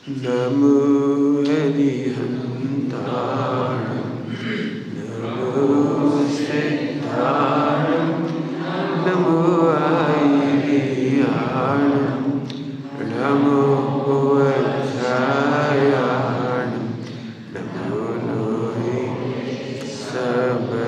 नमो हरिहन्ताणं नमो सिद्धाणं नमो आयर्याणं नमो वज्रायाणं नमो लोहि सबसागुणं।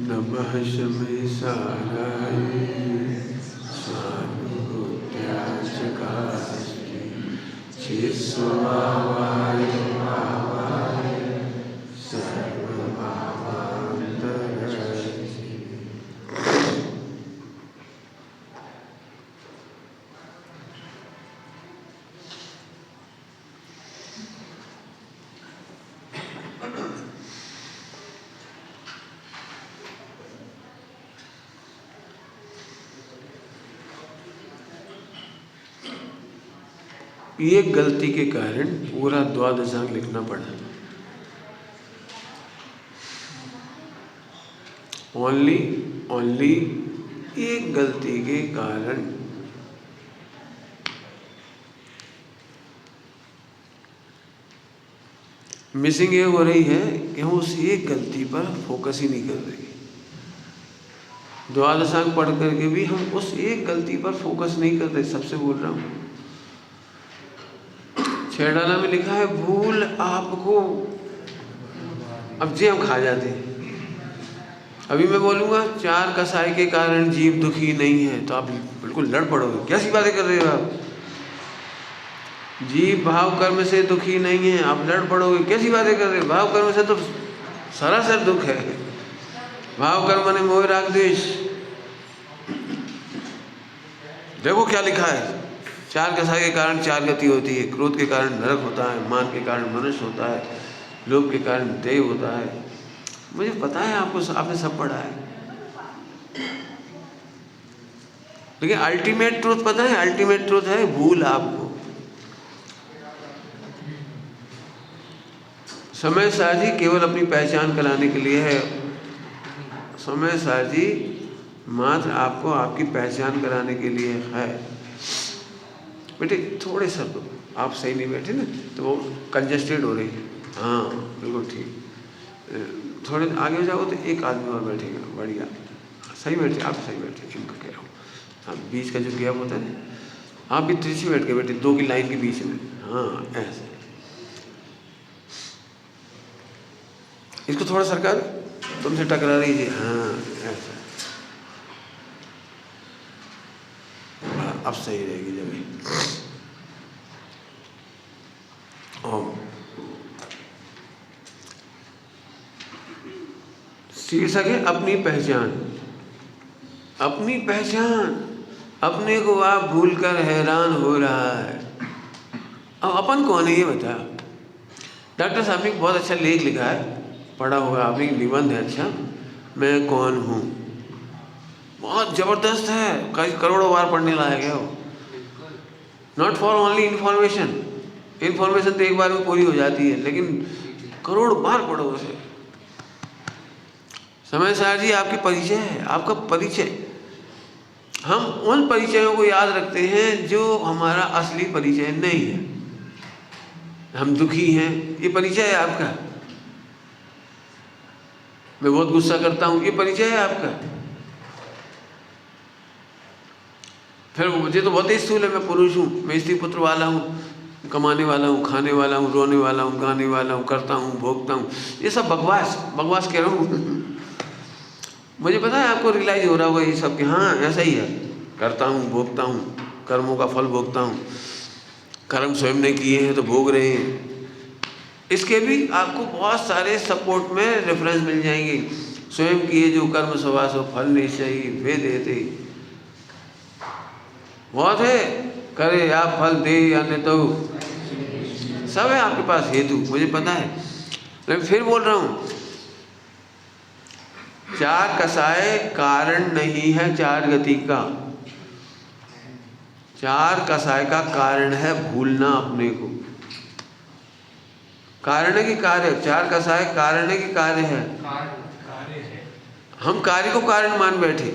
नमः शमैसाराय स्वानुभूत्याचकास्ति चित्स्वभावाय भावाय सर्वभावान्तरस्ति। ये गलती के कारण पूरा द्वादशांग लिखना पड़ा। ओनली एक गलती के कारण मिसिंग ये हो रही है कि हम उस एक गलती पर फोकस ही नहीं कर रहे। द्वादशांग पढ़ करके भी हम उस एक गलती पर फोकस नहीं कर रहे। सबसे बोल रहा हूँ, छेड़ाना में लिखा है भूल आपको। अब जी हम खा जाते हैं। अभी मैं बोलूँगा 4 कसाई के कारण जीव दुखी नहीं है, तो आप बिल्कुल लड़ पड़ोगे, कैसी बातें कर रहे हो आप। जीव भाव कर्म से दुखी नहीं है, आप लड़ पड़ोगे, कैसी बातें कर रहे हो। भाव कर्म से तो सरासर दुख है। भाव कर्म ने मोह राग द्वेष। देखो क्या लिखा है, 4 कसाई के कारण 4 गति होती है। क्रोध के कारण नरक होता है, मान के कारण मनुष्य होता है, लोभ के कारण देव होता है। मुझे पता है आपको, आपने सब पढ़ा है, लेकिन अल्टीमेट ट्रूथ पता है। अल्टीमेट ट्रूथ है भूल आपको। समय साजी केवल अपनी पहचान कराने के लिए है। समय साजी मात्र आपको आपकी पहचान कराने के लिए है। बेटे थोड़े सर आप सही नहीं बैठे ना, तो वो कंजेस्टेड हो रही है। हाँ बिल्कुल ठीक। थोड़े आगे हो जाओ तो एक आदमी और बैठेगा, बढ़िया सही बैठे, आप सही बैठे। इनको कह रहा हूँ, हाँ बीच का जो गैप होता है ना, आप भी तिरछी बैठ के बैठे, 2 की लाइन के बीच में। हाँ ऐसे। इसको थोड़ा सरकार तुमसे टकरा रही है। हाँ ऐसा। अब सही रहेगी जब। ओम। शीर्षक है अपनी पहचान। अपनी पहचान। अपने को आप भूलकर हैरान हो रहा है। अब अपन कौन है ये बता। डॉक्टर साहब ने बहुत अच्छा लेख लिखा है, पढ़ा होगा आपने, निबंध है अच्छा, मैं कौन हूँ। बहुत ज़बरदस्त है, कई करोड़ों बार पढ़ने लायक है वो। Not for only information. Information तो एक बार में पूरी हो जाती है, लेकिन करोड़ बार पढ़ो उसे। समय सार जी आपकी परिचय है, आपका परिचय। हम उन परिचयों को याद रखते हैं जो हमारा असली परिचय नहीं है। हम दुखी हैं, ये परिचय है आपका। मैं बहुत गुस्सा करता हूँ, ये परिचय है आपका। फिर मुझे तो बहुत ही स्थूल है, मैं पुरुष हूँ, मैं स्त्री पुत्र वाला हूँ, कमाने वाला हूँ, खाने वाला हूँ, रोने वाला हूँ, गाने वाला हूँ, करता हूँ, भोगता हूँ। ये सब बकवास कह रहा हूँ। मुझे पता है आपको रियलाइज हो रहा होगा ये सब कि हाँ ऐसा ही है, करता हूँ, भोगता हूँ, कर्मों का फल भोगता हूँ, कर्म स्वयं ने किए हैं तो भोग रहे हैं। इसके भी आपको बहुत सारे सपोर्ट में रेफरेंस मिल जाएंगे। स्वयं किए जो कर्म सवासो फल निश्चयी वे देते, बहुत है, करे आप फल दे या नहीं तो सब है आपके पास हेतु, मुझे पता है। लेकिन फिर बोल रहा हूँ, चार कसाय कारण नहीं है चार गति का। चार कसाय का कारण है भूलना अपने को। कारण है कि कार्य? चार कसाय कारण है कि कार्य है? हम कार्य को कारण मान बैठे,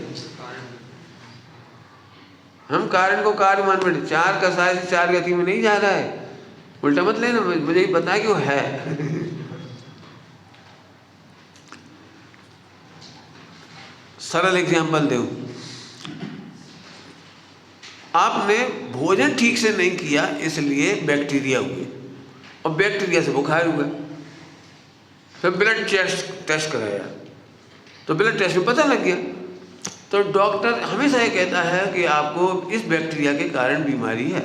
हम कारण को कार्य मान बैठे। चार कसाय से चार गति में नहीं जा रहा है, उल्टा मत लेना, मुझे ही पता है कि वो है। सरल एग्जाम्पल दूं, आपने भोजन ठीक से नहीं किया इसलिए बैक्टीरिया हुए, और बैक्टीरिया से बुखार हुआ। फिर ब्लड टेस्ट कराया तो ब्लड टेस्ट में पता लग गया। तो डॉक्टर हमेशा ये कहता है कि आपको इस बैक्टीरिया के कारण बीमारी है,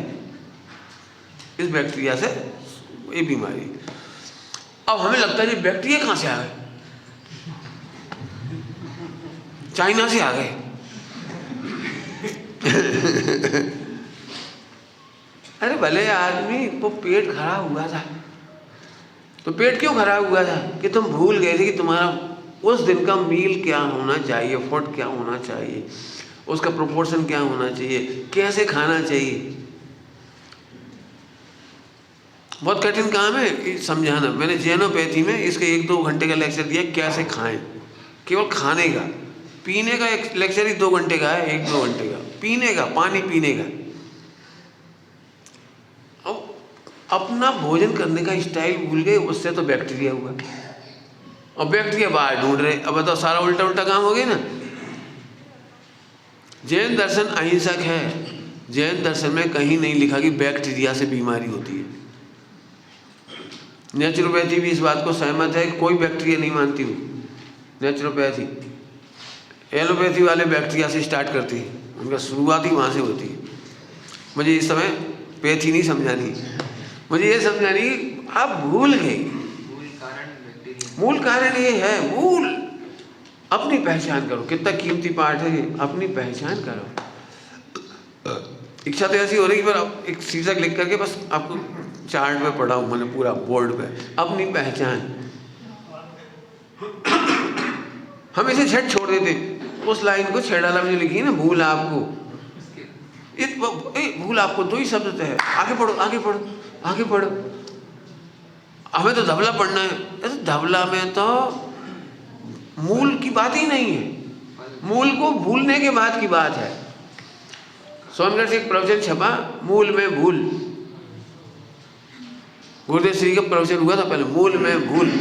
इस बैक्टीरिया से ये बीमारी। अब हमें लगता है ये बैक्टीरिया कहाँ से आ गए, चाइना से आ गए। अरे भले आदमी को पेट खराब हुआ था, तो पेट क्यों खराब हुआ था कि तुम भूल गए थे कि तुम्हारा उस दिन का मील क्या होना चाहिए, फूड क्या होना चाहिए, उसका प्रोपोर्शन क्या होना चाहिए, कैसे खाना चाहिए। बहुत कठिन काम है समझाना। मैंने जैनोपैथी में इसके 1-2 घंटे का लेक्चर दिया, कैसे खाएं, केवल खाने का। पीने का एक लेक्चर ही 2 घंटे का है, 1-2 घंटे का, पीने का, पानी पीने का। अब अपना भोजन करने का स्टाइल भूल गए, उससे तो बैक्टीरिया हुआ, और बैक्टीरिया बाहर ढूंढ रहे। अब बताओ, सारा उल्टा उल्टा काम हो गया ना। जैन दर्शन अहिंसक है। जैन दर्शन में कहीं नहीं लिखा कि बैक्टीरिया से बीमारी होती है। नेचुरोपैथी भी इस बात को सहमत है, कोई बैक्टीरिया नहीं मानती हूँ नेचुरोपैथी। एलोपैथी वाले बैक्टीरिया से स्टार्ट करती है, उनका शुरुआत ही वहाँ से होती है। मुझे इस समय पैथी नहीं समझानी, मुझे ये समझानी आप भूल गए। मूल कारण ये है, मूल अपनी पहचान करो। कितना कीमती पाठ है ये, अपनी पहचान करो। इच्छा तो ऐसी हो रही है, पर एक शीर्षक लिख करके बस आपको चार्ट पे पढ़ा हूँ मैंने, पूरा बोर्ड पे, अपनी पहचान। हम इसे झट छोड़ देते, उस लाइन को छेड़ाला में जो लिखी है ना, भूल आपको, भूल आपको 2 ही शब्द है। आगे पढ़ो, आगे पढ़ो, आगे पढ़ो। हमें तो धबला पढ़ना है। धबला में तो मूल की बात ही नहीं है, मूल को भूलने के बाद की बात है। सोनगढ़ से एक प्रवचन छपा, मूल में भूल। गुरुदेव श्री का प्रवचन हुआ था पहले, मूल में भूल,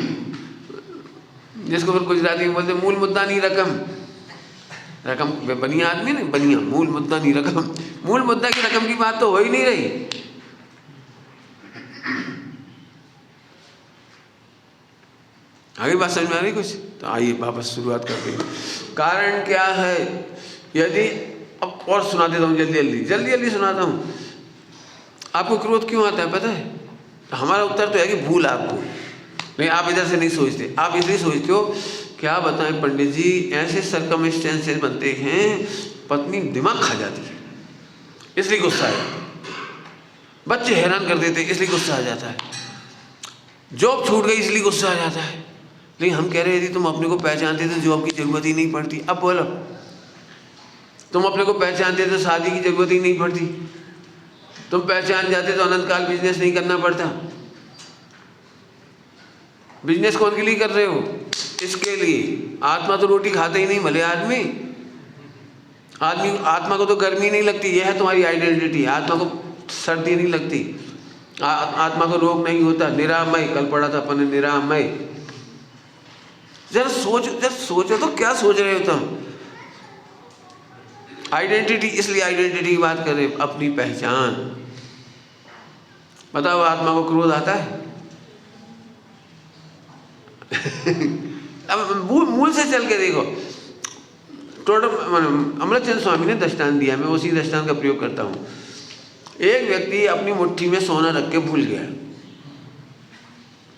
जिसको फिर गुजराती में बोलते मूल मुद्दा नहीं रकम। रकम बनिया आदमी नहीं, बनिया, मूल मुद्दा नहीं रकम। मूल मुद्दा की रकम की बात तो हो ही नहीं रही। आगे बात समझ में आ रही कुछ? तो आइए वापस शुरुआत करते हैं। कारण क्या है? यदि अब और सुना देता हूँ, जल्दी सुनाता हूँ। आपको क्रोध क्यों आता है पता है? तो हमारा उत्तर तो है कि भूल आपको, नहीं आप इधर से नहीं सोचते। आप इसलिए सोचते हो, क्या बताएं पंडित जी, ऐसे सर्कमस्टेंसेस बनते हैं पत्नी दिमाग खा जाती है इसलिए गुस्सा आ जाता है, बच्चे हैरान कर देते इसलिए गुस्सा आ जाता है, जॉब छूट गई इसलिए गुस्सा आ जाता है। लेकिन हम कह रहे हैं यदि तुम अपने को पहचानते तो जॉब की जरूरत ही नहीं पड़ती। अब बोलो, तुम अपने को पहचानते तो शादी की जरूरत ही नहीं पड़ती। तुम पहचान जाते तो अनंत काल बिजनेस नहीं करना पड़ता। बिजनेस कौन के लिए कर रहे हो? इसके लिए। आत्मा तो रोटी खाते ही नहीं भले आदमी, आत्मा को तो गर्मी नहीं लगती, यह है तुम्हारी आइडेंटिटी। आत्मा को सर्दी नहीं लगती, आत्मा को रोग नहीं होता। निरामय, कल पढ़ा था अपन ने निरामय। जरा सोचो तो क्या सोच रहे हो तुम? आइडेंटिटी, इसलिए आइडेंटिटी की बात कर रहे, अपनी पहचान। बताओ आत्मा को क्रोध आता है? अब मूल से चल के देखो। टोटल अमृतचंद स्वामी ने दृष्टांत दिया, मैं उसी दृष्टांत का प्रयोग करता हूँ। एक व्यक्ति अपनी मुट्ठी में सोना रख के भूल गया।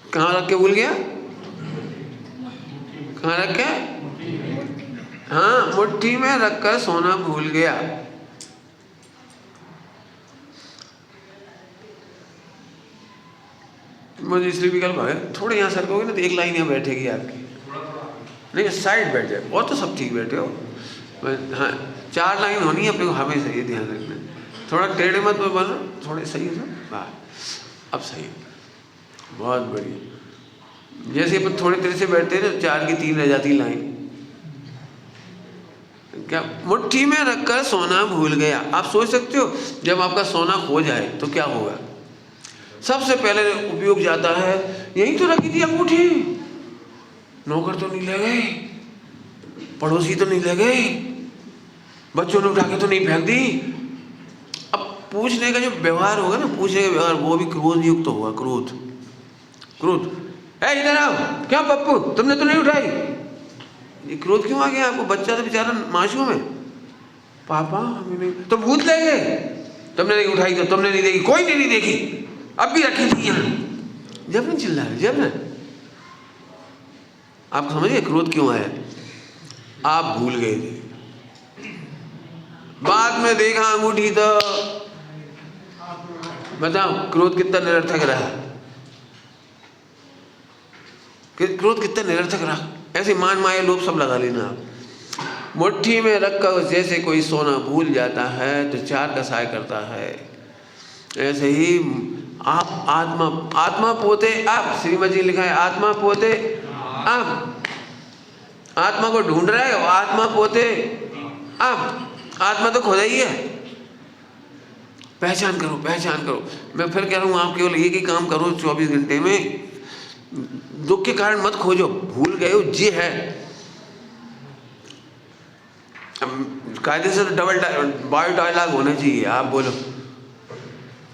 कहाँ रख के भूल गया? कहाँ रख के? हाँ, मुट्ठी में रखकर सोना भूल गया। मुझे इसलिए विकल्प है, थोड़े यहाँ सरकोगे ना तो एक लाइन यहाँ बैठेगी आपकी। नहीं, साइड बैठे और तो सब ठीक बैठे हो। हाँ, 4 लाइन होनी है अपने को हमेशा, ये ध्यान रखना। थोड़ा टेढ़े मत बनो, थोड़े सही हो वाह, अब सही, बहुत बढ़िया। जैसे अपन थोड़े देर से बैठते हैं ना, 4 की 3 रह जाती लाइन। क्या? मुट्ठी में रखकर सोना भूल गया। आप सोच सकते हो जब आपका सोना खो जाए तो क्या होगा? सबसे पहले उपयोग जाता है, यही तो रखी थी अंगूठी, नौकर तो नहीं ले गए, पड़ोसी तो नहीं ले गए, बच्चों ने उठा के तो नहीं फेंक दी। अब पूछने का जो व्यवहार होगा ना, पूछने का व्यवहार, वो भी क्रोध युक्त होगा। क्रोध, ए इधर आओ, क्या पप्पू तुमने तो नहीं उठाई? ये क्रोध क्यों आ गया आपको? बच्चा तो बेचारा मासूम है। पापा हमें नहीं, तो भूत ले गए, तुमने नहीं उठाई तो तुमने नहीं देखी, कोई नहीं देखी, अब भी रखी थी यहाँ। जब नहीं चिल्ला रहे, जब ना आप समझिए क्रोध क्यों आया? आप भूल गए थे, बाद में देखा अंगूठी तो बताओ क्रोध कितना निरर्थक रहा। क्रोध कितना निरर्थक रहा। ऐसे मान माया लोभ सब लगा लेना आप। मुट्ठी में रखकर जैसे कोई सोना भूल जाता है तो 4 का सहाय करता है, ऐसे ही आप आत्मा पोते आप, श्रीमद जी लिखा है आत्मा पोते आप। आत्मा को ढूंढ रहे हो, आत्मा पोते आप। आत्मा तो खुदा ही है। पहचान करो। मैं फिर कह रहा हूँ, आप केवल एक ही काम करो 24 घंटे में। दुख के कारण मत खोजो, भूल गए हो जी है। कायदे से तो डबल बायो डायलॉग होना चाहिए। आप बोलो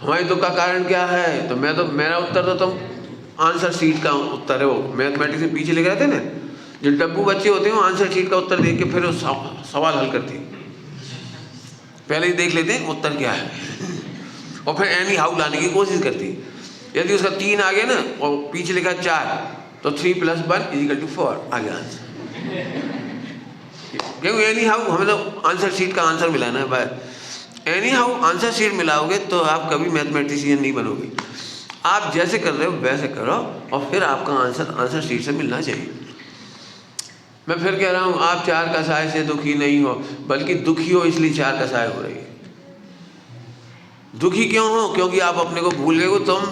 हमारे दुख का कारण क्या है, तो मेरा उत्तर तो तुम आंसर शीट का उत्तर है। वो मैथमेटिक्स में पीछे लिखे रहते हैं ना, जो डब्बू बच्चे होते हैं वो आंसर शीट का उत्तर देख के फिर सवाल हल करते हैं। पहले ही देख लेते हैं उत्तर क्या है और फिर एनी हाउ लाने की कोशिश करती है। यदि उसका 3 आ गया ना और पीछे लिखा 4, तो 3 + 1 = 4 आ गया आंसर। क्योंकि एनी हाउ हमें तो आंसर शीट का आंसर मिलाना है। बस एनी हाउ आंसर शीट मिलाओगे तो आप कभी मैथमेटिशियन नहीं बनोगे। आप जैसे कर रहे हो वैसे करो और फिर आपका आंसर शीट से मिलना चाहिए। मैं फिर कह रहा हूँ, आप 4 का सहाय से दुखी नहीं हो, बल्कि दुखी हो इसलिए 4 का सहाय हो रही है। दुखी क्यों हो? क्योंकि आप अपने को भूल गए हो। तुम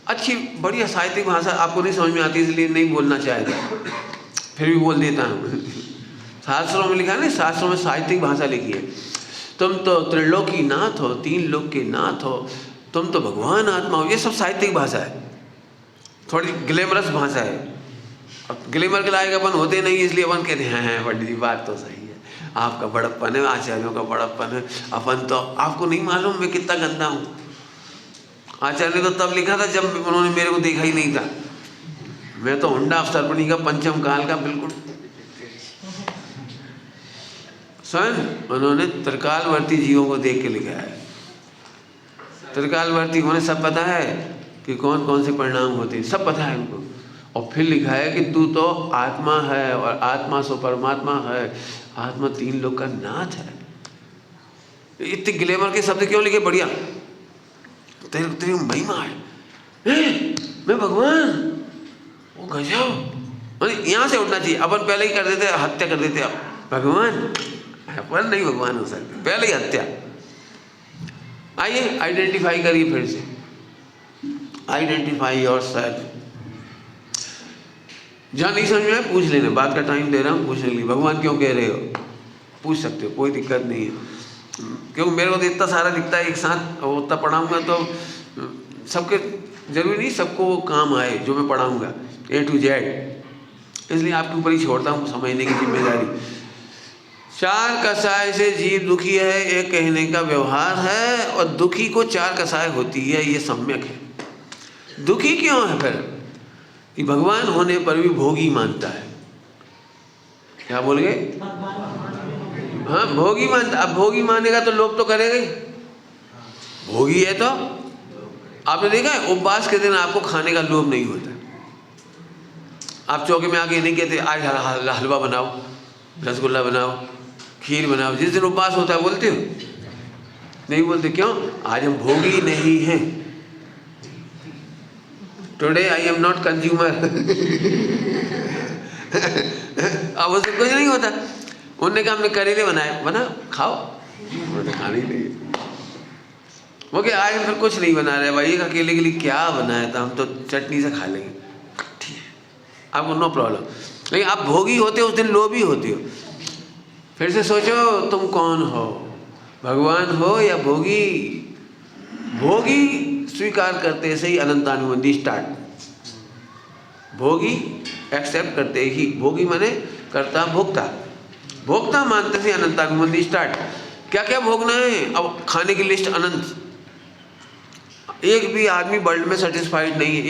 अच्छी बढ़िया साहित्यिक भाषा आपको नहीं समझ में आती, इसलिए नहीं बोलना चाहता, फिर भी बोल देता हूँ। शास्त्रों में लिखा है ना, शास्त्रों में साहित्यिक भाषा लिखी है। तुम तो त्रिलोकी नाथ हो, 3 लोक के नाथ हो, तुम तो भगवान आत्मा हो। ये सब साहित्यिक भाषा है, थोड़ी ग्लैमरस भाषा है। अब ग्लैमर के लायक अपन होते नहीं, इसलिए अपन कहते हैं पंडित जी बात तो सही है, आपका बड़प्पन है, आचार्यों का बड़प्पन है। अपन तो आपको नहीं मालूम मैं कितना गंदा हूँ। आचार्य ने तो तब लिखा था जब उन्होंने मेरे को देखा ही नहीं था। मैं तो हुंडा अवसर्पणी का पंचम काल का बिल्कुल। स्वयं उन्होंने त्रिकालवर्ती जीवों को देख के लिखा है। त्रिकालवर्ती उन्हें सब पता है कि कौन कौन से परिणाम होते हैं, सब पता है उनको। और फिर लिखा है कि तू तो आत्मा है और आत्मा सो परमात्मा है, आत्मा 3 लोक का नाथ है। इतने ग्लैमर के शब्द क्यों लिखे? बढ़िया, तेरी महिमा है, मैं भगवान, वो गजब। मतलब यहाँ से उठना चाहिए। अपन पहले ही कर देते, हत्या कर देते। भगवान अपन नहीं भगवान हो सकते, पहले ही हत्या। आइए आइडेंटिफाई करिए फिर से, आइडेंटिफाई योरसेल्फ। जहाँ नहीं समझ में पूछ लेना, बात का टाइम दे रहा हूँ, पूछने के लिए। भगवान क्यों कह रहे हो? पूछ सकते हो, कोई दिक्कत नहीं है। क्योंकि मेरे को तो इतना सारा दिखता है एक साथ, और उतना पढ़ाऊँगा तो सबके जरूरी नहीं सबको वो काम आए जो मैं पढ़ाऊँगा A to Z, इसलिए आपके ऊपर ही छोड़ता हूँ समझने की जिम्मेदारी। चार कसाय से जीव दुखी है, ये कहने का व्यवहार है, और दुखी को चार कसाय होती है, ये सम्यक है। दुखी क्यों है फिर? कि भगवान होने पर भी भोगी मानता है। क्या बोल गए? हाँ, भोगी मानता। अब भोगी मानेगा तो लोभ तो करेगा ही। भोगी है तो आपने देखा है उपवास के दिन आपको खाने का लोभ नहीं होता। आप चौके में आके नहीं कहते आज हलवा बनाओ, रसगुल्ला बनाओ, खीर बनाओ। जिस दिन उपवास होता है बोलते हो? नहीं बोलते। क्यों? आज हम भोगी नहीं हैं। Today I am not consumer. अब उससे कुछ नहीं होता। उन्होंने कहा हमने करेले बनाए, बना खाओ, खाने ही नहीं। वो क्या आज फिर कुछ नहीं बना रहे भाई, अकेले के लिए क्या बनाया था, हम तो चटनी से खा लेंगे, ठीक है, आपको नो प्रॉब्लम। लेकिन आप भोगी होते हो उस दिन, लोभी होते हो। फिर से सोचो तुम कौन हो, भगवान हो या भोगी? भोगी स्वीकार करते से ही अनंतानुबंधी स्टार्ट। भोगी एक्सेप्ट करते ही, भोगी माने कर्ता भोक्ता, भोक्ता मानते से अनंतानुबंधी स्टार्ट। क्या क्या भोगना है? अब खाने की लिस्ट अनंत। एक भी आदमी वर्ल्ड में सेटिस्फाइड नहीं है,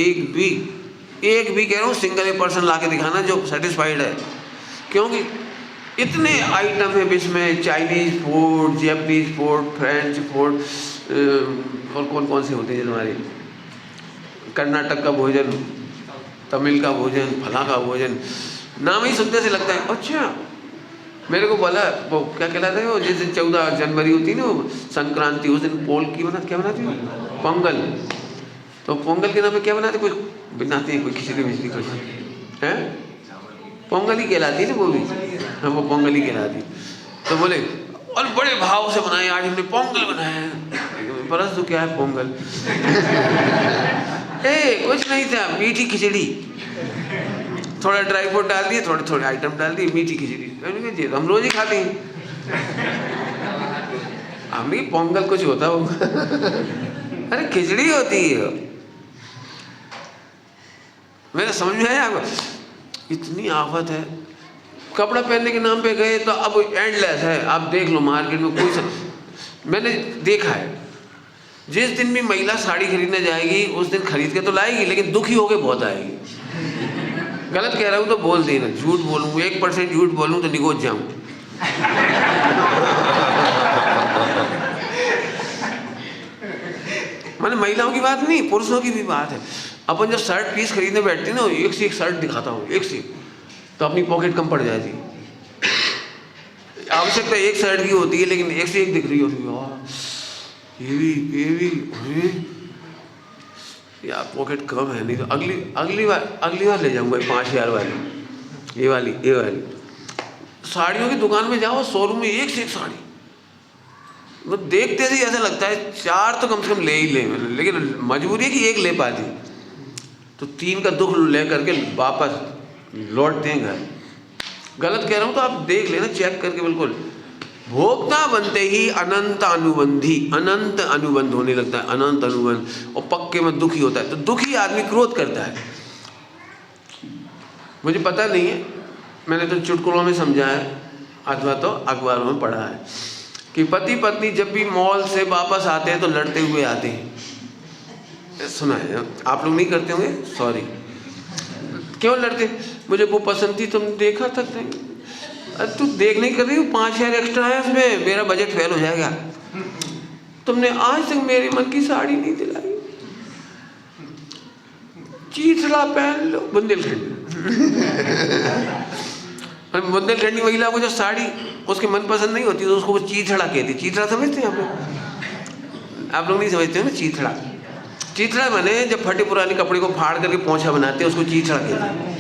एक भी कह रहा हूँ, सिंगल ए पर्सन ला के दिखाना जो सेटिस्फाइड है। क्योंकि इतने आइटम है विश्व में, Chinese food, Japanese food, French food, और कौन कौन से होते हैं हमारे, कर्नाटक का भोजन, तमिल का भोजन, फला का भोजन, नाम ही सुनते से लगता है। अच्छा, मेरे को बोला वो क्या कहलाता है वो, जिस दिन 14 जनवरी होती है ना वो संक्रांति, उस दिन पोल की क्या बनाती है, पोंगल। तो पोंगल के नाम पे क्या बनाते, कुछ बनाते हैं, कोई खिचड़ी विचड़ी कुछ है, पोंगल ही कहलाती है ना वो भी। हाँ, वो पोंगल ही कहलाती। तो बोले और बड़े भाव से बनाए, आज हमने पोंगल बनाया है। परस तो क्या है पोंगल? कुछ नहीं था, मीठी खिचड़ी, थोड़ा ड्राई फ्रूट डाल दिए, थोड़े थोड़े आइटम डाल दिए, मीठी खिचड़ी। जी हम रोज ही खाते हैं। हमने पोंगल कुछ होता होगा। अरे खिचड़ी होती है। मेरा समझ में आया आपको? इतनी आफत है। कपड़ा पहनने के नाम पे गए तो अब एंडलेस है। आप देख लो मार्केट में कोई मैंने देखा है, जिस दिन भी महिला साड़ी खरीदने जाएगी उस दिन खरीद के तो लाएगी, लेकिन दुखी होके बहुत आएगी। गलत कह रहा हूँ तो बोल देना, झूठ बोलूँ 1% झूठ बोलूँ तो निगोज जाऊँ। मैंने महिलाओं की बात नहीं, पुरुषों की भी बात है। अपन जब शर्ट पीस खरीदने बैठते हैं ना, एक से एक शर्ट दिखाता हूँ, एक से, तो अपनी पॉकेट कम पड़ जाती। आवश्यकता एक शर्ट की होती है, लेकिन एक से एक दिख रही होती है। ये भी यार पॉकेट कम है, नहीं तो अगली बार ले जाऊंगा 5000 वाली, ये वाली। साड़ियों की दुकान में जाओ, शोरूम में एक से एक साड़ी, वो देखते ही ऐसा लगता है 4 तो कम से कम ले ही ले, लेकिन मजबूरी है कि एक ले पाती, तो 3 का दुख ले करके वापस लौटते हैं घर। गलत कह रहा हूँ तो आप देख लेना, चेक करके। बिल्कुल भोक्ता बनते ही अनंत अनुबंध होने लगता है, अनंत अनुबंध, और पक्के में दुखी होता है। तो दुखी आदमी क्रोध करता है। मुझे पता नहीं है, मैंने तो चुटकुलों में समझा है अथवा तो अखबारों में पढ़ा है कि पति पत्नी जब भी मॉल से वापस आते हैं तो लड़ते हुए आते हैं। सुना है, आप लोग नहीं करते होंगे, सॉरी। क्यों लड़ते? मुझे वो पसंद थी, तुम देखा तक नहीं। अरे तू देख नहीं कर रही हो, 5000 एक्स्ट्रा है उसमें, मेरा बजट फेल हो जाएगा। तुमने आज तक मेरे मन की साड़ी नहीं दिलाई, चीथड़ा पहन लो। बुंदेलखंड बुंदेलखंडी महिला को जो साड़ी उसके मन पसंद नहीं होती तो उसको वो चीथड़ा कहती। चीथड़ा समझते हैं आप लोग नहीं समझते हो ना? चीथड़ा माने जब फटे पुराने कपड़े को फाड़ करके पोंछा बनाते हैं, उसको चीथड़ा कहते हैं।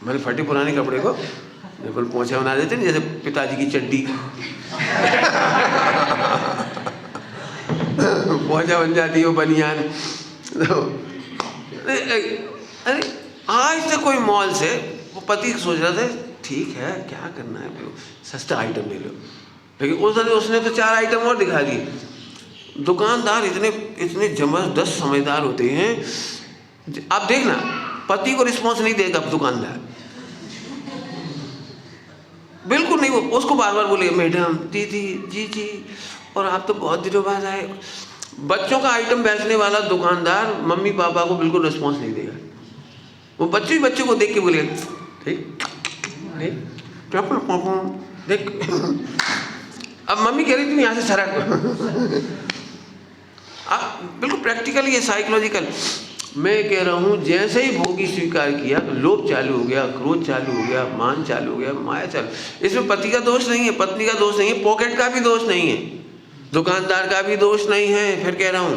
मैंने फटे पुराने कपड़े को बिल्कुल पोंछा बना देते हैं, जैसे पिताजी की चड्डी पोंछा बन जाती है, वो बनियान। अरे आज तक कोई मॉल से, वो पति सोच रहा था ठीक है क्या करना है, लो सस्ता आइटम ले लो। लेकिन उसने तो 4 आइटम और दिखा दिए। दुकानदार इतने इतने जबरदस्त समझदार होते हैं, आप देखना पति को रिस्पॉन्स नहीं देगा दुकानदार, बिल्कुल नहीं। वो उसको बार बार बोलेगा मैडम, दीदी, जी जी, और आप तो बहुत दिनों बाद आए। बच्चों का आइटम बेचने वाला दुकानदार मम्मी पापा को बिल्कुल रिस्पॉन्स नहीं देगा। वो बच्चे को देख के बोलेगा ठीक देख। अब मम्मी कह रही तुम यहाँ से सरक। आप बिल्कुल प्रैक्टिकल, ये साइकोलॉजिकल। मैं कह रहा हूँ जैसे ही भोगी स्वीकार किया, लोभ चालू हो गया, क्रोध चालू हो गया, मान चालू हो गया, माया चालू। इसमें पति का दोष नहीं है, पत्नी का दोष नहीं है, पॉकेट का भी दोष नहीं है, दुकानदार का भी दोष नहीं है। फिर कह रहा हूँ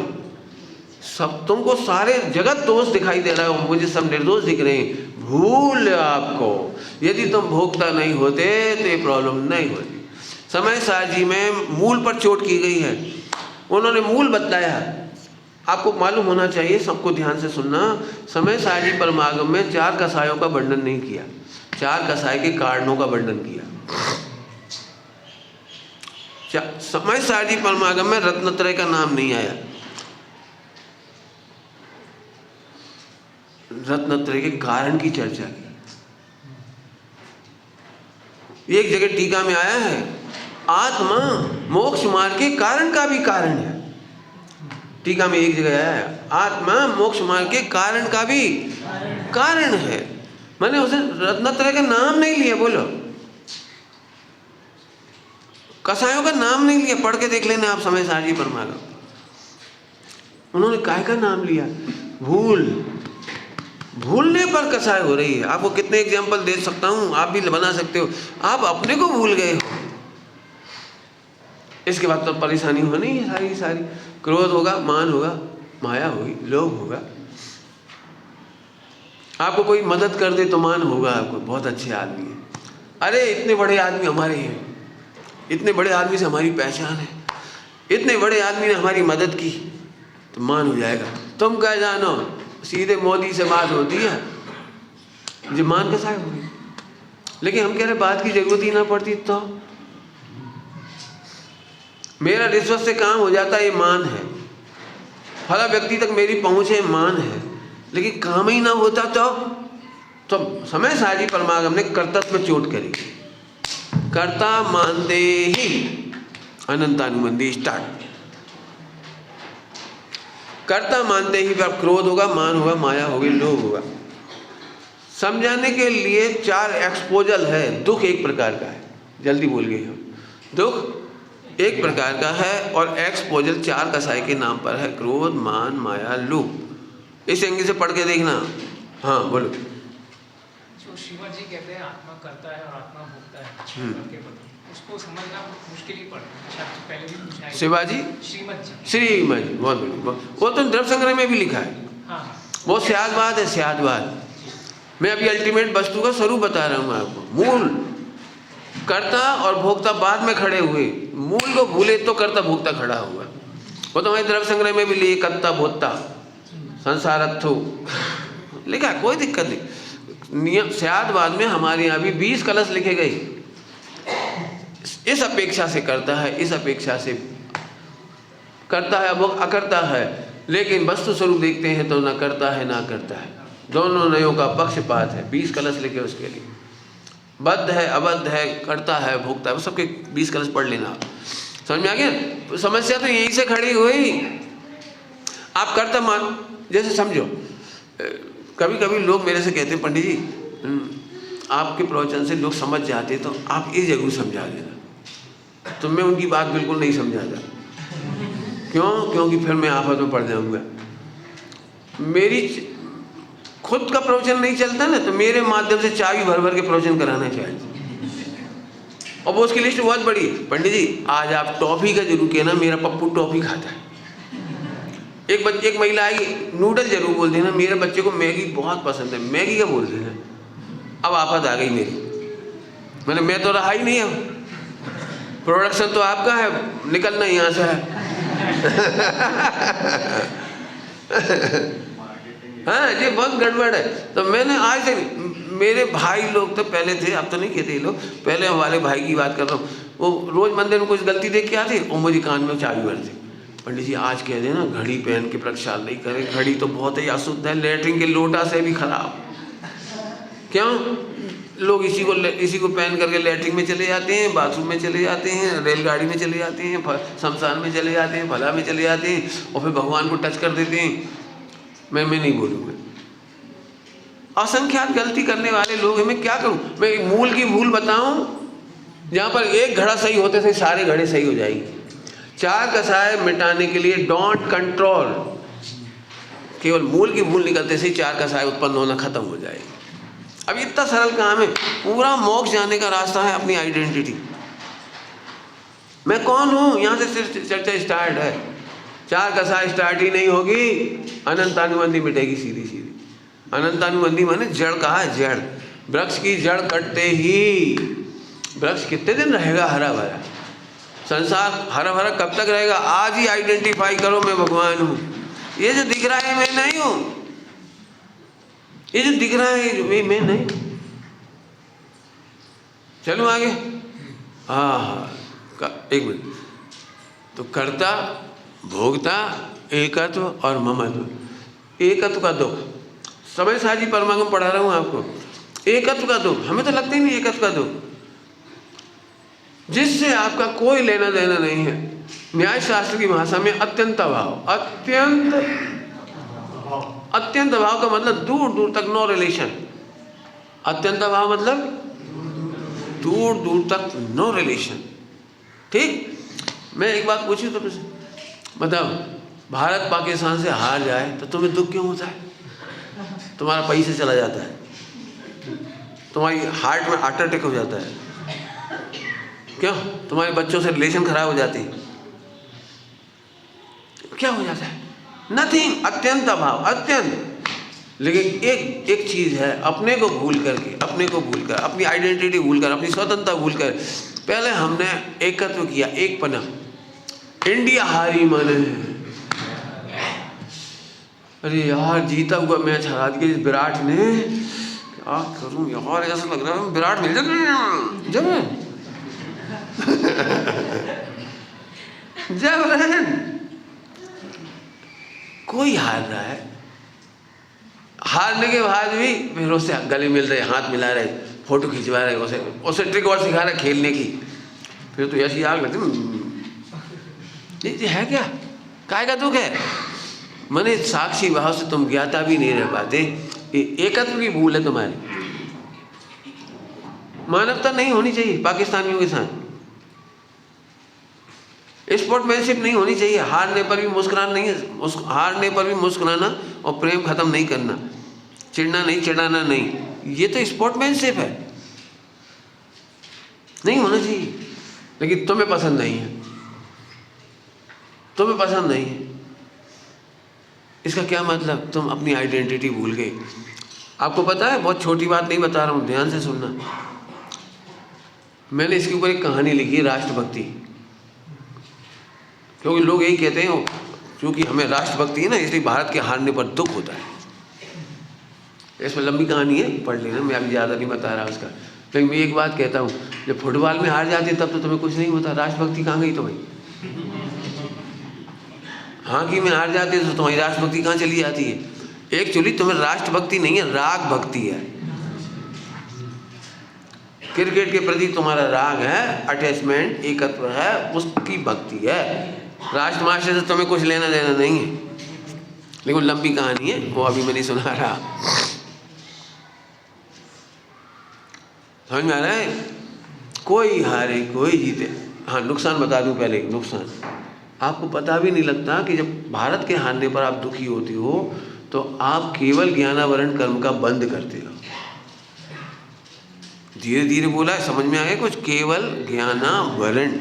सब, तुमको सारे जगत दोष दिखाई दे रहा है, मुझे सब निर्दोष दिख रहे हैं। भूल आपको, यदि तुम भोगता नहीं होते तो ये प्रॉब्लम नहीं होती। समय सार जी में मूल पर चोट की गई है, उन्होंने मूल बताया। आपको मालूम होना चाहिए, सबको ध्यान से सुनना। समय सार जी परमागम में 4 कसायों का वर्णन नहीं किया, 4 कसाय के कारणों का वर्णन किया। समय सार जी परमागम में रत्नत्रय का नाम नहीं आया, रत्नत्रय के कारण की चर्चा की। एक जगह टीका में आया है, आत्मा मोक्ष मार्ग के कारण का भी कारण है। टीका में एक जगह आया है, आत्मा मोक्ष मार्ग के कारण का भी कारण है। मैंने उसे रत्नत्रय का नाम नहीं लिया, बोलो कसायों का नाम नहीं लिया। पढ़ के देख लेना आप समय सार जी परमागम। उन्होंने काय का नाम लिया? भूलने पर कसाय हो रही है। आपको कितने एग्जाम्पल दे सकता हूँ, आप भी बना सकते हो। आप अपने को भूल गए हो, इसके बाद तो परेशानी होनी है सारी। क्रोध होगा, मान होगा, माया होगी, लोभ होगा। आपको कोई मदद कर दे तो मान होगा आपको, बहुत अच्छे आदमी है, अरे इतने बड़े आदमी हमारे हैं, इतने बड़े आदमी से हमारी पहचान है, इतने बड़े आदमी ने हमारी मदद की, तो मान हो जाएगा। तुम क्या जानो, सीधे मोदी से बात होती है, जो मान कसाय होगी। लेकिन हम कह रहे बात की जरूरत ही ना पड़ती, तो मेरा रिश्वत से काम हो जाता है, ये मान है। फला व्यक्ति तक मेरी पहुंच है, मान है। लेकिन काम ही ना होता तो समय सार जी परमागम ने कर्तत्व में चोट करी। कर्ता मानते ही अनंतानुबंधी स्टार्ट। कर्ता मानते ही अब क्रोध होगा, मान होगा, माया होगी, लोभ होगा। समझाने के लिए 4 एक्सपोजल है। दुख एक प्रकार का है, जल्दी बोल गए हम। दुख एक प्रकार का है और एक्सपोजल 4 कसाय के नाम पर है, क्रोध, मान, माया, लोभ। इस एंगल से पढ़ के देखना। हाँ बोलो। जो शिवा जी कहते हैं आत्मा करता है और आत्मा भोगता है, उसको समझना मुश्किल ही पड़ता है। पहले भी पूछा है शिवाजी, श्रीमद जी, श्रीमद जी, बहुत बढ़िया। वो तो द्रव्य संग्रह में भी लिखा है। हाँ, वो स्यादवाद है, स्यादवाद। मैं अभी अल्टीमेट वस्तु का स्वरूप बता रहा हूँ आपको। मूल कर्ता और भोक्ता बाद में खड़े हुए, मूल को भूले तो कर्ता भोक्ता खड़ा हुआ। वो तो हमारे द्रव्य संग्रह में भी लिए, कर्ता भोक्ता संसारत्थो लिखा, कोई दिक्कत नहीं। नियम स्यादवाद में हमारे यहाँ भी 20 कलश लिखे गए। इस अपेक्षा से करता है, इस अपेक्षा से करता है, वो अकर्ता है। लेकिन वस्तु स्वरूप देखते हैं तो ना करता है ना करता है, दोनों नयों का पक्षपात है। 20 कलश लिखे उसके लिए, बद्ध है, अबद्ध है, करता है, भोगता है, वो सबके 20 कलश पढ़ लेना। समझ में आ गया? समस्या तो यहीं से खड़ी हुई। आप कर्ता मान, जैसे समझो, कभी कभी लोग मेरे से कहते हैं पंडित जी आपके प्रवचन से लोग समझ जाते तो आप ये जरूर समझा देना। तो मैं उनकी बात बिल्कुल नहीं समझाता। क्यों? क्योंकि फिर मैं आफत में पड़ जाऊंगा। मेरी खुद का प्रवचन नहीं चलता ना, तो मेरे माध्यम से चाबी भर भर के प्रवचन कराना चाहिए। और वो उसकी लिस्ट बहुत बड़ी। पंडित जी आज आप टॉफी का जरूर कहना, मेरा पप्पू टॉफी खाता है। एक महिला आएगी, नूडल जरूर बोल देना, मेरे बच्चे को मैगी बहुत पसंद है, मैगी का बोल देना। अब आफत आ गई मेरी। मैंने मैं तो रहा ही नहीं अब, प्रोडक्शन तो आपका है, निकलना यहाँ से है। हाँ ये बहुत गड़बड़ है। तो मैंने आज से मेरे भाई लोग तो पहले थे, अब तो नहीं कहते ये लोग, पहले हमारे भाई की बात कर रहा हूँ, वो रोज़ मंदिर में कुछ गलती देख के आते और मुझे कान में चाबी भरते, पंडित जी आज कह देना घड़ी पहन के प्रक्षाल नहीं करें, घड़ी तो बहुत ही अशुद्ध है, लेटरिन के लोटा से भी खराब। क्यों? लोग इसी को पहन करके लेटरिन में चले जाते हैं, बाथरूम में चले जाते हैं, रेलगाड़ी में चले जाते हैं, शमशान में चले जाते हैं, भला में चले जाते हैं और फिर भगवान को टच कर देते हैं। मैं नहीं बोलूँगा, असंख्यात गलती करने वाले लोग हैं, मैं क्या करूँ? मैं एक मूल की भूल बताऊँ, जहाँ पर एक घड़ा सही होते थे सारे घड़े सही हो जाएंगे। चार कसाय मिटाने के लिए डोंट कंट्रोल, केवल मूल की भूल निकलते से चार कसाय उत्पन्न होना खत्म हो जाएगी। अब इतना सरल काम है, पूरा मोक्ष जाने का रास्ता है अपनी आइडेंटिटी। मैं कौन हूँ, यहाँ से चर्चा स्टार्ट है। चार कसाय स्टार्ट ही नहीं होगी, अनंतानुबंधी मिटेगी सीधी सीधी। अनंतानुबंधी माने जड़ कहा है, जड़। वृक्ष की जड़ कटते ही वृक्ष कितने दिन रहेगा हरा भरा? संसार हरा भरा कब तक रहेगा? आज ही आइडेंटिफाई करो मैं भगवान हूँ। ये जो दिख रहा है मैं नहीं हूँ, ये जो दिख रहा है वे मैं नहीं। चलो आगे। हाँ, एक मिनट। तो कर्ता, भोक्ता, एकत्व और ममत्व। एकत्व का दुख, समय साजी परमागम पढ़ा रहा हूँ आपको। एकत्व का दुख हमें तो लगता ही नहीं, एकत्व का दुख जिससे आपका कोई लेना देना नहीं है। न्याय शास्त्र की भाषा में अत्यंत अभाव, अत्यंत अभाव का मतलब दूर दूर तक नो रिलेशन। अत्यंत अभाव मतलब दूर दूर तक नो रिलेशन। ठीक? मैं एक बात पूछूं तुमसे, बताओ, भारत पाकिस्तान से हार जाए तो तुम्हें दुख क्यों होता है? तुम्हारा पैसा चला जाता है, तुम्हारी हार्ट में हार्ट अटैक हो जाता है, क्यों? तुम्हारे बच्चों से रिलेशन खराब हो जाती है, क्या हो जाता है? नथिंग, अत्यंत अभाव, अत्यंत। लेकिन एक चीज है, अपने को भूल करके, अपने को भूल कर, अपनी आइडेंटिटी भूल कर, अपनी स्वतंत्रता भूल कर, पहले हमने एकत्व किया, एक पना। इंडिया हारी माने, अरे यार जीता हुआ मैच हरा दिया इस विराट ने, क्या करूं यार, ऐसा लग रहा है विराट मिल जाए जब कोई हार रहा है, हारने के बाद भी फिर उससे गले मिल रहे, हाथ मिला रहे, फोटो खिंचवा रहे, उसे ट्रिक और सिखा रहे खेलने की। फिर तो ऐसी आग लगती है क्या? काय का दुख है? माने साक्षी भाव से तुम ज्ञाता भी नहीं रह पाते। एकत्व की भूल है तुम्हारी। मानवता नहीं होनी चाहिए पाकिस्तानियों के साथ, स्पोर्ट्समैनशिप नहीं होनी चाहिए। हारने पर भी मुस्कुराना नहीं है, हारने पर भी मुस्कुराना और प्रेम खत्म नहीं करना, चिढ़ना नहीं, चिढ़ाना नहीं, ये तो स्पोर्ट्समैनशिप है, नहीं होना चाहिए। लेकिन तुम्हें पसंद नहीं है, तुम्हें पसंद नहीं है, इसका क्या मतलब? तुम अपनी आइडेंटिटी भूल गए। आपको पता है, बहुत छोटी बात नहीं बता रहा हूँ, ध्यान से सुनना। मैंने इसके ऊपर एक कहानी लिखी है, राष्ट्रभक्ति। क्योंकि लोग यही कहते हैं, क्योंकि हमें राष्ट्रभक्ति है ना, इसलिए भारत के हारने पर दुख होता है। इसमें लंबी कहानी है, पढ़ लेना, मैं अभी ज़्यादा नहीं बता रहा उसका। लेकिन मैं एक बात कहता हूँ, जब फुटबॉल में हार जाते तब तो तुम्हें कुछ नहीं होता, राष्ट्रभक्ति कहाँ गई तुम्हें? हॉकी में हार जाते तो तुम्हारी राष्ट्रभक्ति कहाँ चली जाती है? एक्चुअली तुम्हें राष्ट्रभक्ति नहीं है, राग भक्ति है। क्रिकेट के प्रति तुम्हारा राग है, अटैचमेंट, एकत्व है, उसकी भक्ति है। राष्ट्र मास्टर से तुम्हें कुछ लेना देना नहीं है। लेकिन लंबी कहानी है, वो अभी मैं नहीं सुना रहा। समझ में आ रहा है? कोई हारे कोई जीते। हाँ, नुकसान बता दूं पहले। नुकसान आपको पता भी नहीं लगता कि जब भारत के हारने पर आप दुखी होते हो तो आप केवल ज्ञानावरण कर्म का बंद करते हो। धीरे धीरे बोला है, समझ में आ गया कुछ? केवल ज्ञानावरण,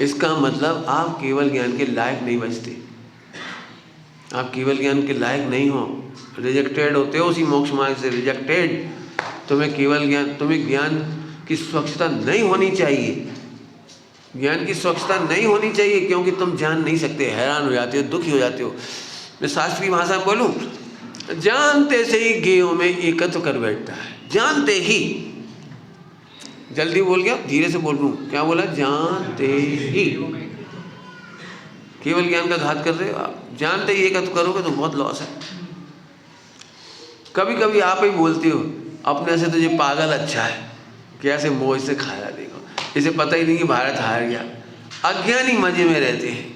इसका मतलब आप केवल ज्ञान के लायक नहीं बचते, आप केवल ज्ञान के लायक नहीं हो, रिजेक्टेड होते हो उसी मोक्ष मार्ग से, रिजेक्टेड। तुम्हें केवल ज्ञान, तुम्हें ज्ञान की स्वच्छता नहीं होनी चाहिए, ज्ञान की स्वच्छता नहीं होनी चाहिए, क्योंकि तुम जान नहीं सकते, हैरान हो जाते हो, दुखी हो जाते हो। मैं शास्त्रीय भाषा में बोलूं, जानते से ही गेयों में एकत्व कर बैठता है। जानते ही, जल्दी बोल गया, धीरे से बोल रहा हूँ, क्या बोला? जानते ही। केवल ज्ञान का घात कर रहे हो आप, जानते ही एक करोगे तो बहुत लॉस है। कभी कभी आप ही बोलते हो अपने से, तुझे पागल अच्छा है, कैसे मौज से खाया, देखो इसे पता ही नहीं कि भारत हार गया। अज्ञानी मजे में रहते हैं।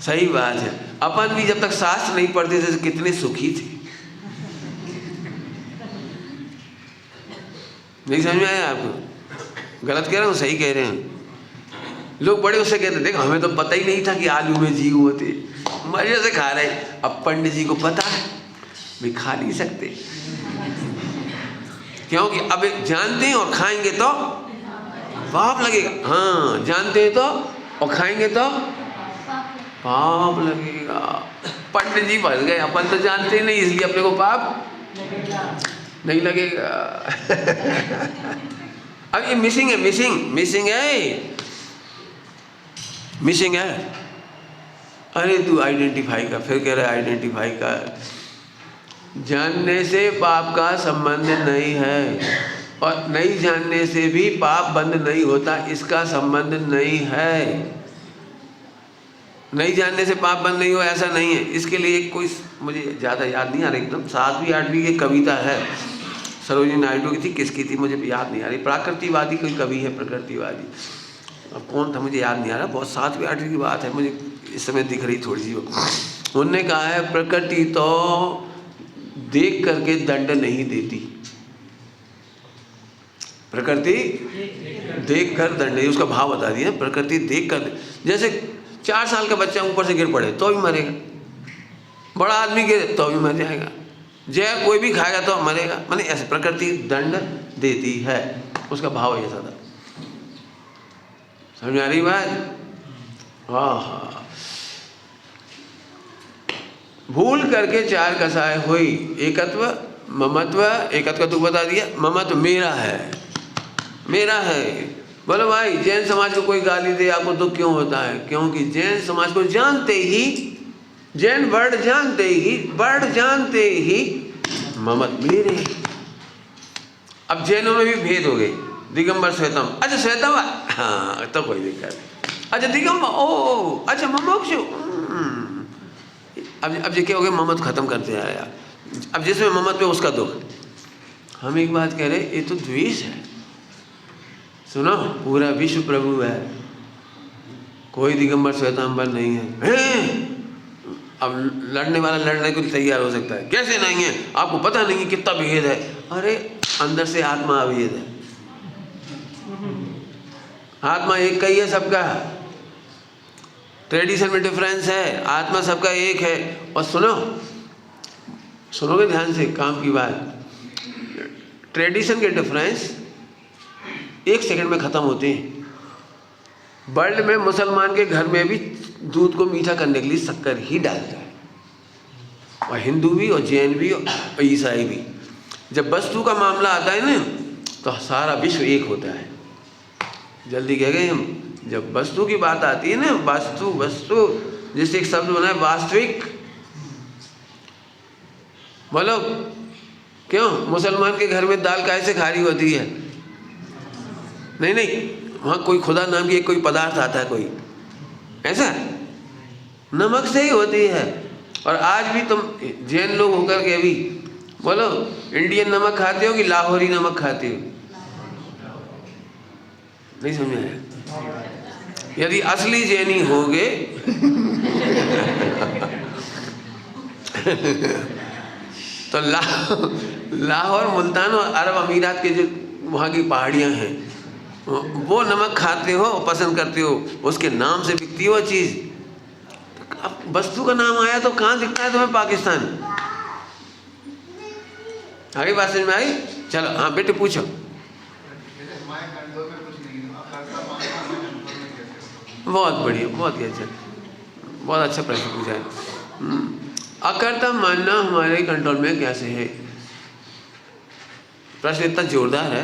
सही बात है, अपन भी जब तक शास्त्र नहीं पढ़ते थे कितने सुखी थे। नहीं समझ में आया आपको? गलत कह रहे हो, सही कह रहे हैं। लोग बड़े उससे कहते, देख हमें तो पता ही नहीं था कि आलू में जीव होते, मजे से खा रहे। अब पंडित जी को पता है, भी खा नहीं सकते, क्योंकि अब जानते हैं और खाएंगे तो पाप लगेगा। हाँ, जानते हैं तो और खाएंगे तो पाप लगेगा। पंडित जी फंस गए, अपन तो जानते ही नहीं इसलिए अपने को पाप नहीं लगेगा। अब ये मिसिंग है। अरे तू आइडेंटिफाई कर, फिर कह रहा है आइडेंटिफाई कर। जानने से पाप का संबंध नहीं है, और नहीं जानने से भी पाप बंद नहीं होता, इसका संबंध नहीं है। नहीं जानने से पाप बंद नहीं हो ऐसा नहीं है। इसके लिए कोई, मुझे ज़्यादा याद नहीं आ रहा, एकदम 7वीं 8वीं की कविता है, सरोजिनी नायडू की थी, किसकी थी मुझे याद नहीं आ रही। प्रकृतिवादी कोई कवि है, प्रकृतिवादी, अब कौन था मुझे याद नहीं आ रहा, बहुत 7वीं 8वीं की बात है, मुझे इस समय दिख रही थोड़ी सी। उनने कहा है, प्रकृति तो देख करके दंड नहीं देती, प्रकृति देख कर दंड नहीं। उसका भाव बता दिया, प्रकृति देख कर, जैसे 4 साल का बच्चा ऊपर से गिर पड़े तो भी मरेगा, बड़ा आदमी गिरे तो भी मर जाएगा, जहर कोई भी खाएगा तो मरेगा। माने ऐसे प्रकृति दंड देती है, उसका भाव ऐसा था। समझ आ रही बात? हाँ। भूल करके 4 कसाय हुई, एकत्व, ममत्व। एकत्व तो बता दिया, ममत्व मेरा है। बोलो भाई, जैन समाज को कोई गाली दे आपको दुख क्यों होता है? क्योंकि जैन समाज को जानते ही, जैन वर्ड जानते ही ममत मेरे। अब जैनों में भी भेद हो गए, दिगंबर श्वेतम। अच्छा श्वेतम, हाँ तो कोई दिक्कत नहीं। अच्छा दिगंबर, ओ अच्छा ममोक्षु। अब ये क्या हो गया, ममत खत्म करते आया यार। अब जिसमें ममत पे उसका दुख। हम एक बात कह रहे, ये तो द्वेष है। सुनो, पूरा विश्व प्रभु है, कोई दिगंबर श्वेतांबर नहीं है। अब लड़ने वाला लड़ने को तैयार हो सकता है, कैसे नहीं है? आपको पता नहीं है कितना भेद है। अरे अंदर से आत्मा अभेद है, आत्मा एक का ही है सबका। ट्रेडिशन में डिफरेंस है, आत्मा सबका एक है। और सुनोगे ध्यान से, काम की बात। ट्रेडिशन के डिफरेंस 1 सेकंड में ख़त्म होते हैं। वर्ल्ड में मुसलमान के घर में भी दूध को मीठा करने के लिए शक्कर ही डालता है, और हिंदू भी और जैन भी और ईसाई भी। जब वस्तु का मामला आता है ना, तो सारा विश्व एक होता है। जल्दी कह गए हम। जब वस्तु की बात आती है ना, वस्तु जैसे एक शब्द बना है वास्तविक। बोलो क्यों मुसलमान के घर में दाल कैसे खारी होती है? नहीं, वहाँ कोई खुदा नाम की कोई पदार्थ आता है, कोई ऐसा नमक से ही होती है। और आज भी तुम जैन लोग होकर के भी बोलो, इंडियन नमक खाते हो कि लाहौरी नमक खाते हो? नहीं समझ आया? यदि असली जैनी होगे तो लाहौर, मुल्तान और अरब अमीरात के जो वहाँ की पहाड़ियाँ हैं, वो नमक खाते हो, पसंद करते हो, उसके नाम से बिकती है वो चीज़। अब वस्तु का नाम आया तो कहाँ दिखता है तुम्हें पाकिस्तान? आगे बात समझ में आई? चलो हाँ बेटे पूछो। बहुत बढ़िया, बहुत ही अच्छा, बहुत अच्छा प्रश्न पूछा है। अकर्ता मानना हमारे कंट्रोल में कैसे है? प्रश्न इतना जोरदार है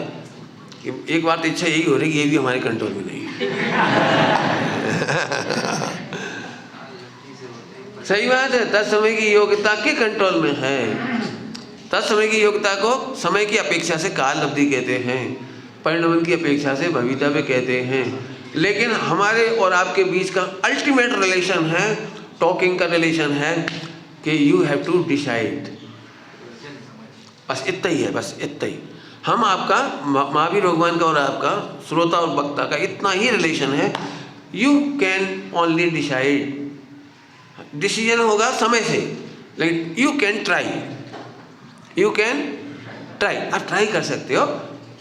कि एक बार तो इच्छा यही हो रही कि ये भी हमारे कंट्रोल में नहीं है। सही बात है, तत्समय की योग्यता के कंट्रोल में है, तत्समय की योग्यता को समय की अपेक्षा से काल अवधि कहते हैं, परिणमन की अपेक्षा से भवितव्य कहते हैं। लेकिन हमारे और आपके बीच का अल्टीमेट रिलेशन है, टॉकिंग का रिलेशन है कि यू हैव टू डिसाइड। बस इतना ही है, बस इतना ही। हम आपका महावीर भगवान का और आपका श्रोता और वक्ता का इतना ही रिलेशन है। You can only decide, decision होगा समय से, लेकिन you can try, you can try, आप ट्राई कर सकते हो।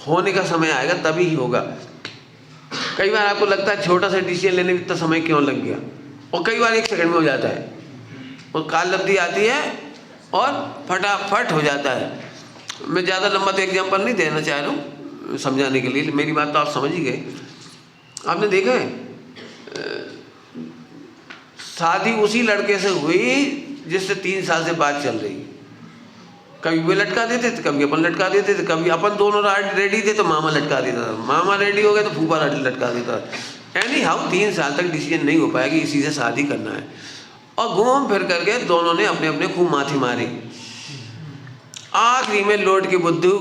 होने का समय आएगा तभी ही होगा। कई बार आपको लगता है छोटा सा डिसीजन लेने में इतना समय क्यों लग गया, और कई बार 1 सेकंड में हो जाता है, और काल अवधि आती है और फटाफट हो जाता है। मैं ज़्यादा लंबा तो एग्जाम्पल नहीं देना चाह रहा हूँ समझाने के लिए, मेरी बात तो आप समझ ही गए। आपने देखा है शादी उसी लड़के से हुई जिससे 3 साल से बात चल रही। कभी वे लटका देते थे, कभी अपन लटका देते थे, कभी अपन दोनों रेडी थे तो मामा लटका देता था, मामा रेडी हो गए तो फूफा लटका देता था। एनी हाउ 3 साल तक डिसीजन नहीं हो पाया कि इसी से शादी करना है, और घूम फिर करके दोनों ने अपने अपने खूब माथी मारी। आखिरी में लौट के बुद्धू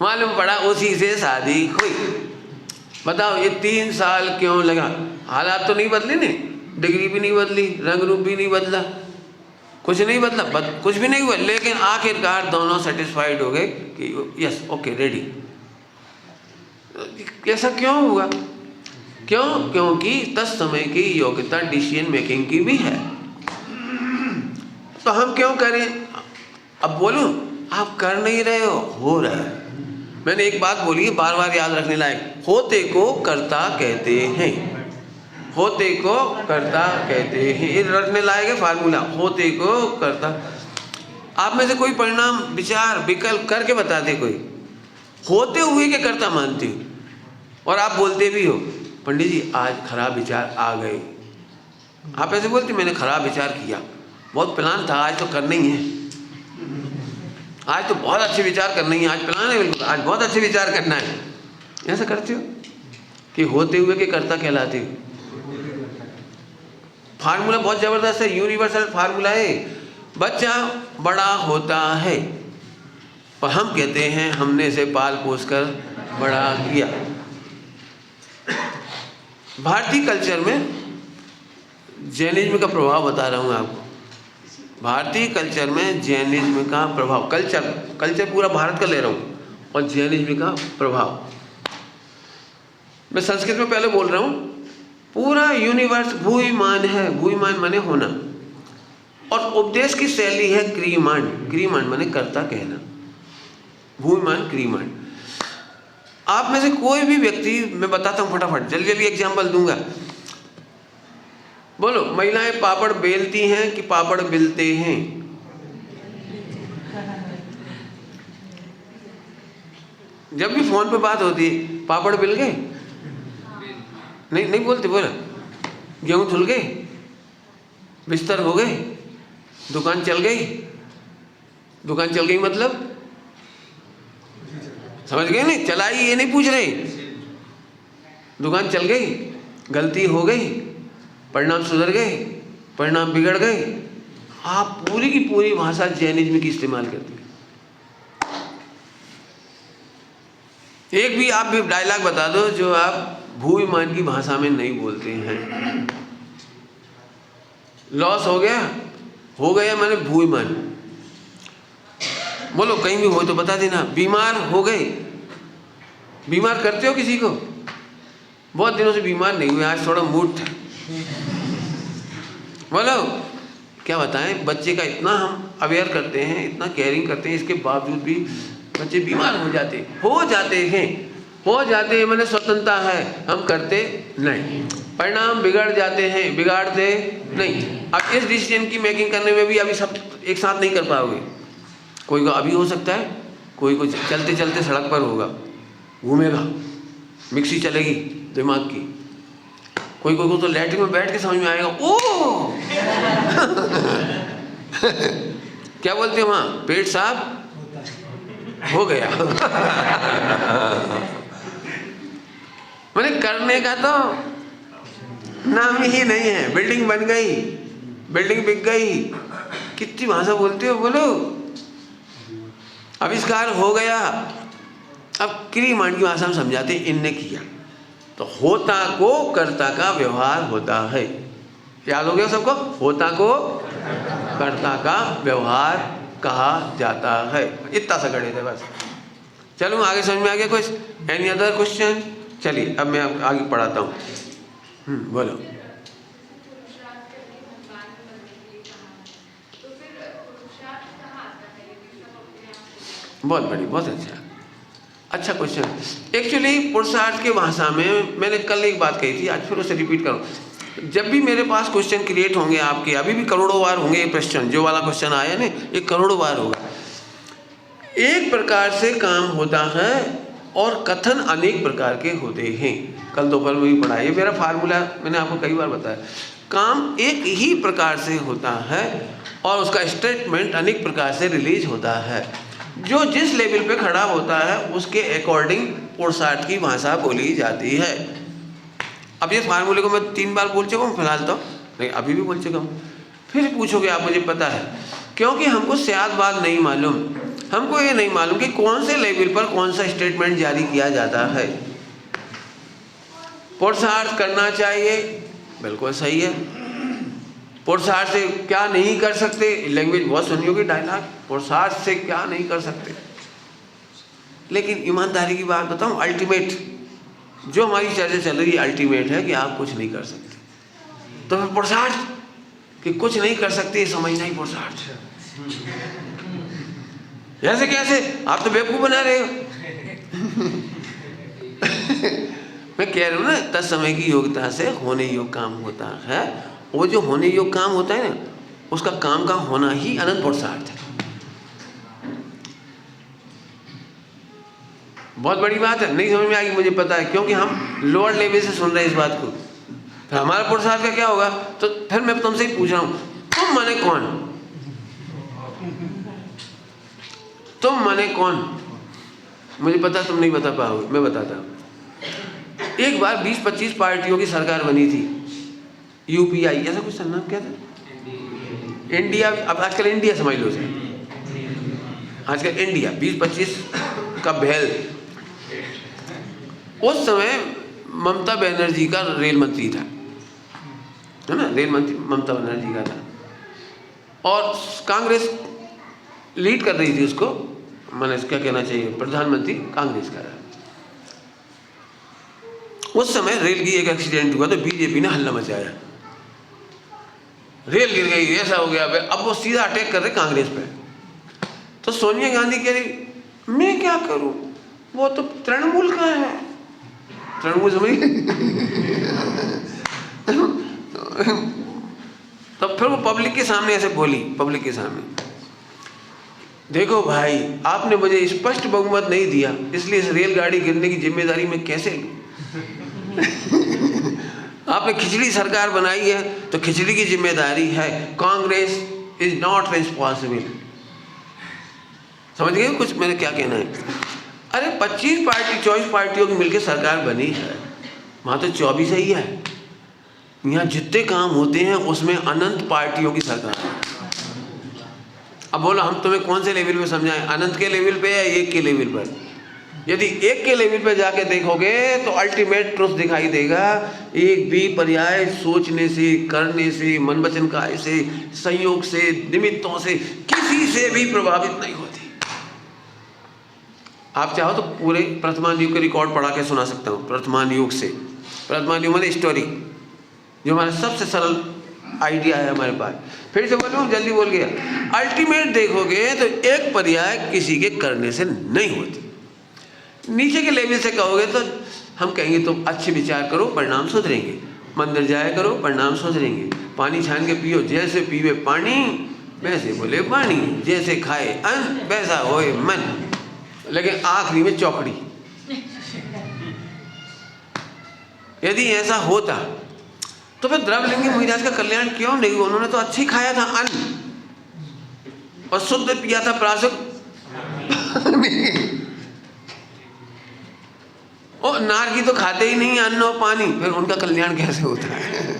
मालूम पड़ा उसी से शादी हुई। बताओ ये 3 साल क्यों लगा? हालात तो नहीं बदले ने, डिग्री भी नहीं बदली, रंग रूप भी नहीं बदला, कुछ नहीं बदला, कुछ भी नहीं हुआ, लेकिन आखिरकार दोनों सेटिस्फाइड हो गए कि यस ओके रेडी। ऐसा क्यों हुआ? क्यों? क्योंकि तत्समय की योग्यता डिसीजन मेकिंग की भी है। तो हम क्यों करें? अब बोलूं, आप कर नहीं रहे हो रहा है। मैंने एक बात बोली है बार बार याद रखने लायक, होते को कर्ता कहते हैं, होते को कर्ता कहते हैं, ये रखने लायक है फार्मूला, होते को कर्ता। आप में से कोई परिणाम विचार विकल्प करके बता दे कोई, होते हुए के कर्ता मानते हो, और आप बोलते भी हो पंडित जी आज खराब विचार आ गए। आप ऐसे बोलते मैंने खराब विचार किया, बहुत प्लान था, आज तो करना ही है, आज तो बहुत अच्छे विचार करना ही है, आज प्लान है बिल्कुल, आज बहुत अच्छे विचार करना है। ऐसा करते हो कि होते हुए के कर्ता कहलाते हो। फार्मूला बहुत जबरदस्त है, यूनिवर्सल फार्मूला है। बच्चा बड़ा होता है और हम कहते हैं हमने इसे पाल पोस कर बड़ा किया। भारतीय कल्चर में जैनिज्म का प्रभाव बता रहा हूँ आपको। भारतीय कल्चर में जैनिज्म का प्रभाव, कल्चर पूरा भारत का ले रहा हूँ, और जैनिज्म का प्रभाव। मैं संस्कृत में पहले बोल रहा हूँ। पूरा यूनिवर्स भूयमान है, भूयमान माने होना, और उपदेश की शैली है क्रियमाण, क्रियमाण माने कर्ता कहना, भूयमान क्रियमाण। आप में से कोई भी व्यक्ति, मैं बताता हूँ फटाफट, जल्दी जल्दी एग्जाम्पल दूंगा। बोलो, महिलाएं पापड़ बेलती हैं कि पापड़ बेलते हैं? जब भी फोन पे बात होती है, पापड़ बेल गए? नहीं बोलते, बोला गेहूं धुल गए, बिस्तर हो गए, दुकान चल गई। दुकान चल गई मतलब समझ गए नहीं? चलाई ये नहीं पूछ रहे, दुकान चल गई, गलती हो गई, परिणाम सुधर गए, परिणाम बिगड़ गए। आप पूरी की पूरी भाषा जैनिज्म की इस्तेमाल करते हैं। एक भी आप भी डायलॉग बता दो जो आप भूयमान की भाषा में नहीं बोलते हैं। लॉस हो गया मैंने भूयमान। बोलो कहीं भी हो तो बता देना। बीमार हो गए, बीमार करते हो किसी को? बहुत दिनों से बीमार नहीं हुए, आज थोड़ा मूड था। बोलो क्या बताएं, बच्चे का इतना हम अवेयर करते हैं, इतना केयरिंग करते हैं, इसके बावजूद भी बच्चे बीमार हो जाते हैं। मैंने स्वतंत्रता है, हम करते नहीं, परिणाम बिगड़ जाते हैं, बिगाड़ते नहीं। अब इस डिसीजन की मेकिंग करने में भी अभी सब एक साथ नहीं कर पाओगे। कोई को अभी हो सकता है, कोई को चलते चलते सड़क पर होगा, घूमेगा, मिक्सी चलेगी दिमाग की, कोई को तो लैट्रिन में बैठ के समझ में आएगा, ओ क्या बोलते हैं वहाँ, पेट साफ हो गया। मैंने करने का तो नाम ही नहीं है। बिल्डिंग बन गई, बिल्डिंग बिक गई, कितनी भाषा बोलते हो, बोलो। आविष्कार हो गया, अब क्रियमाण की भाषा में समझाते इनने किया। तो होता को कर्ता का व्यवहार होता है, याद हो गया सबको? होता को कर्ता का व्यवहार कहा जाता है। इतना सा गणित है बस। चलो आगे समझ में आ गया कुछ? Any other question? चलिए अब मैं आगे पढ़ाता हूँ। बोलो। बहुत बड़ी, बहुत अच्छा क्वेश्चन। एक्चुअली पुरुषार्थ की भाषा में मैंने कल एक बात कही थी, आज फिर उसे रिपीट करूँ। जब भी मेरे पास क्वेश्चन क्रिएट होंगे आपके, अभी भी करोड़ों बार होंगे ये क्वेश्चन, जो वाला क्वेश्चन आया ना ये करोड़ों बार होगा। एक प्रकार से काम होता है और कथन अनेक प्रकार के होते हैं। कल दोपहर में भी पढ़ा, ये मेरा फार्मूला मैंने आपको कई बार बताया। काम एक ही प्रकार से होता है और उसका स्टेटमेंट अनेक प्रकार से रिलीज होता है। जो जिस लेवल पे खड़ा होता है उसके अकॉर्डिंग पुरुषार्थ की भाषा बोली जाती है। अब ये फार्मूले को मैं 3 बार बोल चुका हूँ फिलहाल, तो नहीं अभी भी बोल चुका हूँ। फिर पूछोगे आप, मुझे पता है, क्योंकि हमको शायद बात नहीं मालूम, हमको ये नहीं मालूम कि कौन से लेवल पर कौन सा स्टेटमेंट जारी किया जाता है। पुरुषार्थ करना चाहिए, बिल्कुल सही है। पुरुषार्थ से क्या नहीं कर सकते, लैंग्वेज बहुत सुनी होगी डायलॉग, पुरुषार्थ से क्या नहीं कर सकते। लेकिन ईमानदारी की बात बताऊं, अल्टीमेट जो हमारी चर्चा चल रही है अल्टीमेट है कि आप कुछ नहीं कर सकते। तो फिर पुरुषार्थ कि कुछ नहीं कर सकते ये समझना ही पुरुषार्थ। ऐसे कैसे, आप तो बेवकूफ बना रहे हो। मैं कह रहा हूँ ना, तत्समय की योग्यता से होने योग काम होता है। वो जो होने योग काम होता है ना, उसका काम का होना ही अनंत पुरुषार्थ है। बहुत बड़ी बात है, नहीं समझ में आएगी मुझे पता है, क्योंकि हम लोअर लेवल से सुन रहे हैं इस बात को। फिर हमारा पुरुषार्थ का क्या होगा? तो फिर मैं तुमसे ही पूछ रहा हूँ, तुम माने कौन? तुम माने कौन? मुझे पता तुम नहीं बता पाओगे, मैं बताता हूँ। एक बार 20-25 पार्टियों की सरकार बनी थी, यूपीआई ऐसा कुछ नाम क्या था? इंडिया, अब आजकल इंडिया समझ लो सर, आजकल इंडिया 20-25 का भेल। उस समय ममता बनर्जी का रेल मंत्री था, है ना, रेल मंत्री ममता बनर्जी का था, और कांग्रेस लीड कर रही थी उसको, मैंने क्या कहना चाहिए, प्रधानमंत्री कांग्रेस का रहा। उस समय रेल की एक एक्सीडेंट हुआ तो बीजेपी ने हल्ला मचाया, रेल गिर गई, ऐसा हो गया। अब वो सीधा अटैक कर रहे कांग्रेस पे। तो सोनिया गांधी कह रही मैं क्या करूं, वो तो तृणमूल का है। तृणमूल समझ तब फिर वो पब्लिक के सामने ऐसे बोली, पब्लिक के सामने, देखो भाई आपने मुझे स्पष्ट बहुमत नहीं दिया, इसलिए इस रेलगाड़ी गिरने की जिम्मेदारी मैं कैसे लूं? आपने खिचड़ी सरकार बनाई है तो खिचड़ी की जिम्मेदारी है, कांग्रेस इज नॉट रिस्पॉन्सिबल। समझ गए कुछ मैंने क्या कहना है? अरे 24 पार्टियों की मिलकर सरकार बनी है, वहां तो 24 ही है। यहाँ जितने काम होते हैं उसमें अनंत पार्टियों की सरकार है। अब बोलो हम तुम्हें कौन से लेवल पे समझाएं, अनंत के लेवल पे या एक के लेवल पर? यदि एक के लेवल पे जाके देखोगे तो अल्टीमेट ट्रुथ दिखाई देगा। एक भी पर्याय सोचने से, करने से, मन वचन काय से, संयोग से, निमित्तों से किसी से भी प्रभावित नहीं होती। आप चाहो तो पूरे वर्तमान युग के रिकॉर्ड पढ़ा के सुना सकता हूँ। वर्तमान युग से, वर्तमान युग में स्टोरी जो हमारा सबसे सरल आइडिया है हमारे पास। फिर से बोलूँ, जल्दी बोल गया। अल्टीमेट देखोगे तो एक पर्याय किसी के करने से नहीं होती। नीचे के लेवल से कहोगे तो हम कहेंगे तो अच्छे विचार करो, परिणाम सुधरेंगे। मंदिर जाया करो, परिणाम सुधरेंगे। पानी छान के पियो, जैसे पीवे पानी वैसे बोले पानी, जैसे खाए अन्न वैसा होए मन। लेकिन आखिरी में चौकड़ी। यदि ऐसा होता तो फिर द्रव्यलिंगी महाराज का कल्याण क्यों नहीं हुआ? उन्होंने तो अच्छे ही खाया था अन्न और शुद्ध पिया था प्राशुद्ध। और नारकी तो खाते ही नहीं अन्न और पानी, फिर उनका कल्याण कैसे होता है?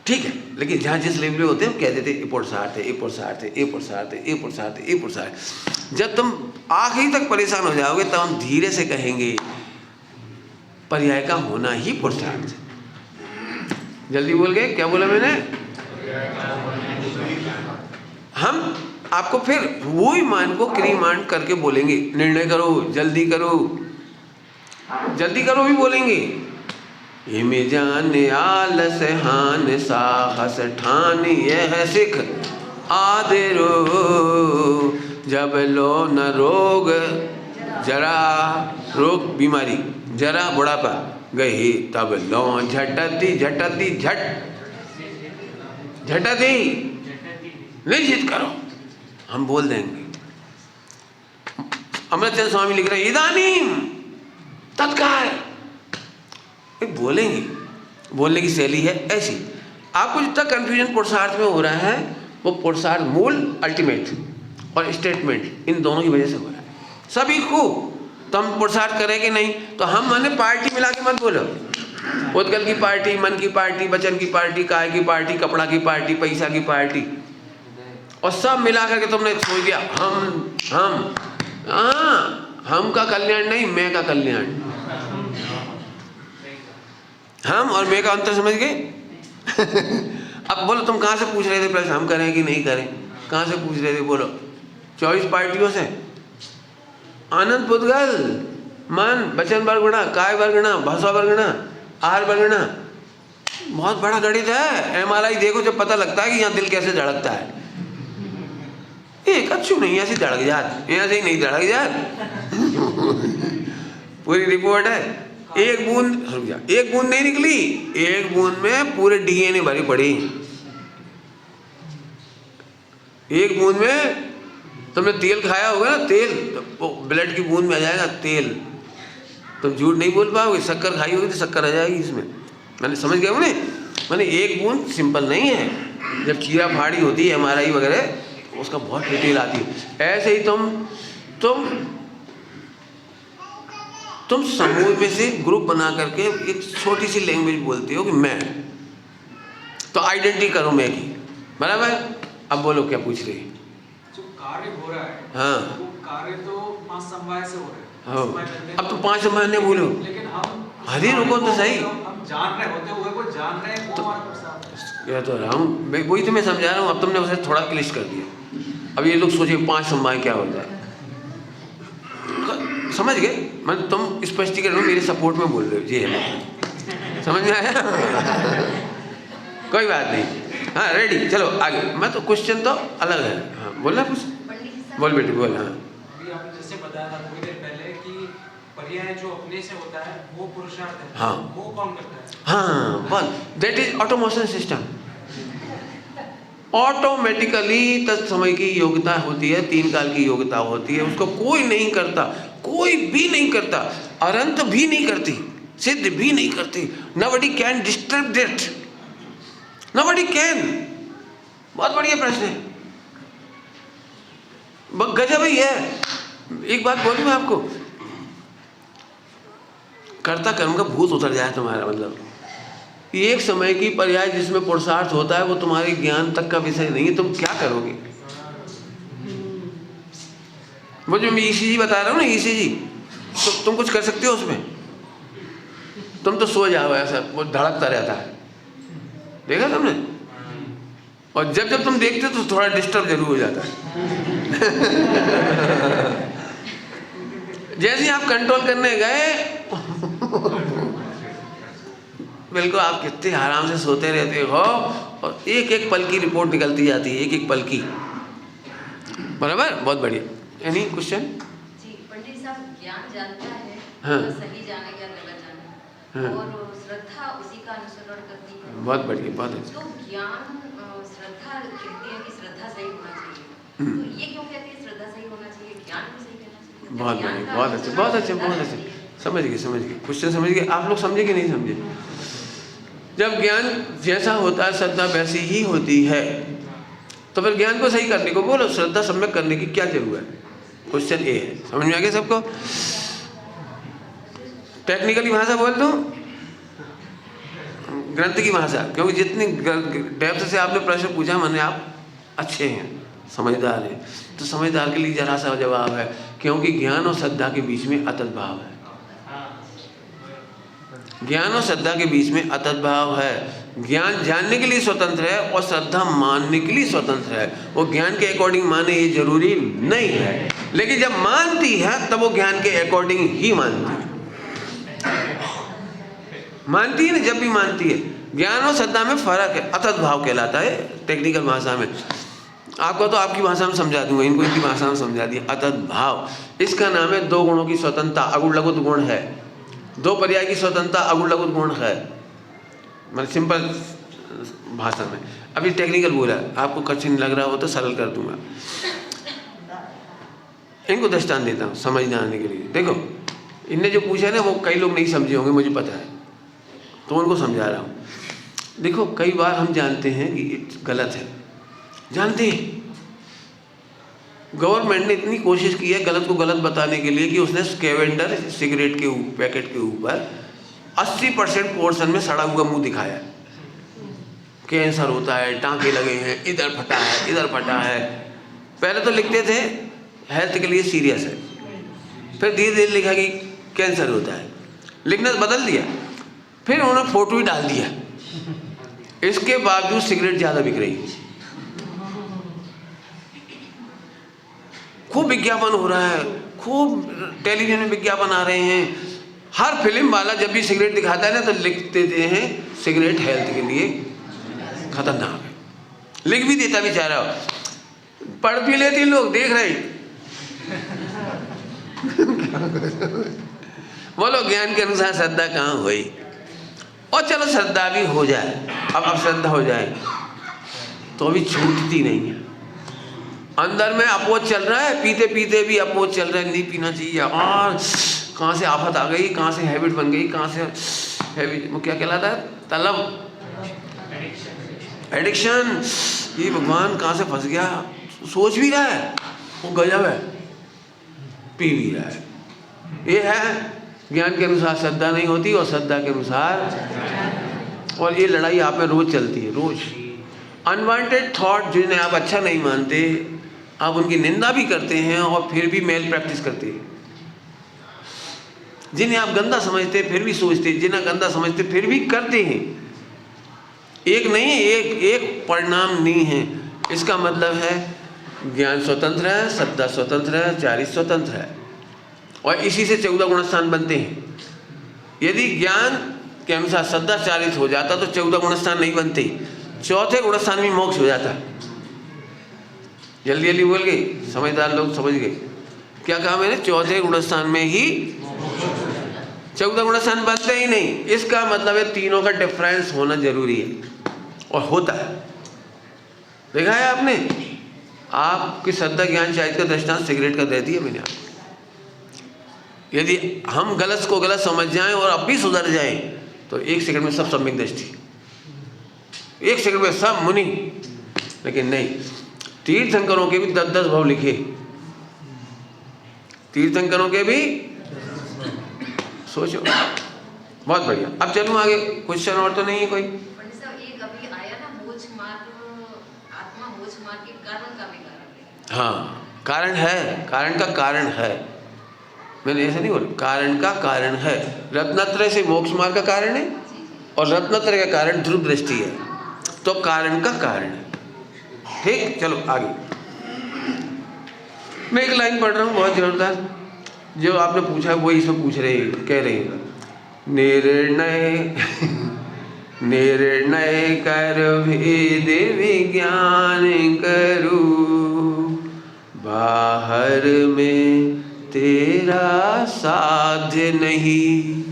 ठीक है। लेकिन जहाँ जिस लेवल पे होते हैं हम कह देते ये पुरुषार्थ है, ये पुरुषार्थ है, ये पुरुषार्थ है, ये पुरुषार्थ है, ये पुरुषार्थ। जब तुम आखिरी तक परेशान हो जाओगे तब हम धीरे से कहेंगे पर्याय का होना ही पुरुषार्थ है। जल्दी बोल गए, क्या बोला मैंने? हम आपको फिर वो ही मान को क्रियामाण करके बोलेंगे, निर्णय करो, जल्दी करो, जल्दी करो भी बोलेंगे। हिम जान आलस हान साहस ठान यह सिख आदरो, जब लो न रोग जरा, रोग बीमारी, जरा बुढ़ापा गई, तब लो झटती झटती झट झटती निश्चित करो। हम बोल देंगे। अमृतचंद स्वामी लिख रहे हैं इदानीम तत्काल, बोलेंगे। बोलने की शैली है ऐसी। आपको जितना कंफ्यूजन पुरुषार्थ में हो रहा है वो पुरुषार्थ मूल, अल्टीमेट और स्टेटमेंट, इन दोनों की वजह से हो रहा है सभी को। तो हम पुरुषार्थ करें कि नहीं, तो हम माने पार्टी मिला के मत बोलो। उत्कल की पार्टी, मन की पार्टी, वचन की पार्टी, काय की पार्टी, कपड़ा की पार्टी, पैसा की पार्टी, और सब मिला करके तुमने सोच दिया हम का कल्याण नहीं, मैं का कल्याण। हम और मैं का अंतर समझ गए? अब बोलो तुम कहाँ से पूछ रहे थे प्रश्न, हम करें कि नहीं करें? कहाँ से पूछ रहे थे बोलो? 24 पार्टियों से। आनंद पुद्गल, मन, वचन वर्गुणा, काय वर्गुणा, भाषा वर्गुणा, आहार वर्गुणा, बहुत बड़ा गणित है। MRI देखो जब पता लगता है कि यहाँ दिल कैसे धड़कता है। एक अच्छू नहीं ऐसी धड़क जात, ऐसे ही नहीं धड़क जात। पूरी रिपोर्ट है। एक बूंद, रुक जा, एक बूंद नहीं निकली, एक बूंद में पूरे DNA भरी पड़ी। एक बूंद में तुमने तेल खाया होगा ना, तेल तो ब्लड की बूंद में आ जाएगा तेल। तुम झूठ नहीं बोल पाओगे। शक्कर खाई होगी तो शक्कर आ जाएगी इसमें। मैंने समझ गया उन्हें। मैंने एक बूंद सिंपल नहीं है। जब चीरा फाड़ी होती है MRI वगैरह, उसका बहुत डिटेल आती है। ऐसे ही तुम समूह में से ग्रुप बना करके एक छोटी सी लैंग्वेज बोलते हो कि मैं, तो आइडेंटिटी करो मैं की, बराबर। अब बोलो क्या पूछ रही? जो कार्य हो रहा है, हाँ, वो कार्य तो 5 समवाय से हो रहे हैं। हाँ, अब तो 5 समवाय नहीं बोलो, लेकिन हम अरे रुको तो सही, हम जान रहे होते हुए को जान रहे हैं, वो हमारा पुरुषार्थ है। कह तो रहा हूँ मैं, वही तो मैं समझा रहा हूँ। अब तुमने उसे थोड़ा क्लिष्ट कर दिया। अब ये लोग सोचे 5 समवाय क्या होता है, समझ गए? मतलब तुम स्पष्टीकरण मेरे सपोर्ट में बोल रहे हो जी, है समझ में आया? कोई बात नहीं। हाँ रेडी, चलो आगे। मैं तो क्वेश्चन तो अलग है। हाँ बोलना कुछ, बोल बेटी बोल। हाँ अभी आपने जैसे बताया था थोड़ी देर पहले कि पर्याय जो अपने से होता है वो पुरुषार्थ है। हाँ, वो कौन करता है? हाँ बस, that is automation system. Automatically तत्समय की योग्यता होती है, 3 काल की योग्यता होती है, उसको कोई नहीं करता, कोई भी नहीं करता, अनंत भी नहीं करती, सिद्ध भी नहीं करती। नबडी कैन डिस्टर्ब दैट, नबडी कैन। बहुत बढ़िया प्रश्न है, गजब ही है। एक बात बोलूं मैं आपको, कर्ता कर्म का भूत उतर जाए तुम्हारा, मतलब एक समय की पर्याय जिसमें पुरुषार्थ होता है वो तुम्हारे ज्ञान तक का विषय नहीं है, तुम क्या करोगे? वो जो मैं ECG बता रहा हूँ ना, ECG, तो तुम कुछ कर सकते हो उसमें? तुम तो सो जाओ, ऐसा वो धड़कता रहता है, देखा तुमने? और जब जब तुम देखते हो तो थोड़ा डिस्टर्ब जरूर हो जाता है। जैसे आप कंट्रोल करने गए बिल्कुल आप कितने आराम से सोते रहते हो, और एक एक पल की रिपोर्ट निकलती जाती है, एक एक पल की, बराबर। बहुत बढ़िया। Any question? जी पंडित साहब, ज्ञान जानता है, हाँ, तो सही जाने या गलत जाने, हाँ, और श्रद्धा उसी का अनुसरण करती है। बहुत बढ़िया, बहुत अच्छा। तो ज्ञान श्रद्धा कहती है कि श्रद्धा सही होना चाहिए, तो ये क्यों कहती है श्रद्धा सही होना चाहिए, ज्ञान भी सही कहना चाहिए? बहुत बढ़िया, बहुत अच्छा, बहुत अच्छा, बहुत अच्छा। समझ गए, समझ गए, क्वेश्चन समझ गए। आप लोग समझे कि नहीं समझे? जब ज्ञान जैसा होता है श्रद्धा वैसी ही होती है, तो फिर ज्ञान को सही करने को बोलो, श्रद्धा सम्यक करने की क्या जरूरत है? क्वेश्चन ये है। समझ में आ गया सबको? टेक्निकली भाषा बोल दूं, ग्रंथ की भाषा, क्योंकि जितनी डेप्थ से आपने प्रश्न पूछा मैंने, आप अच्छे हैं, समझदार हैं, तो समझदार के लिए जरा सा जवाब है, क्योंकि ज्ञान और श्रद्धा के बीच में अतत भाव है। ज्ञान और श्रद्धा के बीच में अतत भाव है। ज्ञान जानने के लिए स्वतंत्र है और श्रद्धा मानने के लिए स्वतंत्र है। वो ज्ञान के अकॉर्डिंग माने ये जरूरी नहीं है, लेकिन जब मानती है तब वो ज्ञान के अकॉर्डिंग ही मानती है। मानती है ना, जब भी मानती है। ज्ञान और श्रद्धा में फर्क है, अतत भाव कहलाता है टेक्निकल भाषा में। आपको तो आपकी भाषा में समझा दूंगा, इनको इनकी भाषा में समझा दिया। अतत भाव, इसका नाम है दो गुणों की स्वतंत्रता, अगुण लघुत गुण है। दो पर्याय की स्वतंत्रता अगुण लघुत गुण है, मतलब सिंपल भाषा में। अभी टेक्निकल बोला, आपको कठिन लग रहा हो तो सरल कर दूंगा। इनको दृष्टांत देता हूँ समझने आने के लिए। देखो, इनने जो पूछा है ना, वो कई लोग नहीं समझे होंगे, मुझे पता है, तो उनको समझा रहा हूँ। देखो, कई बार हम जानते हैं कि गलत है, जानते हैं। गवर्नमेंट ने इतनी कोशिश की है गलत को गलत बताने के लिए कि उसने स्कैवेंडर सिगरेट के पैकेट के ऊपर 80% पोर्शन में सड़ा हुआ मुंह दिखाया। कैंसर होता है, टांके लगे हैं, इधर फटा है, इधर फटा है। पहले तो लिखते थे हेल्थ के लिए सीरियस है, फिर धीरे धीरे लिखा कि कैंसर होता है, लिखना बदल दिया, फिर उन्होंने फोटो ही डाल दिया। इसके बावजूद सिगरेट ज़्यादा बिक रही है, खूब विज्ञापन हो रहा है, खूब टेलीविजन में विज्ञापन आ रहे हैं। हर फिल्म वाला जब भी सिगरेट दिखाता है ना, तो लिख देते हैं सिगरेट हेल्थ के लिए खतरनाक है, लिख भी देता बेचारा। पढ़ भी लेते लोग, देख रहे बोलो ज्ञान के अनुसार श्रद्धा कहाँ हुई? और चलो श्रद्धा भी हो जाए, अब श्रद्धा हो जाए तो अभी छूटती नहीं है। अंदर में अपोज चल रहा है, पीते पीते भी अपोज चल रहा है, नहीं पीना चाहिए। और कहाँ से आफत आ गई, कहाँ से हैबिट बन गई, कहाँ से हैबिट, वो क्या कहलाता है, तलब, एडिक्शन। ये भगवान कहाँ से फंस गया, सोच भी रहा है, वो गजब है, पी भी रहा है। ये है ज्ञान के अनुसार श्रद्धा नहीं होती और श्रद्धा के अनुसार, और ये लड़ाई आप में रोज चलती है, रोज। अनवांटेड थॉट जिन्हें आप अच्छा नहीं मानते, आप उनकी निंदा भी करते हैं और फिर भी मेल प्रैक्टिस करते हैं। जिन्हें आप गंदा समझते फिर भी सोचते, जिन्हें गंदा समझते फिर भी करते हैं। एक नहीं, एक परिणाम नहीं है। इसका मतलब है ज्ञान स्वतंत्र है, श्रद्धा स्वतंत्र है, चारित्र स्वतंत्र है, और इसी से 14 गुणस्थान बनते हैं। यदि ज्ञान के अनुसार श्रद्धा चारित्र हो जाता तो 14 गुणस्थान नहीं बनते, चौथे गुणस्थान में मोक्ष हो जाता। जल्दी जल्दी बोल गए, समझदार लोग समझ गए क्या कहा मैंने, चौथे गुणस्थान में ही 14 गुणस्थान बनते ही नहीं। इसका मतलब है तीनों का डिफरेंस होना जरूरी है, और होता है। देखा है आपने, आपकी श्रद्धा ज्ञान चारित्र का दृष्टांत सिगरेट का दे दिया मैंने आपको। यदि हम गलत को गलत समझ जाएं और अब भी सुधर जाएं तो 1 सेकंड में सब सम्यक दृष्टि, 1 सेकंड में सब मुनि। लेकिन नहीं, तीर्थंकरों के भी 10-10 भाव लिखे, तीर्थंकरों के भी, सोचो। बहुत बढ़िया। अब चलूँ आगे, क्वेश्चन और तो नहीं है कोई? पंडित साहब, एक अभी आया ना, मोक्ष मार्ग, आत्मा मोक्ष मार्ग के कारण का भी कारण है। हाँ, कारण है, कारण का कारण है, मैंने ऐसा नहीं बोला, कारण का कारण है। रत्नत्रय से मोक्ष मार्ग का कारण है, और रत्नत्रय का कारण ध्रुव दृष्टि है, तो कारण का कारण है। ठीक, चलो आगे। मैं एक लाइन पढ़ रहा हूँ बहुत जोरदार, जो आपने पूछा वही इसमें पूछ रहे हैं, कह रहे हैं, निर्णय कर भेद विज्ञान करूं, बाहर में तेरा साध्य नहीं,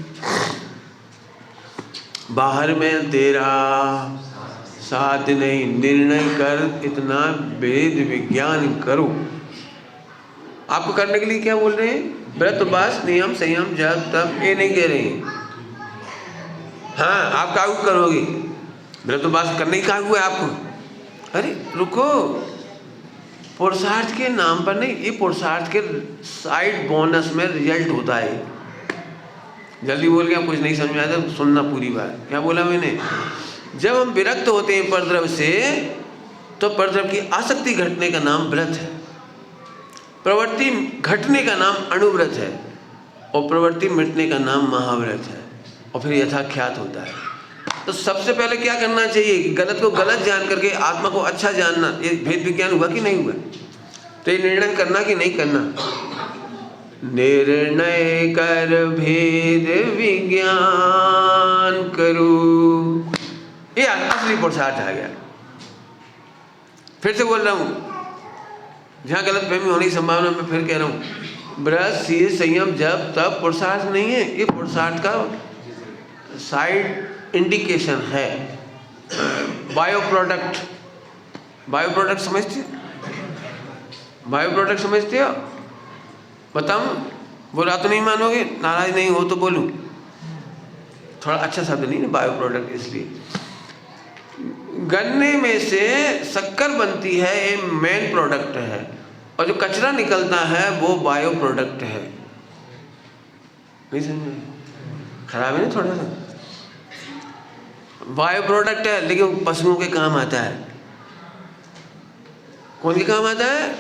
बाहर में तेरा साध्य नहीं। निर्णय कर, इतना भेद विज्ञान करो। आपको करने के लिए क्या बोल रहे हैं? व्रत, उपवास, नियम, संयम, जप, तप, ये नहीं कह रहे हैं। हाँ, आप काबू करोगे, व्रत उपवास करने ही कहा हुआ है आपको। अरे रुको, पुरुषार्थ के नाम पर नहीं, ये पुरुषार्थ के साइड बोनस में रिजल्ट होता है। जल्दी बोल गया, कुछ नहीं समझ में आया तो सुनना पूरी बात। क्या बोला मैंने? जब हम विरक्त होते हैं परद्रव्य से, तो परद्रव्य की आसक्ति घटने का नाम व्रत है, प्रवृत्ति घटने का नाम अणुव्रत है, और प्रवृत्ति मिटने का नाम महाव्रत है, और फिर यथाख्यात होता है। तो सबसे पहले क्या करना चाहिए? गलत को गलत जान करके आत्मा को अच्छा जानना। ये भेद विज्ञान हुआ कि नहीं हुआ? तो ये निर्णय करना कि नहीं करना? निर्णय कर भेद विज्ञान करो, ये असली पुरुषार्थ आ गया। फिर से बोल रहा हूँ, जहाँ गलत फहमी होने की संभावना, मैं फिर कह रहा हूँ, व्रत से संयम जब तब पुरुषार्थ नहीं है, ये पुरुषार्थ का साइड इंडिकेशन है। बायो प्रोडक्ट, बायो प्रोडक्ट समझते हो? बायो प्रोडक्ट समझते हो? बताऊं? बुरा तो नहीं मानोगे? नाराज नहीं हो तो बोलूं? थोड़ा अच्छा शब्द नहीं ना बायो प्रोडक्ट, इसलिए गन्ने में से शक्कर बनती है, ये मेन प्रोडक्ट है, और जो कचरा निकलता है वो बायो प्रोडक्ट है। नहीं समझे? खराब है ना थोड़ा सा? बायो प्रोडक्ट है, लेकिन पशुओं के काम आता है। कौन के काम आता है?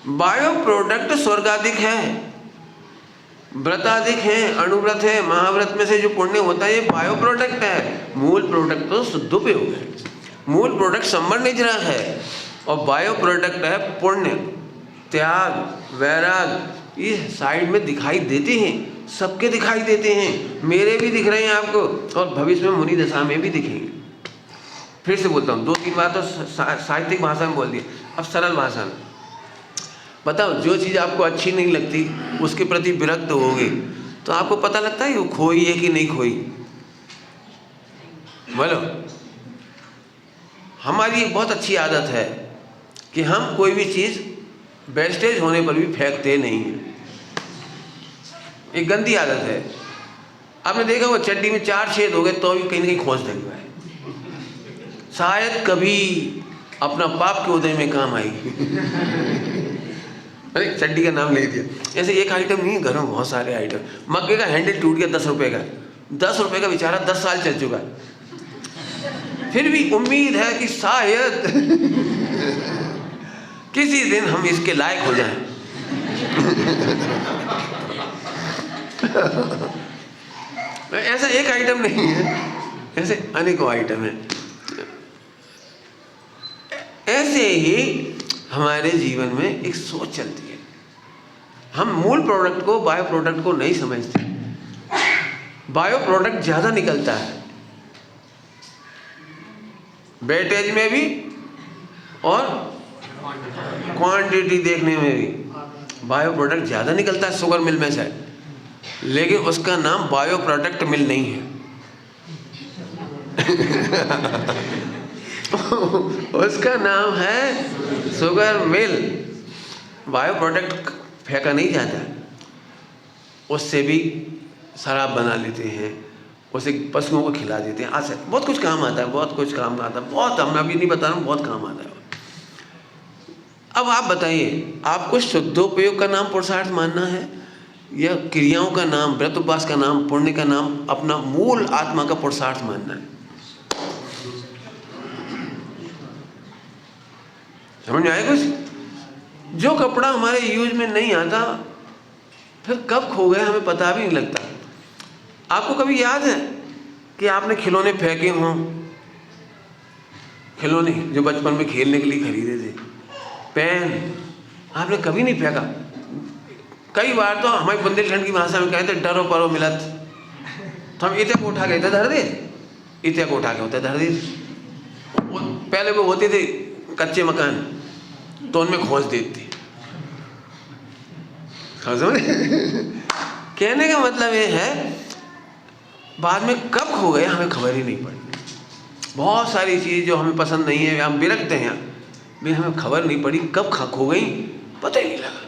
बायो प्रोडक्ट स्वर्गाधिक है, व्रताधिक है, अणुव्रत है, महाव्रत में से जो पुण्य होता है ये बायो प्रोडक्ट है। मूल प्रोडक्ट तो शुद्धोपयोग है, मूल प्रोडक्ट संवर निजरा है, और बायो प्रोडक्ट है पुण्य, त्याग, वैराग। ये साइड में दिखाई देते हैं, सबके दिखाई देते हैं, मेरे भी दिख रहे हैं आपको, और भविष्य में मुनि दशा में भी दिखेंगे। फिर से बोलता हूँ, 2-3 बार तो साहित्यिक भाषा में बोल दिया, अब सरल भाषा में बताओ। जो चीज़ आपको अच्छी नहीं लगती उसके प्रति विरक्त होगे तो आपको पता लगता है वो खोई है कि नहीं खोई? बोलो। हमारी एक बहुत अच्छी आदत है कि हम कोई भी चीज़ वेस्टेज होने पर भी फेंकते नहीं हैं, एक गंदी आदत है। आपने देखा वो चड्डी में 4 छेद हो गए तो भी कहीं ना कहीं खोज देगा है, शायद कभी अपना पाप के उदय में काम आएगी। अरे चड्डी का नाम ले दिया, ऐसे एक आइटम नहीं है, घरों में बहुत सारे आइटम। मग्गे का हैंडल टूट गया 10 रुपए का, 10 रुपए का बेचारा 10 साल चल चुका, फिर भी उम्मीद है कि शायद किसी दिन हम इसके लायक हो जाएं। ऐसा एक आइटम नहीं है, ऐसे अनेकों आइटम है। ऐसे ही हमारे जीवन में एक सोच चलती है, हम मूल प्रोडक्ट को, बायो प्रोडक्ट को नहीं समझते। बायो प्रोडक्ट ज़्यादा निकलता है वेटेज में भी और क्वांटिटी देखने में भी। बायो प्रोडक्ट ज़्यादा निकलता है शुगर मिल में से, लेकिन उसका नाम बायो प्रोडक्ट मिल नहीं है। उसका नाम है शुगर मिल। बायो प्रोडक्ट फेंका नहीं जाता, उससे भी शराब बना लेते हैं, उसे पशुओं को खिला देते हैं। आज बहुत कुछ काम आता है, बहुत कुछ काम आता है, बहुत, हम अभी नहीं बता रहा हूँ, बहुत काम आता है। अब आप बताइए, आपको शुद्धोपयोग का नाम पुरुषार्थ मानना है या क्रियाओं का नाम, व्रत उपवास का नाम, पुण्य का नाम अपना मूल आत्मा का पुरुषार्थ मानना है? समझ में आया कुछ? जो कपड़ा हमारे यूज में नहीं आता फिर कब खो गया हमें पता भी नहीं लगता। आपको कभी याद है कि आपने खिलौने फेंके हों? खिलौने जो बचपन में खेलने के लिए खरीदे थे, पेन, आपने कभी नहीं फेंका। कई बार तो हमारी बुंदेलखंड की भाषा में कहते डरो परो मिलत, तो हम इतने को उठा के इतने धर दे, इतने को उठा के होते धर दे। पहले वो होते थे कच्चे मकान, तो उनमें खोज देती। कहने का मतलब ये है, बाद में कब खो गए हमें खबर ही नहीं पड़ी। बहुत सारी चीज़ जो हमें पसंद नहीं है, हम बिरकते हैं, भी हमें खबर नहीं पड़ी कब खो गई, पता ही नहीं लगा।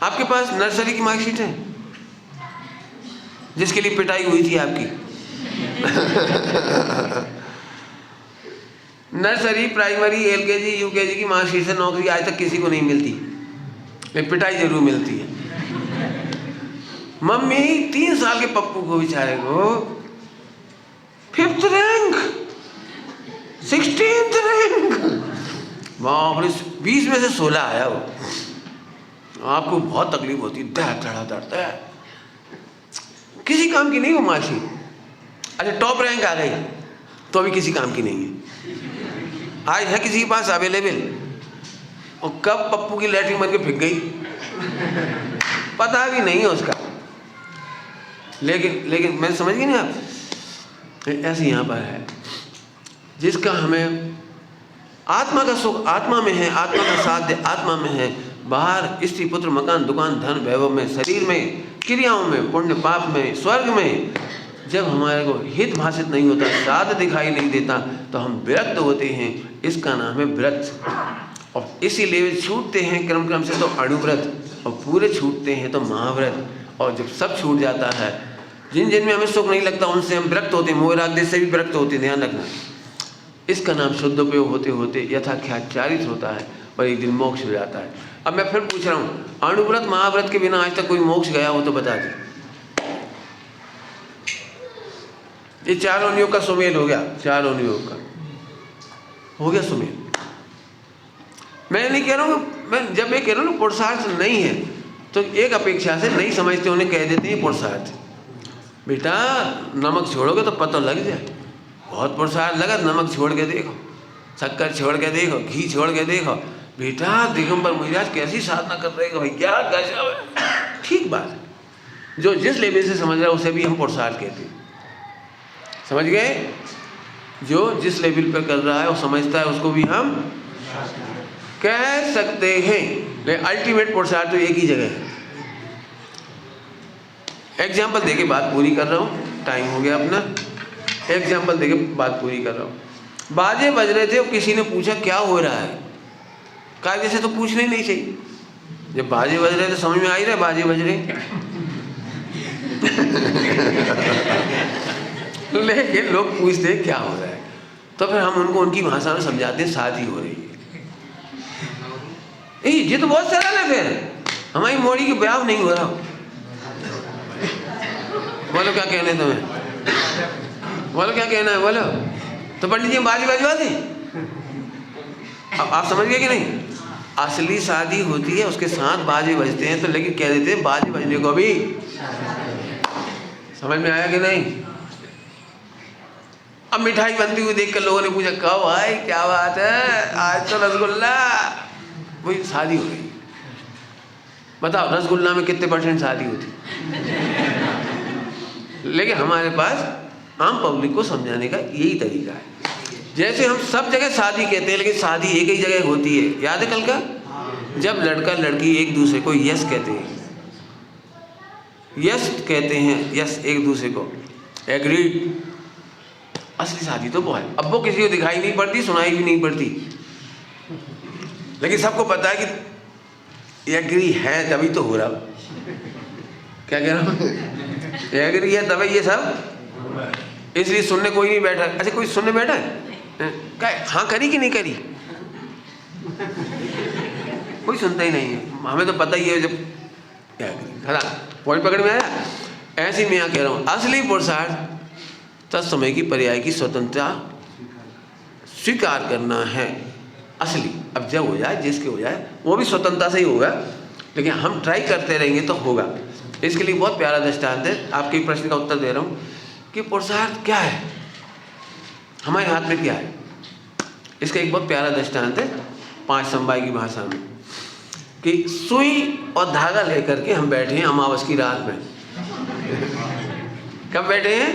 आपके पास नर्सरी की मार्कशीट है जिसके लिए पिटाई हुई थी आपकी? नर्सरी, प्राइमरी, LKG, UKG की मार्कशीट से नौकरी आज तक किसी को नहीं मिलती, लेकिन पिटाई जरूर मिलती है। मम्मी 3 साल के पप्पू को बेचारे को 5th रैंक 16th रैंक, बाप रे, 20 में से 16 आया वो। आपको बहुत तकलीफ होती है, दर्द है, किसी काम की नहीं वो माशी। अच्छा टॉप रैंक आ गई तो अभी किसी काम की नहीं है। आज है किसी के पास अवेलेबल, और कब पप्पू की लैट्रिन बन के फेंक गई पता भी नहीं है उसका। लेकिन मैं समझ गई ना आप, ऐसे यहाँ पर है जिसका हमें आत्मा का सुख आत्मा में है, आत्मा का साध्य आत्मा में है। बाहर स्त्री पुत्र मकान दुकान धन वैभव में, शरीर में, क्रियाओं में, पुण्य पाप में, स्वर्ग में जब हमारे को हित भाषित नहीं होता, साध दिखाई नहीं देता, तो हम विरक्त होते हैं। इसका नाम है व्रत। और इसीलिए छूटते हैं क्रम से तो अणुव्रत, और पूरे छूटते हैं तो महाव्रत। और जब सब छूट जाता है, जिन में हमें सुख नहीं लगता उनसे हम विरक्त होते हैं, मोह राग देश से भी विरक्त होते हैं, ध्यान रखना। इसका नाम शुद्धोपयोग होते होते यथाख्याचारित होता है और एक दिन मोक्ष हो जाता है। अब मैं फिर पूछ रहा हूँ, अणुव्रत महाव्रत के बिना आज तक कोई मोक्ष गया हो तो बता दे। ये 4 योनियों का सुमेल हो गया, 4 योनियों का हो गया सुमेल। मैं नहीं कह रहा हूँ, मैं जब मैं कह रहा हूँ पुरुषार्थ नहीं है तो एक अपेक्षा से नहीं समझते उन्हें कह देते हैं पुरुषार्थ। बेटा नमक छोड़ोगे तो पता लग जाए, बहुत पुरुषार्थ लगा, नमक छोड़ के देखो, शक्कर छोड़ के देखो, घी छोड़ के देखो। बेटा दिगंबर महाराज कैसी साधना कर रहे हो भैया, गजब है। ठीक बात है, जो जिस लेवल से समझ रहा है उसे भी हम पुरुषार्थ कहते हैं। समझ गए? जो जिस लेवल पर कर रहा है वो समझता है उसको भी हम कह सकते हैं। लेकिन अल्टीमेट पुरुषार्थ तो एक ही जगह है। एग्जाम्पल देके बात पूरी कर रहा हूँ, टाइम हो गया अपना। एग्जाम्पल देके बात पूरी कर रहा हूँ। बाजे बज रहे थे, किसी ने पूछा क्या हो रहा है, कहा जैसे तो पूछना ही नहीं चाहिए। जब बाजे बज रहे थे समझ में आ ही रहा है बाजे बज रहे लेकिन लोग पूछते क्या हो रहा है, तो फिर हम उनको उनकी भाषा में समझाते हैं शादी हो रही है। ये तो बहुत सरल है, फिर हमारी मोड़ी की ब्याह नहीं हो रहा। बोलो क्या कहना है तुम्हें, बोलो क्या कहना है, बोलो। तो पंडित जी बाजी बजवा दी। अब आप समझ गए कि नहीं? असली शादी होती है उसके साथ बाजे बजते हैं, तो लेकिन कह देते हैं बाजे बजने को भी। समझ में आया कि नहीं? अब मिठाई बनती हुई देखकर लोगों ने पूछा कब भाई क्या बात है, आज तो रसगुल्ला। वही शादी हो गई। बताओ रसगुल्ला में कितने % शादी होती? लेकिन हमारे पास आम पब्लिक को समझाने का यही तरीका है। जैसे हम सब जगह शादी कहते हैं, लेकिन शादी एक ही जगह होती है। याद है कल का, जब लड़का लड़की एक दूसरे को यस कहते हैं, यस कहते हैं, यस एक दूसरे को, एग्रीड। असली शादी तो वो है। अब वो किसी को दिखाई नहीं पड़ती, सुनाई भी नहीं पड़ती, लेकिन सबको पता है कि एग्री है तभी तो हो रहा। क्या कह रहा हूँ? एग्री है तभी ये सब, इसलिए सुनने कोई नहीं बैठा। अच्छा कोई सुनने बैठा है? क्या हाँ करी कि नहीं करी? कोई सुनता ही नहीं है। हमें तो पता ही है जब क्या पॉइंट पकड़ में आया। ऐसे ही मैं यहाँ कह रहा हूँ, असली पुरुषार्थ तत्समय की पर्याय की स्वतंत्रता स्वीकार करना है असली। अब जब हो जाए जिसके हो जाए वो भी स्वतंत्रता से ही होगा, लेकिन हम ट्राई करते रहेंगे तो होगा। इसके लिए बहुत प्यारा दृष्टांत है, आपके प्रश्न का उत्तर दे रहा हूँ कि पुरुषार्थ क्या है, हमारे हाथ में क्या है। इसका एक बहुत प्यारा दृष्टांत है 5 समवाय की भाषा में, कि सुई और धागा लेकर के हम बैठे हैं अमावस की रात में। कब बैठे हैं?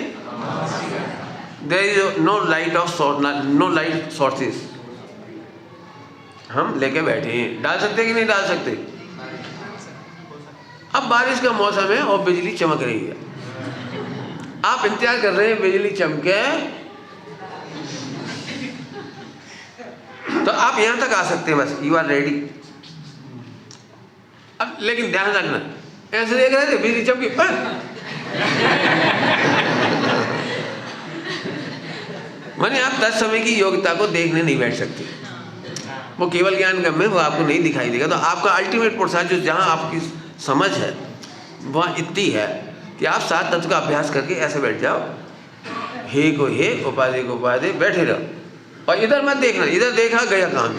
There is no light sources. हम लेके बैठे हैं, डाल सकते कि नहीं डाल सकते? अब बारिश का मौसम है और बिजली चमक रही है, आप इंतजार कर रहे हैं बिजली चमके तो आप यहां तक आ सकते हैं, बस यू आर रेडी। अब लेकिन ध्यान रखना, ऐसे देख रहे थे बिजली चमकी, माने आप तत्समय की योग्यता को देखने नहीं बैठ सकते, वो केवल ज्ञान गम है, वो आपको नहीं दिखाई देगा। तो आपका अल्टीमेट पुरुषार्थ जो जहां आपकी समझ है वहाँ इतनी है कि आप 7 तत्व का अभ्यास करके ऐसे बैठ जाओ, हे को हे, उपाधि को उपाधि, बैठे रहो और इधर मत देखना, इधर देखा गया काम।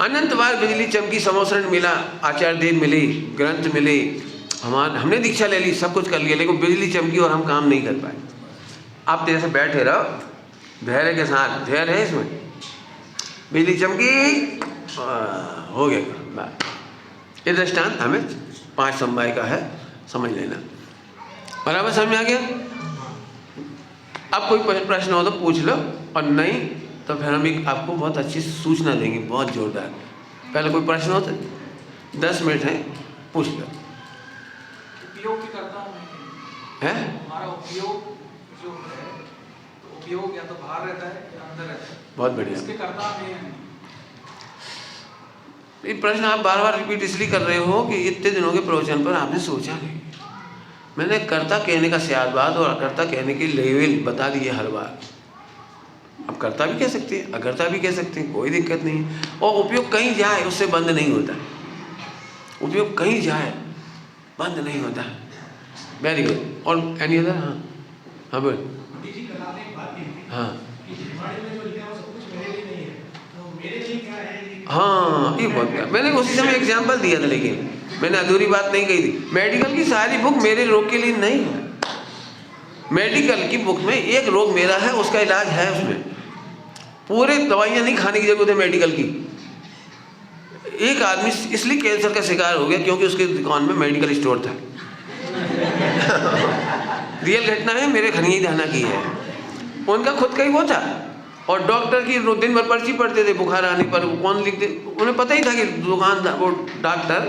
अनंत बार बिजली चमकी, समोसरण मिला, आचार्य देव मिली, ग्रंथ मिले, हमने दीक्षा ले ली, सब कुछ कर लिया, लेकिन बिजली चमकी और हम काम नहीं कर पाए। आप जैसे बैठे रहो धैर्य के साथ, धैर्य है इसमें, बिजली चमकी हो गया। ये दृष्टांत हमें 5 समवाय का है, समझ लेना। बराबर समझ में आ गया? अब कोई प्रश्न हो तो पूछ लो, और नहीं तो फिर हम एक आपको बहुत अच्छी सूचना देंगे, बहुत जोरदार। पहले कोई प्रश्न हो तो 10 मिनट है, पूछ लो। उपयोग की करता हूँ है हमारा उपयोग जो है, तो उपयोग या तो बाहर रहता है या अंदर रहता है। बहुत बढ़िया। इसके करता नहीं है। ये प्रश्न आप बार बार रिपीट इसलिए कर रहे हो कि इतने दिनों के प्रवचन पर आपने सोचा नहीं। मैंने कर्ता कहने का सियादबाद और अकर्ता कहने के लेवल बता दिए हर बार। अब कर्ता भी कह सकते हैं, अकर्ता भी कह सकते हैं, कोई दिक्कत नहीं है। और उपयोग कहीं जाए उससे बंद नहीं होता, उपयोग कहीं जाए बंद नहीं होता। Very good. और एनी अदर? हाँ हाँ बोल। हाँ हाँ, ये बहुत प्यार। मैंने उसी समय एग्जाम्पल दिया था, लेकिन मैंने अधूरी बात नहीं कही थी। मेडिकल की सारी बुक मेरे रोग के लिए नहीं है। मेडिकल की बुक में एक रोग मेरा है, उसका इलाज है उसमें। पूरे दवाइयाँ नहीं खाने की जरूरत है मेडिकल की। एक आदमी इसलिए कैंसर का शिकार हो गया क्योंकि उसके दुकान में मेडिकल स्टोर था। रियल घटना है, मेरे खनिया धाना की है। उनका खुद का ही वो था, और डॉक्टर की दिन भर पर्ची पढ़ते थे। बुखार आने पर वो कौन लिखते, उन्हें पता ही था कि दुकानदार वो डॉक्टर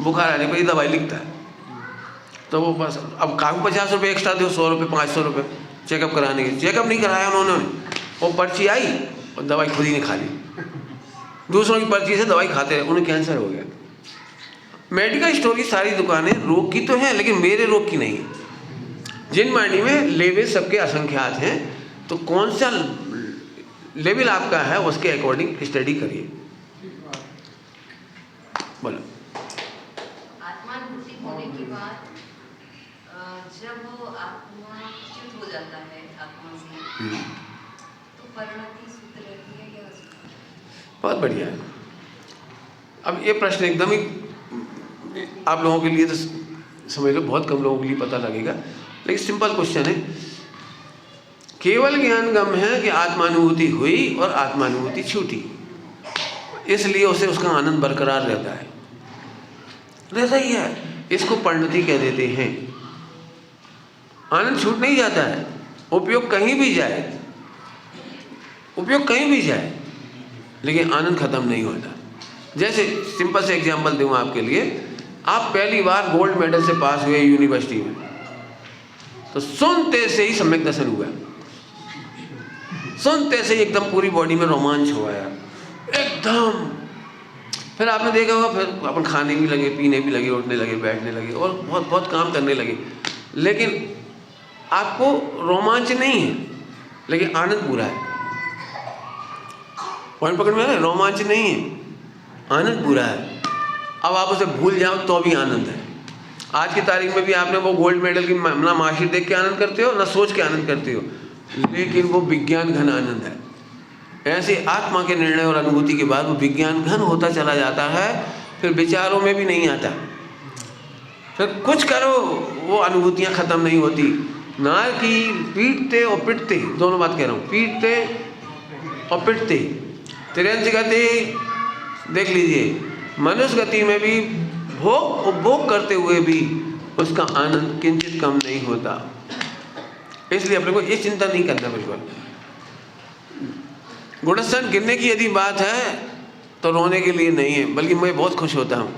बुखार आने पर ये दवाई लिखता है। तो वो बस अब कागज 50 रुपये एक्स्ट्रा दो, 100 रुपये 500 रुपये चेकअप कराने के। चेकअप नहीं कराया उन्होंने, वो पर्ची आई और दवाई खुद ही ने खा ली। दूसरों की पर्ची से दवाई खाते रहे, उन्हें कैंसर हो गया। मेडिकल स्टोर की सारी दुकानें रोग की तो हैं, लेकिन मेरे रोग की नहीं है। जिन मायने में लेवल सबके असंख्यात हैं, तो कौन सा लेवल आपका है उसके अकॉर्डिंग स्टडी करिए। बोलो। आत्मानुभूति होने के बाद जब आत्मा च्युत हो जाता है आत्मा से, तो परिणति सूत्र रहती है या? बहुत बढ़िया है। अब ये प्रश्न एकदम ही आप लोगों के लिए तो समझ लो बहुत कम लोगों के लिए पता लगेगा, लेकिन सिंपल क्वेश्चन है। केवल ज्ञान गम है कि आत्मानुभूति हुई और आत्मानुभूति छूटी, इसलिए उसे उसका आनंद बरकरार रहता है, रहता ही है। इसको परिणति कह देते हैं। आनंद छूट नहीं जाता है। उपयोग कहीं भी जाए, उपयोग कहीं भी जाए, लेकिन आनंद खत्म नहीं होता। जैसे सिंपल से एग्जांपल दूँ आपके लिए। आप पहली बार गोल्ड मेडल से पास हुए यूनिवर्सिटी में, तो सुनते से ही सम्यक दर्शन हुआ, सुनते से ही एकदम पूरी बॉडी में रोमांच हुआ यार एकदम। फिर आपने देखा होगा, फिर अपन खाने भी लगे, पीने भी लगे, उठने लगे, बैठने लगे और बहुत बहुत काम करने लगे, लेकिन आपको रोमांच नहीं है, लेकिन आनंद पूरा है। पॉइंट पकड़ में आ रहा है? रोमांच नहीं है, आनंद पूरा है। अब आप उसे भूल जाओ तो भी आनंद है। आज की तारीख में भी आपने वो गोल्ड मेडल की ना मार्कशीट देख के आनंद करते हो, ना सोच के आनंद करते हो, लेकिन वो विज्ञान घन आनंद है। ऐसे आत्मा के निर्णय और अनुभूति के बाद वो विज्ञान घन होता चला जाता है, फिर विचारों में भी नहीं आता। फिर कुछ करो वो अनुभूतियाँ खत्म नहीं होती। नार की पीटते और पिटते, दोनों बात कह रहा हूँ, पीटते और पिटते, तिरंज गति देख लीजिए, मनुष्य गति में भी भोग उपभोग करते हुए भी उसका आनंद किंचित कम नहीं होता। इसलिए अपने को ये चिंता नहीं करना बिल्कुल। गुणस्थान गिरने की यदि बात है तो रोने के लिए नहीं है, बल्कि मैं बहुत खुश होता हूँ।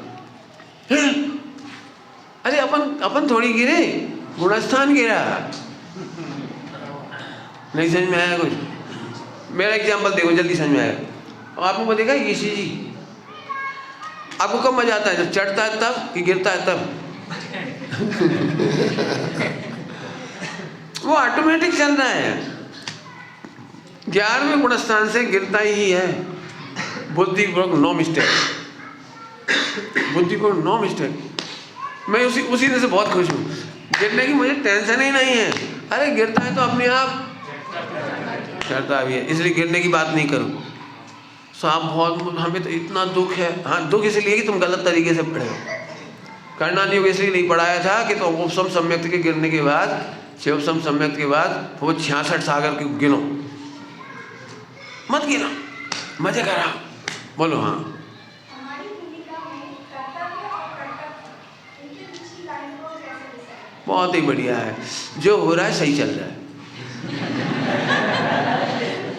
अरे अपन थोड़ी गिरे, गुणस्थान गिरा। नहीं समझ में आया कुछ? मेरा एग्जाम्पल देखो, जल्दी समझ में आएगा। और आपको बताएगा ईसीजी आपको कब मजा आता है? जब चढ़ता है तब कि गिरता है तब? वो ऑटोमेटिक चल रहा है। 11वें गुणस्थान से गिरता ही है। बुद्धिपूर्वक नो मिस्टेक, बुद्धिपूर्वक नो मिस्टेक। मैं उसी दिन से बहुत खुश हूँ। गिरने की मुझे टेंशन ही नहीं है। अरे गिरता है तो अपने आप चढ़ता भी है, इसलिए गिरने की बात नहीं करूँ। साहब बहुत हमें तो इतना दुख है। हाँ, दुख इसलिए कि तुम गलत तरीके से पढ़े हो। कर्णादी को इसलिए नहीं पढ़ाया था कि तो उपसम सम्यक्त के गिरने के बाद, शिवसम सम्यक्त के बाद वो 66 सागर के गिनो, मत गिनो, मजे करा। बोलो। हाँ, बहुत ही बढ़िया है। जो हो रहा है सही चल रहा है,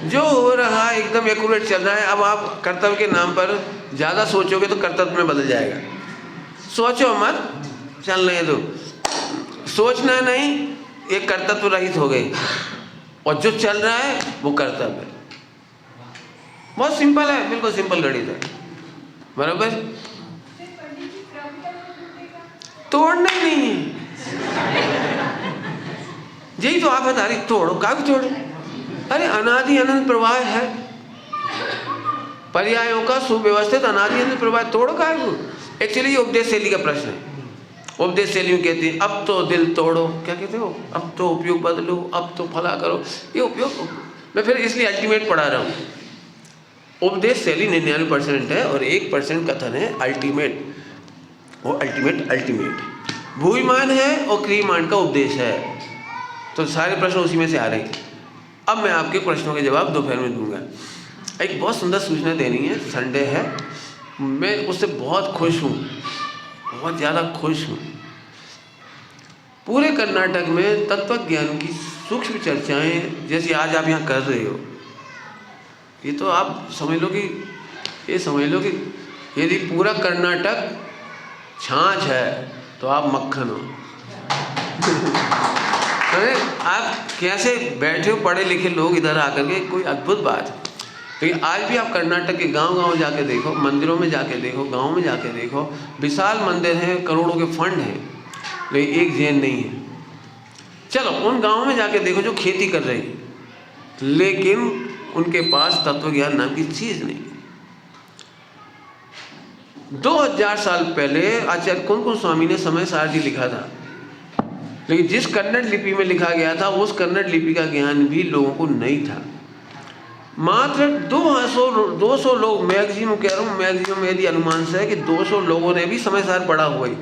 जो हो रहा है एकदम एक्यूरेट चल रहा है। अब आप कर्तव्य के नाम पर ज़्यादा सोचोगे तो कर्तव्य में बदल जाएगा। सोचो मत, चलने दो। सोचना नहीं, एक कर्तव्य रहित हो गए, और जो चल रहा है वो कर्तव्य है। बहुत सिंपल है, बिल्कुल सिंपल गणित है, बराबर। तोड़ना ही नहीं है, यही तो आप बता रही, तोड़ो का भी तोड़ो। अरे अनादि अनंत प्रवाह है, पर्यायों का सुव्यवस्थित अनादि अनंत प्रवाह, तोड़ो का है। एक्चुअली ये उपदेश शैली का प्रश्न है। उपदेश शैली में कहती है अब तो दिल तोड़ो, क्या कहते हो, अब तो उपयोग बदलो, अब तो फला करो। ये उपयोग मैं फिर इसलिए अल्टीमेट पढ़ा रहा हूँ। उपदेश शैली 99% है और 1% कथन है अल्टीमेट। वो अल्टीमेट भूमिमान है और क्रियमान का उपदेश है। तो सारे प्रश्न उसी में से आ रहे हैं। अब मैं आपके प्रश्नों के जवाब दोपहर में दूंगा। एक बहुत सुंदर सूचना देनी है, संडे है, मैं उससे बहुत खुश हूँ, बहुत ज़्यादा खुश हूँ। पूरे कर्नाटक में तत्व ज्ञान की सूक्ष्म चर्चाएं जैसी आज आप यहाँ कर रहे हो, ये तो आप समझ लो कि यदि पूरा कर्नाटक छाछ है तो आप मक्खन हो। अरे आप कैसे बैठे हो पढ़े लिखे लोग इधर आकर के, कोई अद्भुत बात है। लेकिन आज भी आप कर्नाटक के गांव जाके देखो, मंदिरों में जाके देखो, गांव में जाके देखो, विशाल मंदिर हैं, करोड़ों के फंड हैं, लेकिन एक जैन नहीं है। चलो उन गांवों में जाके देखो जो खेती कर रहे हैं, लेकिन उनके पास तत्व ज्ञान नाम की चीज़ नहीं। 2000 साल पहले आचार्य कुंकुम स्वामी ने समय सारणी लिखा था, लेकिन जिस कन्नड़ लिपि में लिखा गया था उस कन्नड़ लिपि का ज्ञान भी लोगों को नहीं था। मात्र 200 लोग, मैक्सिमम कह रहा हूँ, मैक्सिमम यदि अनुमान से है कि 200 लोगों ने भी समय सार पढ़ा हुआ है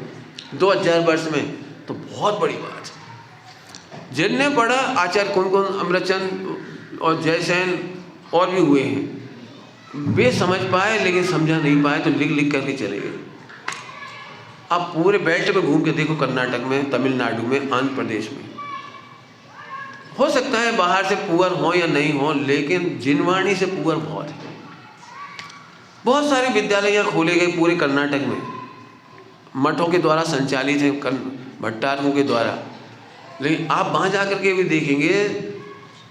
2000 वर्ष में, तो बहुत बड़ी बात है। जिनने पढ़ा, आचार्य कुंकुम, अमृतचंद और जयसेन और भी हुए हैं, वे समझ पाए लेकिन समझा नहीं पाए, तो लिख करके चले गए। आप पूरे बेल्ट में घूम के देखो, कर्नाटक में, तमिलनाडु में, आंध्र प्रदेश में, हो सकता है बाहर से पुअर हो या नहीं हो, लेकिन जिनवाणी से पुअर बहुत है। बहुत सारे विद्यालय यहाँ खोले गए पूरे कर्नाटक में, मठों के द्वारा संचालित हैं, भट्टारकों के द्वारा। लेकिन आप वहाँ जा कर के भी देखेंगे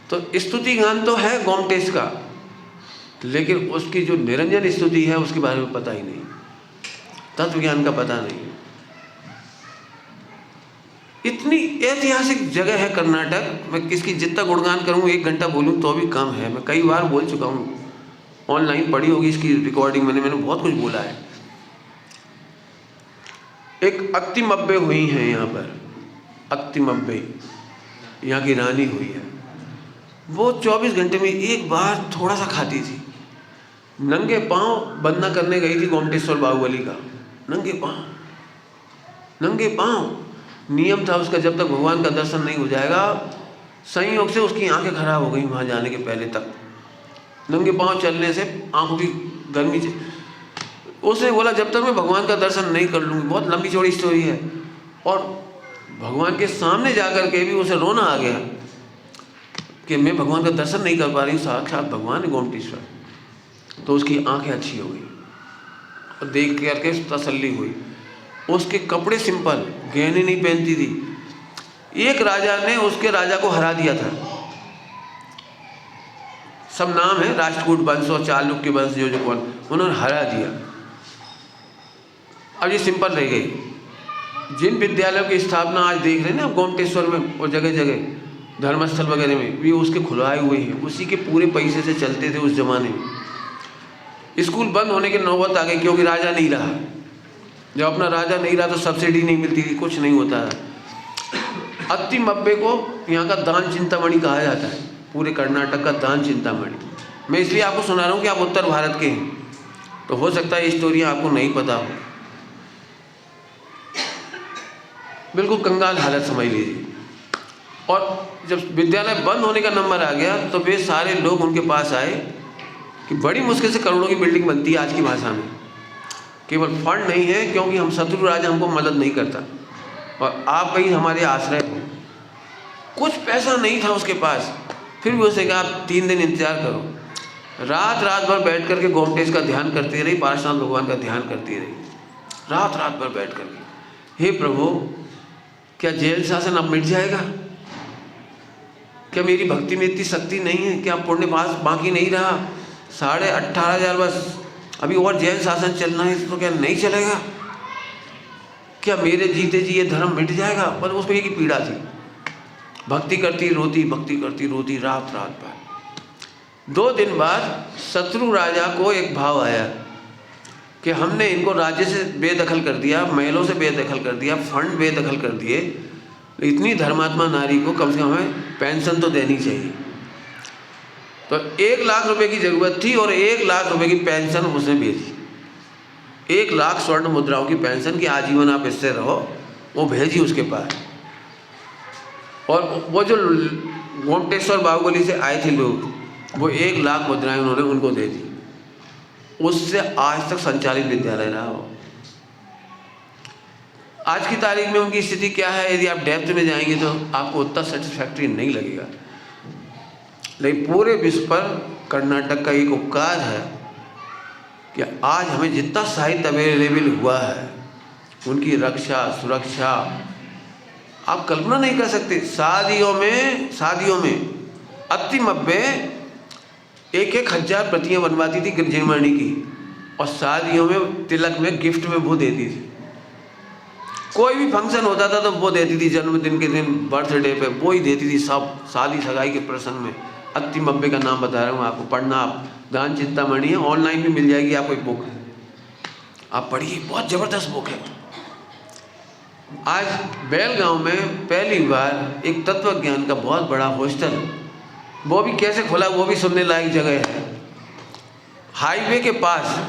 तो स्तुति गान तो है गोमटेश का, लेकिन उसकी जो निरंजन स्तुति है उसके बारे में पता ही नहीं, तत्व ज्ञान का पता नहीं। इतनी ऐतिहासिक जगह है कर्नाटक, मैं किसकी जितना गुणगान करूँ, 1 घंटा बोलूँ तो भी कम है। मैं कई बार बोल चुका हूँ, ऑनलाइन पड़ी होगी इसकी रिकॉर्डिंग, मैंने बहुत कुछ बोला है। एक अक्तिमब्बे हुई हैं यहाँ पर, अक्तिमब्बे यहाँ की रानी हुई है। वो 24 घंटे में एक बार थोड़ा सा खाती थी। नंगे पाँव बंदना करने गई थी गोमटेश्वर बाहुबली का, नंगे पाँव नियम था उसका, जब तक भगवान का दर्शन नहीं हो जाएगा। संयोग से उसकी आंखें खराब हो गई वहाँ जाने के पहले तक, नंगे पाँव चलने से आंखों की गर्मी से। उसने बोला जब तक मैं भगवान का दर्शन नहीं कर लूँगी, बहुत लंबी चौड़ी स्टोरी है। और भगवान के सामने जाकर के भी उसे रोना आ गया कि मैं भगवान का दर्शन नहीं कर पा रही हूँ, साक्षात भगवान है गोमटेश्वर। तो उसकी आंखें अच्छी हो गई और देख करके तसल्ली हुई। उसके कपड़े सिंपल, गहने नहीं पहनती थी। एक राजा ने उसके राजा को हरा दिया था, सब नाम है, राष्ट्रकूट वंश और चालुक्य वंश, जो कौन, उन्होंने हरा दिया। अब ये सिंपल रह गई। जिन विद्यालयों की स्थापना आज देख रहे हैं ना गोमटेश्वर में और जगह जगह धर्मस्थल वगैरह में, भी उसके खुलवाए हुए हैं, उसी के पूरे पैसे से चलते थे उस जमाने में। स्कूल बंद होने की नौबत आ गई क्योंकि राजा नहीं रहा, जब अपना राजा नहीं रहा तो सब्सिडी नहीं मिलती थी, कुछ नहीं होता है। अत्तिमब्बे को यहाँ का दान चिंतामणि कहा जाता है, पूरे कर्नाटक का दान चिंतामणि। मैं इसलिए आपको सुना रहा हूँ कि आप उत्तर भारत के हैं, तो हो सकता है ये स्टोरी आपको नहीं पता हो। बिल्कुल कंगाल हालत समझ लीजिए। और जब विद्यालय बंद होने का नंबर आ गया तो वे सारे लोग उनके पास आए कि बड़ी मुश्किल से करोड़ों की बिल्डिंग बनती है आज की भाषा में, केवल फंड नहीं है क्योंकि हम शत्रु राजा हमको मदद नहीं करता और आप भाई हमारे आश्रय हो। कुछ पैसा नहीं था उसके पास, फिर भी उसने कहा आप 3 दिन इंतजार करो। रात भर बैठ करके गोमटेश का ध्यान करती रही, पार्श्वनाथ भगवान का ध्यान करती रही, रात भर बैठ करके। हे प्रभु, क्या जेल शासन अब मिट जाएगा? क्या मेरी भक्ति में इतनी शक्ति नहीं है? क्या पुण्य पास बाकी नहीं रहा? 18,500 बस अभी और जैन शासन चलना है तो क्या नहीं चलेगा? क्या मेरे जीते जी ये धर्म मिट जाएगा? पर उसको एक ही पीड़ा थी, भक्ति करती रोती रात भर। 2 दिन बाद शत्रु राजा को एक भाव आया कि हमने इनको राज्य से बेदखल कर दिया, महलों से बेदखल कर दिया, फंड बेदखल कर दिए, इतनी धर्मात्मा नारी को कम से कम हमें पेंशन तो देनी चाहिए। तो 1 लाख रुपए की ज़रूरत थी और 1 लाख रुपए की पेंशन उसने भेजी। 1 लाख स्वर्ण मुद्राओं की पेंशन की आजीवन आप इससे रहो, वो भेजी उसके पास। और वो जो गोमटेश्वर बाहुबली से आए थे लोग, वो 1 लाख मुद्राएं उन्होंने उनको दे दी। उससे आज तक संचालित विद्यालय रहा हो। आज की तारीख में उनकी स्थिति क्या है, यदि आप डेप्थ में जाएंगे तो आपको उतना सेटिस्फैक्ट्री नहीं लगेगा। लेकिन पूरे विश्व पर कर्नाटक का एक उपकार है कि आज हमें जितना साहित्य अवेलेबल हुआ है, उनकी रक्षा सुरक्षा आप कल्पना नहीं कर सकते। शादियों में अत्तिमब्बे 1,000 प्रतियां बनवाती थी गिरजनमणि की, और शादियों में तिलक में गिफ्ट में वो देती थी। कोई भी फंक्शन होता था तो वो देती थी, जन्मदिन के दिन, बर्थडे पे वो ही देती थी, सब शादी सगाई के प्रसंग में। अत्तिमब्बे का नाम बता रहा हूँ आपको, पढ़ना आप, दान चिंतामणि है, ऑनलाइन भी मिल जाएगी आपको, एक बुक है, आप पढ़िए, बहुत ज़बरदस्त बुक है। आज बेलगांव में पहली बार एक तत्व ज्ञान का बहुत बड़ा हॉस्टल, वो भी कैसे खुला, वो भी सुनने लायक जगह है। हाईवे के पास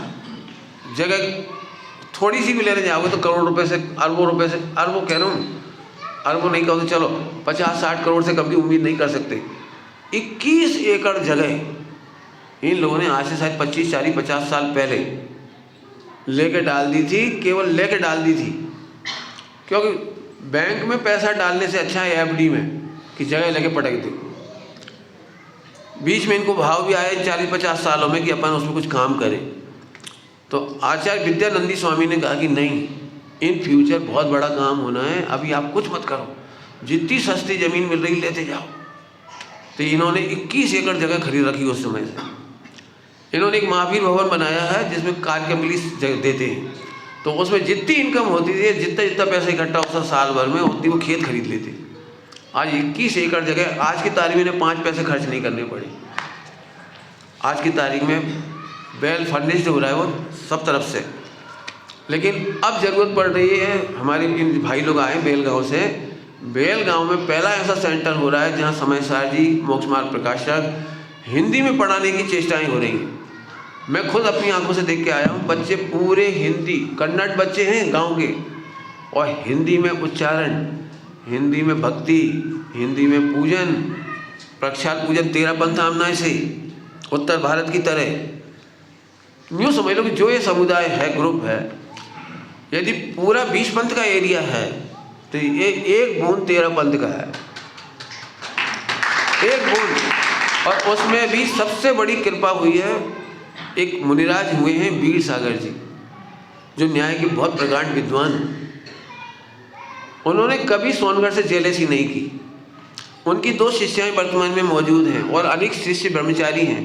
जगह, थोड़ी सी भी लेने जाओगे तो करोड़ रुपए से, अरबों रुपए से, अरबों कह रहा हूँ, अरबों नहीं कहो तो चलो 50-60 करोड़ से कम की उम्मीद नहीं कर सकते। 21 एकड़ जगह इन लोगों ने आज से शायद 25, 40, 50 साल पहले लेके डाल दी थी, केवल लेके डाल दी थी, क्योंकि बैंक में पैसा डालने से अच्छा है FD में कि जगह लेके पटक दो। बीच में इनको भाव भी आए 40-50 सालों में कि अपन उसमें कुछ काम करें, तो आचार्य विद्यानंदी स्वामी ने कहा कि नहीं, इन फ्यूचर बहुत बड़ा काम होना है, अभी आप कुछ मत करो, जितनी सस्ती ज़मीन मिल रही लेते जाओ। तो इन्होंने 21 एकड़ जगह खरीद रखी उस समय से। इन्होंने एक महावीर भवन बनाया है जिसमें कार्यक्रम के लिए देते हैं, तो उसमें जितनी इनकम होती थी, जितना पैसा इकट्ठा होता साल भर में, उतनी वो खेत खरीद लेते। आज 21 एकड़ जगह, आज की तारीख में 5 पैसे खर्च नहीं करने पड़े। आज की तारीख में वेल फर्निश्ड हो रहा है वो सब तरफ से। लेकिन अब ज़रूरत पड़ रही है, हमारे इन भाई लोग आए बेलगांव से, बेलगांव में पहला ऐसा सेंटर हो रहा है जहां समय सार जी, मोक्ष मार्ग प्रकाशक हिंदी में पढ़ाने की चेष्टाएं हो रही हैं। मैं खुद अपनी आंखों से देख के आया हूँ, बच्चे पूरे हिंदी, कन्नड़ बच्चे हैं गांव के, और हिंदी में उच्चारण, हिंदी में भक्ति, हिंदी में पूजन, प्रक्षाल पूजन 13 पंथामनाएं से, उत्तर भारत की तरह। यूँ समझ लो कि जो ये समुदाय है, ग्रुप है, यदि पूरा 20 पंथ का एरिया है तो ये एक बूंद 13 पंथ का है, एक बूंद। और उसमें भी सबसे बड़ी कृपा हुई है, एक मुनिराज हुए हैं वीर सागर जी, जो न्याय के बहुत प्रगाढ़ विद्वान हैं। उन्होंने कभी सोनगढ़ से जेलसी नहीं की। उनकी 2 शिष्याएं वर्तमान में मौजूद हैं और अनेक शिष्य ब्रह्मचारी हैं।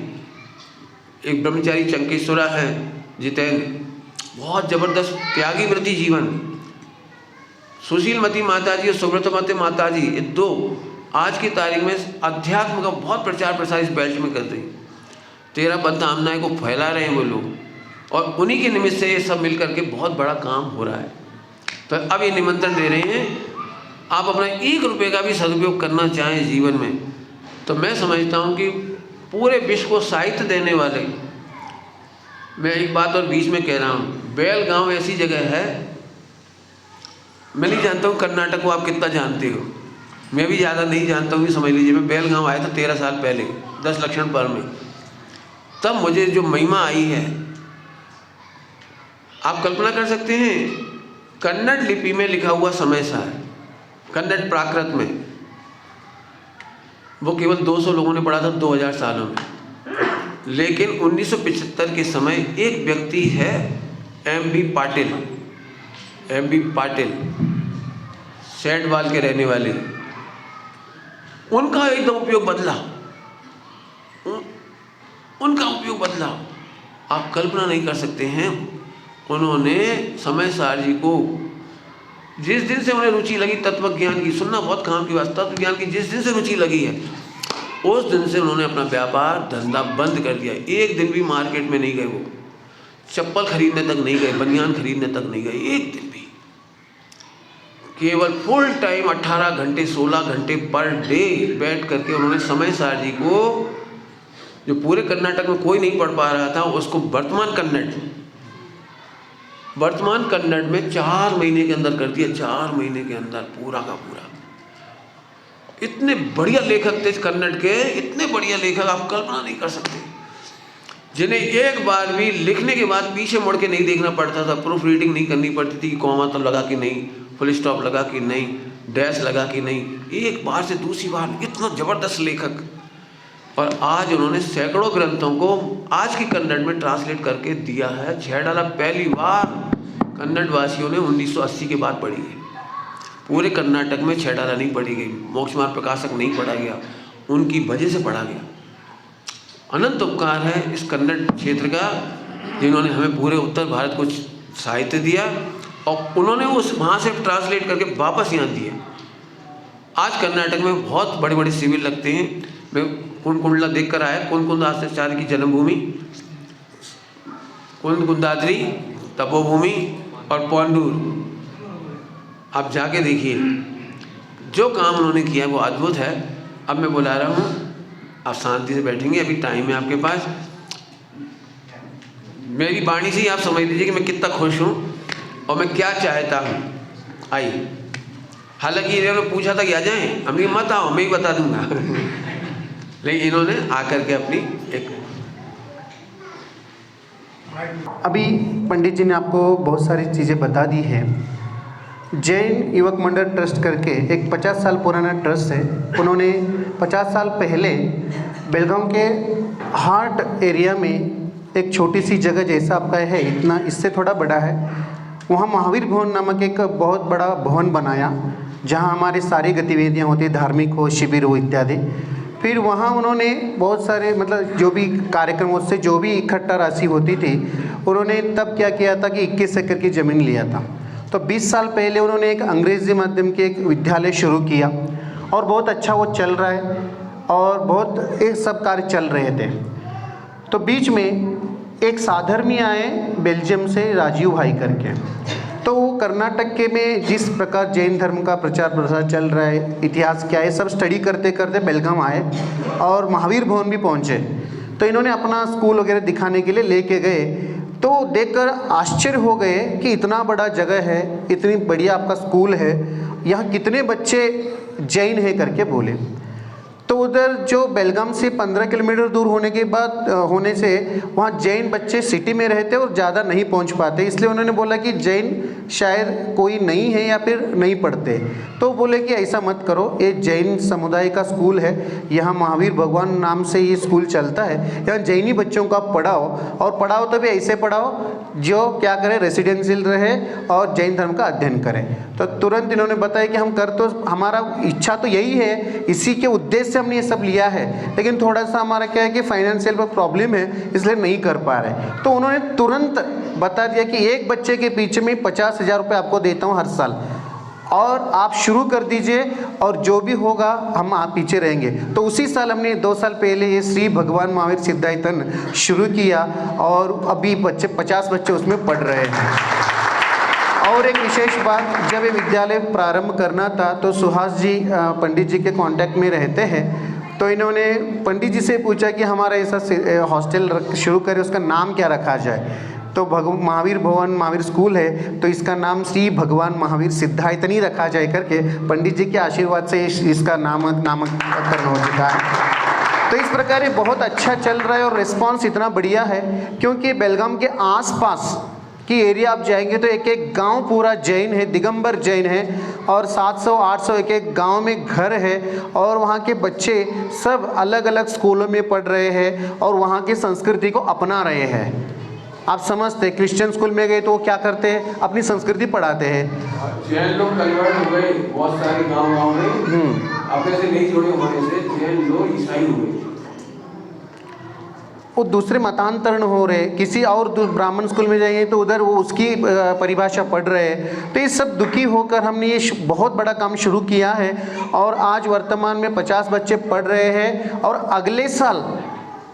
एक ब्रह्मचारी चंकेश्वरा है, जितेंद्र, बहुत जबरदस्त त्यागी व्रती जीवन। सुशीलमती माता जी और सुब्रतमती माता जी, ये 2 आज की तारीख में अध्यात्म का बहुत प्रचार प्रसार इस बेल्ट में कर रही हैं। 13 पंथामनाएं को फैला रहे हैं वो लोग, और उन्हीं के निमित्त से ये सब मिल करके बहुत बड़ा काम हो रहा है। तो अब ये निमंत्रण दे रहे हैं, आप अपना 1 रुपये का भी सदुपयोग करना चाहें जीवन में, तो मैं समझता हूँ कि पूरे विश्व को साहित्य देने वाले, मैं एक बात और बीच में कह रहा हूँ, बेलगांव ऐसी जगह है, मैं नहीं जानता हूँ कर्नाटक को आप कितना जानते हो, मैं भी ज़्यादा नहीं जानता हूँ। समझ लीजिए मैं बेलगांव आया था 13 साल पहले 10 लक्षण पर में, तब मुझे जो महिमा आई है आप कल्पना कर सकते हैं। कन्नड़ लिपि में लिखा हुआ समय सार, कन्नड़ प्राकृत में, वो केवल 200 लोगों ने पढ़ा था 2000 सालों में। लेकिन 1975 के समय एक व्यक्ति है एम बी पाटिल सैडवाल के रहने वाले, उनका एकदम उपयोग बदला, उनका उपयोग बदला। आप कल्पना नहीं कर सकते हैं, उन्होंने समय सार जी को जिस दिन से उन्हें रुचि लगी तत्व ज्ञान की, सुनना बहुत काम की बात, तत्व ज्ञान की जिस दिन से रुचि लगी है उस दिन से उन्होंने अपना व्यापार धंधा बंद कर दिया। एक दिन भी मार्केट में नहीं गए, वो चप्पल खरीदने तक नहीं गए, बनियान खरीदने तक नहीं गए, एक दिन भी। केवल फुल टाइम 18 घंटे 16 घंटे पर डे बैठ करके उन्होंने समय सार जी को, जो पूरे कर्नाटक में कोई नहीं पढ़ पा रहा था, उसको वर्तमान कन्नड़ में 4 महीने के अंदर कर दिया, 4 महीने के अंदर पूरा का पूरा। इतने बढ़िया लेखक थे कन्नड़ के, इतने बढ़िया लेखक आप कल्पना नहीं कर सकते, जिन्हें एक बार भी लिखने के बाद पीछे मुड़ के नहीं देखना पड़ता था, प्रूफ रीडिंग नहीं करनी पड़ती थी कि कॉमा तो लगा कि नहीं, फुल स्टॉप लगा कि नहीं, डैश लगा कि नहीं, एक बार से दूसरी बार। इतना ज़बरदस्त लेखक, और आज उन्होंने सैकड़ों ग्रंथों को आज की कन्नड़ में ट्रांसलेट करके दिया है। छैडाला पहली बार कन्नड़ वासियों ने 1980 के बाद पढ़ी है। पूरे कर्नाटक में छैडाला नहीं पढ़ी गई, मोक्षमार्ग प्रकाशक नहीं पढ़ा गया, उनकी वजह से पढ़ा गया। अनंत उपकार है इस कन्नड़ क्षेत्र का, जिन्होंने हमें पूरे उत्तर भारत को साहित्य दिया, और उन्होंने उस वहाँ से ट्रांसलेट करके वापस यहाँ दिया। आज कर्नाटक में बहुत बड़े बड़े शिविर लगते हैं। मैं कुंडला देख कर आया, कुंद आचार्य की जन्मभूमि, कुंदाद्री तपोभूमि और पौंडूर, आप जाके देखिए जो काम उन्होंने किया वो अद्भुत है। अब मैं बुला रहा हूँ, आप शांति से बैठेंगे, अभी टाइम है आपके पास। मेरी वाणी से ही आप समझ लीजिए कि मैं कितना खुश हूँ और मैं क्या चाहता हूँ। आइए, हालांकि इन्होंने पूछा था कि आ जाएं, हमने मत आओ, मैं ही बता दूंगा लेकिन इन्होंने आकर के अपनी एक, अभी पंडित जी ने आपको बहुत सारी चीज़ें बता दी है। जैन युवक मंडल ट्रस्ट करके एक 50 साल पुराना ट्रस्ट है। उन्होंने 50 साल पहले बेलगांव के हार्ट एरिया में एक छोटी सी जगह जैसा आपका है, इतना इससे थोड़ा बड़ा है, वहाँ महावीर भवन नामक एक बहुत बड़ा भवन बनाया, जहाँ हमारी सारी गतिविधियाँ होती, धार्मिक हो, शिविर हो इत्यादि। फिर वहाँ उन्होंने बहुत सारे मतलब जो भी कार्यक्रमों से जो भी इकट्ठा राशि होती थी, उन्होंने तब क्या किया था कि 21 एकड़ की ज़मीन लिया था। तो 20 साल पहले उन्होंने एक अंग्रेज़ी माध्यम के एक विद्यालय शुरू किया और बहुत अच्छा वो चल रहा है और बहुत एक सब कार्य चल रहे थे। तो बीच में एक साधर्मी आए बेल्जियम से, राजीव भाई करके। तो वो कर्नाटक के में जिस प्रकार जैन धर्म का प्रचार प्रसार चल रहा है, इतिहास क्या है, सब स्टडी करते करते बेलगाम आए और महावीर भवन भी पहुँचे। तो इन्होंने अपना स्कूल वगैरह दिखाने के लिए लेके गए। तो देखकर आश्चर्य हो गए कि इतना बड़ा जगह है, इतनी बढ़िया आपका स्कूल है, यहाँ कितने बच्चे जैन है करके बोले। तो उधर जो बेलगाम से 15 किलोमीटर दूर होने से वहाँ जैन बच्चे सिटी में रहते और ज़्यादा नहीं पहुँच पाते, इसलिए उन्होंने बोला कि जैन शायद कोई नहीं है या फिर नहीं पढ़ते। तो बोले कि ऐसा मत करो, ये जैन समुदाय का स्कूल है, यहाँ महावीर भगवान नाम से ये स्कूल चलता है, यहाँ जैनी बच्चों को आप पढ़ाओ, और पढ़ाओ तो भी ऐसे पढ़ाओ जो क्या करें, रेसिडेंशियल रहे और जैन धर्म का अध्ययन करें। तो तुरंत इन्होंने बताया कि हम कर, तो हमारा इच्छा तो यही है, इसी के उद्देश्य से हमने ये सब लिया है, लेकिन थोड़ा सा हमारा क्या है कि फाइनेंशियल प्रॉब्लम है, इसलिए नहीं कर पा रहे। तो उन्होंने तुरंत बता दिया कि एक बच्चे के पीछे में 50,000 रुपये आपको देता हूँ हर साल, और आप शुरू कर दीजिए और जो भी होगा हम आप पीछे रहेंगे। तो उसी साल हमने 2 साल पहले ये श्री भगवान महावीर सिद्धायतन शुरू किया और अभी 50 बच्चे उसमें पढ़ रहे हैं। और एक विशेष बात, जब ये विद्यालय प्रारंभ करना था तो सुहास जी पंडित जी के कांटेक्ट में रहते हैं, तो इन्होंने पंडित जी से पूछा कि हमारा ऐसा हॉस्टल शुरू करें, उसका नाम क्या रखा जाए। तो महावीर भवन महावीर स्कूल है, तो इसका नाम श्री भगवान महावीर सिद्धायतनी रखा जाए करके पंडित जी के आशीर्वाद से इसका नामकरण हो चुका है। तो इस प्रकार ये बहुत अच्छा चल रहा है और रिस्पांस इतना बढ़िया है, क्योंकि बेलगाम के आसपास की एरिया आप जाएंगे तो एक एक गांव पूरा जैन है, दिगंबर जैन है, और 700-800 एक एक गांव में घर है, और वहाँ के बच्चे सब अलग अलग स्कूलों में पढ़ रहे हैं और वहाँ की संस्कृति को अपना रहे हैं। आप समझते हैं, क्रिश्चियन स्कूल में गए तो वो क्या करते हैं, अपनी संस्कृति पढ़ाते हैं। जैन लोग कन्वर्ट हो गए बहुत सारे गांव में, अपने से नहीं जुड़े होने से जैन लोग ईसाई हो गए, वो दूसरे मतांतरण हो रहे। किसी और ब्राह्मण स्कूल में जाएंगे तो उधर वो उसकी परिभाषा पढ़ रहे हैं। तो ये सब दुखी होकर हमने ये बहुत बड़ा काम शुरू किया है और आज वर्तमान में 50 बच्चे पढ़ रहे हैं। और अगले साल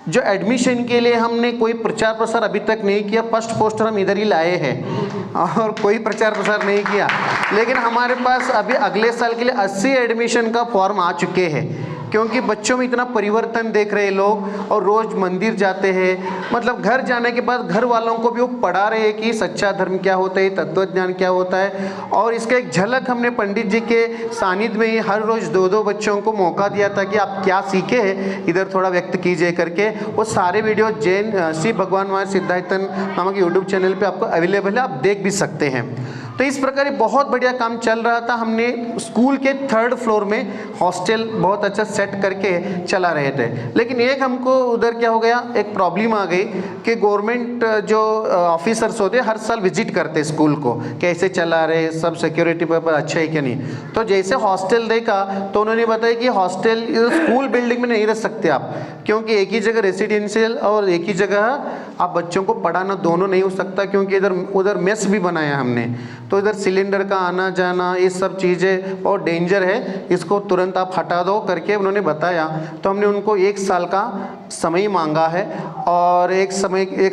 जो एडमिशन के लिए हमने कोई प्रचार प्रसार अभी तक नहीं किया, फर्स्ट पोस्टर हम इधर ही लाए हैं और कोई प्रचार प्रसार नहीं किया, लेकिन हमारे पास अभी अगले साल के लिए 80 एडमिशन का फॉर्म आ चुके हैं, क्योंकि बच्चों में इतना परिवर्तन देख रहे लोग और रोज़ मंदिर जाते हैं। मतलब घर जाने के बाद घर वालों को भी वो पढ़ा रहे हैं कि सच्चा धर्म क्या होता है, तत्वज्ञान क्या होता है। और इसका एक झलक हमने पंडित जी के सानिध्य में ही हर रोज़ 2-2 बच्चों को मौका दिया था कि आप क्या सीखे हैं इधर थोड़ा व्यक्त कीजिए करके। वो सारे वीडियो जैन श्री भगवान महावीर सिद्धायतन नामक यूट्यूब चैनल पर आपको अवेलेबल है, आप देख भी सकते हैं। तो इस प्रकार बहुत बढ़िया काम चल रहा था। हमने स्कूल के 3rd फ्लोर में हॉस्टल बहुत अच्छा सेट करके चला रहे थे, लेकिन एक हमको उधर क्या हो गया, एक प्रॉब्लम आ गई कि गवर्नमेंट जो ऑफिसर्स होते हर साल विजिट करते स्कूल को, कैसे चला रहे, सब सिक्योरिटी पर अच्छा है क्या नहीं। तो जैसे हॉस्टल देखा तो उन्होंने बताया कि हॉस्टल स्कूल बिल्डिंग में नहीं रह सकते आप, क्योंकि एक ही जगह रेसिडेंशियल और एक ही जगह आप बच्चों को पढ़ाना दोनों नहीं हो सकता, क्योंकि इधर उधर मेस भी बनाया हमने। तो इधर सिलेंडर का आना जाना ये सब चीज़ें और डेंजर है, इसको तुरंत आप हटा दो करके उन्होंने बताया। तो हमने उनको 1 साल का समय मांगा है और 1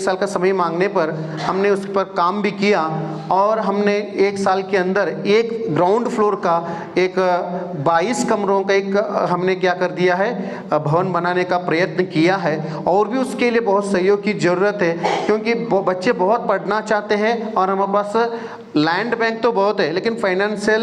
साल का समय मांगने पर हमने उस पर काम भी किया और हमने 1 साल के अंदर एक ग्राउंड फ्लोर का एक 22 कमरों का एक हमने क्या कर दिया है, भवन बनाने का प्रयत्न किया है। और भी उसके लिए बहुत सहयोग की ज़रूरत है, क्योंकि बच्चे बहुत पढ़ना चाहते हैं और हमारे पास लैंड बैंक तो बहुत है लेकिन फाइनेंशियल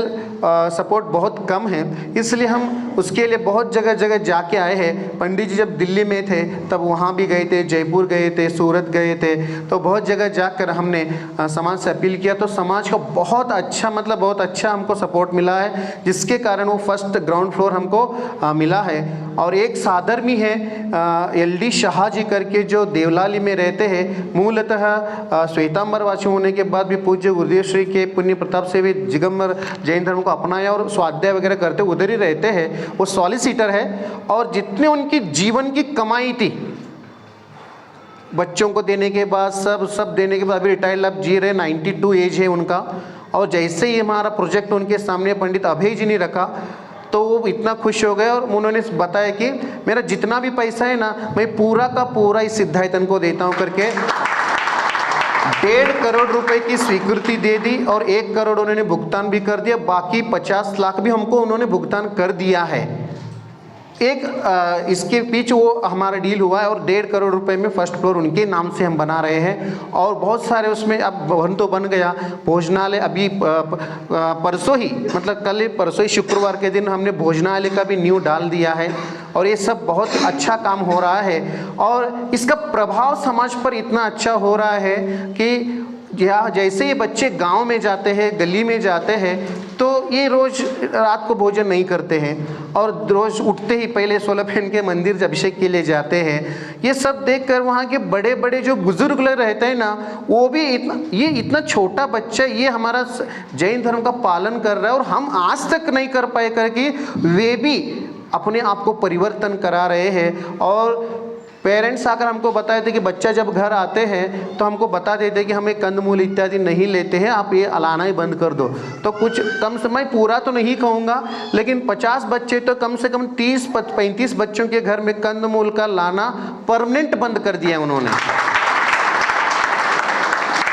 सपोर्ट बहुत कम है, इसलिए हम उसके लिए बहुत जगह जगह जाके आए हैं। पंडित जी जब दिल्ली में थे तब वहाँ भी गए थे, जयपुर गए थे, सूरत गए थे, तो बहुत जगह जाकर हमने समाज से अपील किया। तो समाज का बहुत अच्छा बहुत अच्छा हमको सपोर्ट मिला है, जिसके कारण वो फर्स्ट ग्राउंड फ्लोर हमको मिला है। और एक साधर्मी है LD शाह जी करके, जो देवलाली में रहते हैं, मूलतः श्वेतांबरवासी होने के बाद भी पूज्य गुरुदेव श्री के पुण्य प्रताप से भी दिगंबर जैन धर्म को अपनाया और स्वाध्याय वगैरह करते उधर ही रहते हैं। वो सॉलिसिटर है और जितने उनकी जीवन की कमाई थी बच्चों को देने के बाद सब देने के बाद अभी रिटायर्ड लाइफ जी रहे, 92 एज है उनका। और जैसे ही हमारा प्रोजेक्ट उनके सामने पंडित अभय जी ने रखा तो वो इतना खुश हो गए और उन्होंने बताया कि मेरा जितना भी पैसा है ना, मैं पूरा का पूरा इस सिद्धायतन को देता हूँ करके 1.5 करोड़ रुपए की स्वीकृति दे दी और 1 करोड़ उन्होंने भुगतान भी कर दिया। बाकी 50 लाख भी हमको उन्होंने भुगतान कर दिया है। इसके पीछे वो हमारा डील हुआ है और 1.5 करोड़ रुपए में फर्स्ट फ्लोर उनके नाम से हम बना रहे हैं। और बहुत सारे उसमें अब भवन तो बन गया, भोजनालय अभी परसों ही परसों ही शुक्रवार के दिन हमने भोजनालय का भी नींव डाल दिया है और ये सब बहुत अच्छा काम हो रहा है। और इसका प्रभाव समाज पर इतना अच्छा हो रहा है कि जैसे ये बच्चे गांव में जाते हैं, गली में जाते हैं, तो ये रोज़ रात को भोजन नहीं करते हैं और रोज़ उठते ही पहले 16 पहन के मंदिर अभिषेक के लिए जाते हैं। ये सब देखकर वहाँ के बड़े बड़े जो बुजुर्ग लोग रहते हैं ना, वो भी इतना छोटा बच्चा ये हमारा जैन धर्म का पालन कर रहा है और हम आज तक नहीं कर पाए करके वे भी अपने आप को परिवर्तन करा रहे हैं। और पेरेंट्स आकर हमको बताए थे कि बच्चा जब घर आते हैं तो हमको बता देते हैं कि हमें कंदमूल इत्यादि नहीं लेते हैं, आप ये लाना ही बंद कर दो। तो कुछ कम से मैं पूरा तो नहीं कहूँगा, लेकिन 50 बच्चे तो कम से कम 30-35 बच्चों के घर में कंदमूल का लाना परमानेंट बंद कर दिया उन्होंने।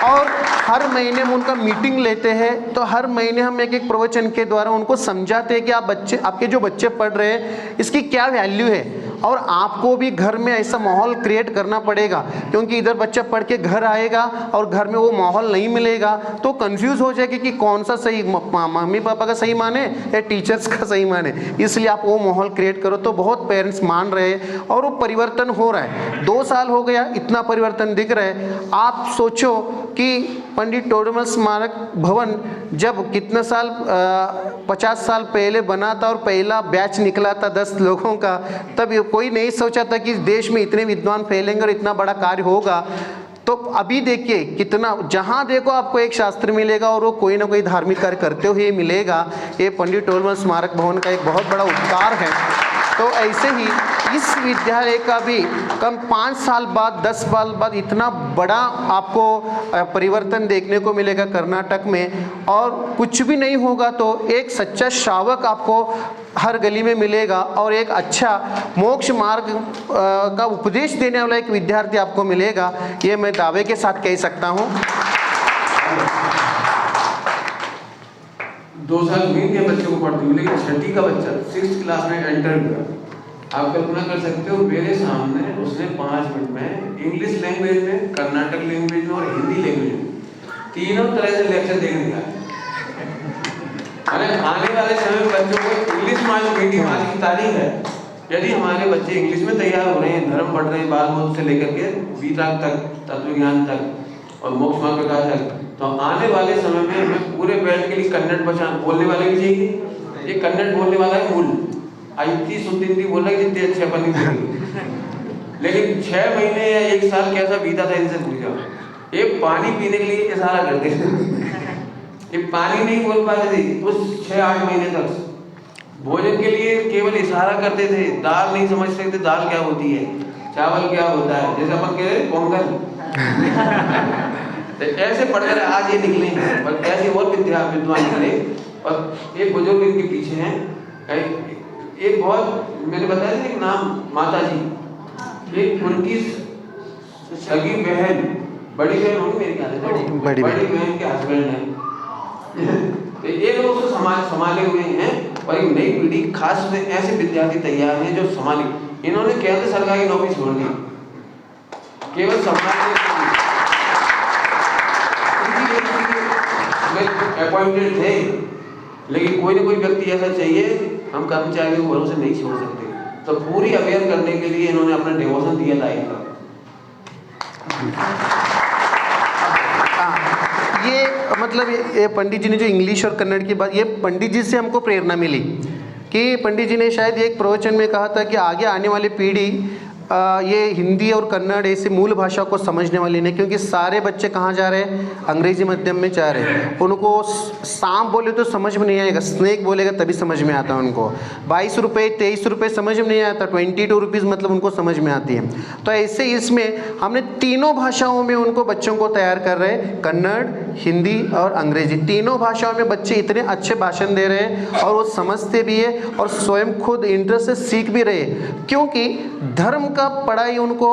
और हर महीने हम उनका मीटिंग लेते हैं, तो हर महीने हम एक प्रवचन के द्वारा उनको समझाते हैं कि आपके जो बच्चे पढ़ रहे हैं इसकी क्या वैल्यू है, और आपको भी घर में ऐसा माहौल क्रिएट करना पड़ेगा, क्योंकि इधर बच्चा पढ़ के घर आएगा और घर में वो माहौल नहीं मिलेगा तो कंफ्यूज हो जाएगा कि कौन सा सही, मम्मी पापा का सही माने या टीचर्स का सही माने। इसलिए आप वो माहौल क्रिएट करो। तो बहुत पेरेंट्स मान रहे हैं और वो परिवर्तन हो रहा है। 2 साल हो गया, इतना परिवर्तन दिख रहा है। आप सोचो कि पंडित टोडरमल स्मारक भवन जब कितना साल 50 साल पहले बना था और पहला बैच निकला था 10 लोगों का, तब कोई नहीं सोचा था कि देश में इतने विद्वान फैलेंगे और इतना बड़ा कार्य होगा। तो अभी देखिए कितना, जहाँ देखो आपको एक शास्त्र मिलेगा और वो कोई ना कोई धार्मिक कार्य करते हुए मिलेगा। ये पंडित टोडरमल स्मारक भवन का एक बहुत बड़ा उपकार है। तो ऐसे ही इस विद्यालय का भी कम 5 साल बाद 10 साल बाद इतना बड़ा आपको परिवर्तन देखने को मिलेगा कर्नाटक में। और कुछ भी नहीं होगा तो एक सच्चा श्रावक आपको हर गली में मिलेगा और एक अच्छा मोक्ष मार्ग का उपदेश देने वाला एक विद्यार्थी आपको मिलेगा। ये मैं दावे के साथ कह सकता हूँ। 2 साल हुए के बच्चे को पढ़ते हुए, लेकिन 6ठी का बच्चा 6th क्लास में एंटर हुआ। आप कल्पना कर सकते हो, मेरे सामने उसने 5 मिनट में इंग्लिश लैंग्वेज में, कर्नाटक लैंग्वेज में और हिंदी लैंग्वेज में तीनों तरह से लेक्चर देने दिया। अरे आने वाले समय में बच्चों को इंग्लिश मीडियम आज की तारीख है। यदि हमारे बच्चे इंग्लिश में तैयार हो रहे हैं, धर्म पढ़ रहे हैं, बाल बोध से लेकर के वीतराग तक, तत्व ज्ञान तक और मोक्ष मार्ग प्रकाश तक, तो आने वाले समय में हमें पूरे बेल्ट के लिए कन्नड़ पहचान बोलने वाले भी चाहिए। ये कन्नड़ बोलने वाला है मूल आईती सुनती बोल रहा है जितने अच्छे अपन नहीं बोलेंगे। लेकिन 6 महीने या 1 साल कैसा बीता था इनसे पूछा। ये पानी पीने के लिए इशारा करते थे, ये पानी नहीं बोल पाते थे उस 6-8 महीने तक। भोजन के लिए केवल इशारा करते थे, दाल नहीं समझ सकते दाल क्या होती है, चावल क्या होता है, जैसे अपन कह रहे पोंगल। तो ऐसे पढ़कर आज ये निकले हैं, पर ऐसे और विद्वान निकले। और एक बुजुर्ग इनके पीछे हैं, एक बहुत मैंने बताया था एक नाम माता जी, एक उनकी सगी बहन, बड़ी बहन होगी मेरे ख्याल से, बड़ी बहन के हस्बैंड हैं। ये लोग उसको संभाले हुए हैं और एक नई पीढ़ी खास में ऐसे विद्यार्थी तैयार हैं जो संभाले। इन्होंने केंद्र सरकार की नौकरी छोड़ दी केवल संभालने अपॉइंटेड थे, लेकिन कोई ना कोई व्यक्ति ऐसा चाहिए, हम कर्मचारियों को भरोसे नहीं छोड़ सकते। तो पूरी अवेयर करने के लिए इन्होंने अपना डिवोशन दिया लाइफ का। ये मतलब ये पंडित जी ने जो इंग्लिश और कन्नड़ की बात, ये पंडित जी से हमको प्रेरणा मिली कि पंडित जी ने शायद एक प्रवचन में कहा था कि आगे आने वाली पीढ़ी ये हिंदी और कन्नड़ ऐसे मूल भाषा को समझने वाली नहीं, क्योंकि सारे बच्चे कहाँ जा रहे हैं, अंग्रेजी माध्यम में जा रहे हैं। उनको सांप बोले तो समझ में नहीं आएगा, स्नेक बोलेगा तभी समझ में आता है उनको। 22 रुपये 23 रुपये समझ में नहीं आता, 22 रुपीज़ मतलब उनको समझ में आती है। तो ऐसे इसमें हमने तीनों भाषाओं में उनको बच्चों को तैयार कर रहे हैं, कन्नड़, हिंदी और अंग्रेजी। तीनों भाषाओं में बच्चे इतने अच्छे भाषण दे रहे हैं और वो समझते भी है और स्वयं खुद इंटरेस्ट से सीख भी रहे हैं, क्योंकि धर्म का पढ़ाई उनको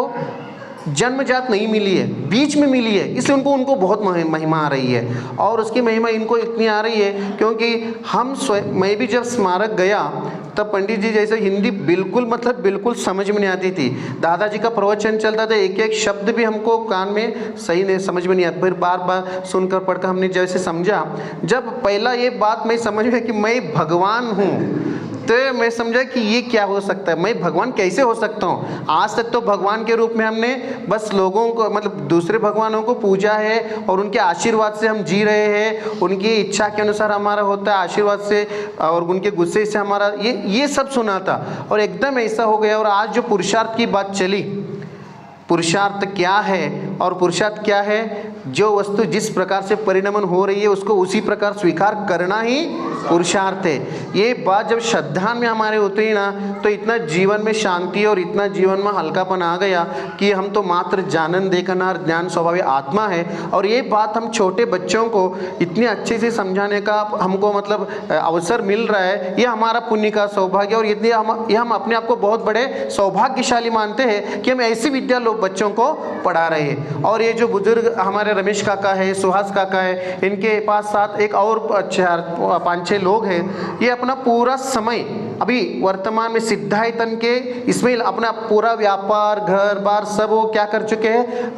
जन्मजात नहीं मिली है, बीच में मिली है, इसलिए उनको बहुत महिमा आ रही है। और उसकी महिमा इनको इतनी आ रही है क्योंकि हम मैं भी जब स्मारक गया तब पंडित जी जैसे हिंदी बिल्कुल समझ में नहीं आती थी। दादाजी का प्रवचन चलता था, एक एक शब्द भी हमको कान में सही नहीं समझ में नहीं आता। फिर बार बार सुनकर पढ़कर हमने जैसे समझा, जब पहला ये बात मैं समझ में कि मैं भगवान हूँ, तो मैं समझा कि ये क्या हो सकता है, मैं भगवान कैसे हो सकता हूँ। आज तक तो भगवान के रूप में हमने बस लोगों को मतलब दूसरे भगवानों को पूजा है और उनके आशीर्वाद से हम जी रहे हैं, उनकी इच्छा के अनुसार हमारा होता है, आशीर्वाद से और उनके गुस्से से हमारा ये सब सुना था। और एकदम ऐसा हो गया। और आज जो पुरुषार्थ की बात चली, पुरुषार्थ क्या है और पुरुषार्थ क्या है, जो वस्तु जिस प्रकार से परिणमन हो रही है उसको उसी प्रकार स्वीकार करना ही पुरुषार्थ है। ये बात जब श्रद्धा में हमारे उतरी ना, तो इतना जीवन में शांति और इतना जीवन में हल्कापन आ गया कि हम तो मात्र जानन देखनार ज्ञान स्वभाव आत्मा है। और ये बात हम छोटे बच्चों को इतने अच्छे से समझाने का हमको मतलब अवसर मिल रहा है, ये हमारा पुण्य का सौभाग्य। और ये हम अपने आप को बहुत बड़े सौभाग्यशाली मानते हैं कि हम ऐसी विद्या लोग बच्चों को पढ़ा रहे हैं। और ये जो बुजुर्ग हमारे रमेश काका है, सुहास काका है, इनके पास साथ एक और 5-6 लोग हैं, ये अपना पूरा समय अभी वर्तमान में सिद्धायतन के इसमें अपना पूरा व्यापार घर बार सब वो क्या कर चुके हैं,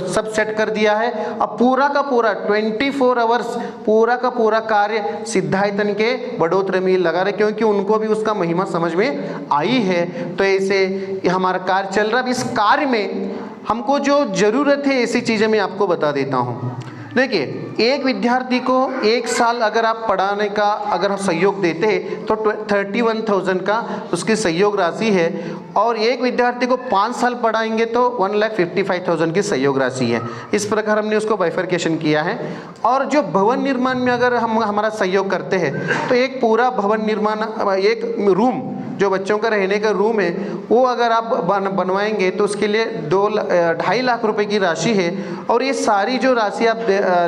सब सेट कर दिया है। अब पूरा का पूरा 24 आवर्स पूरा का पूरा कार्य सिद्धायतन के बड़ोतरे में लगा रहे, क्योंकि उनको भी उसका महिमा समझ में आई है। तो ऐसे हमारा कार्य चल रहा है। अब इस कार्य में हमको जो ज़रूरत है ऐसी चीज़ें मैं आपको बता देता हूँ। देखिए, एक विद्यार्थी को 1 साल अगर आप पढ़ाने का अगर हम सहयोग देते हैं तो 31,000 का उसकी सहयोग राशि है। और एक विद्यार्थी को 5 साल पढ़ाएंगे तो 1,55,000 की सहयोग राशि है। इस प्रकार हमने उसको बाइफर्केशन किया है। और जो भवन निर्माण में अगर हम हमारा सहयोग करते हैं तो एक पूरा भवन निर्माण, एक रूम जो बच्चों का रहने का रूम है वो अगर आप बनवाएंगे तो उसके लिए 2-2.5 लाख रुपए की राशि है। और ये सारी जो राशि आप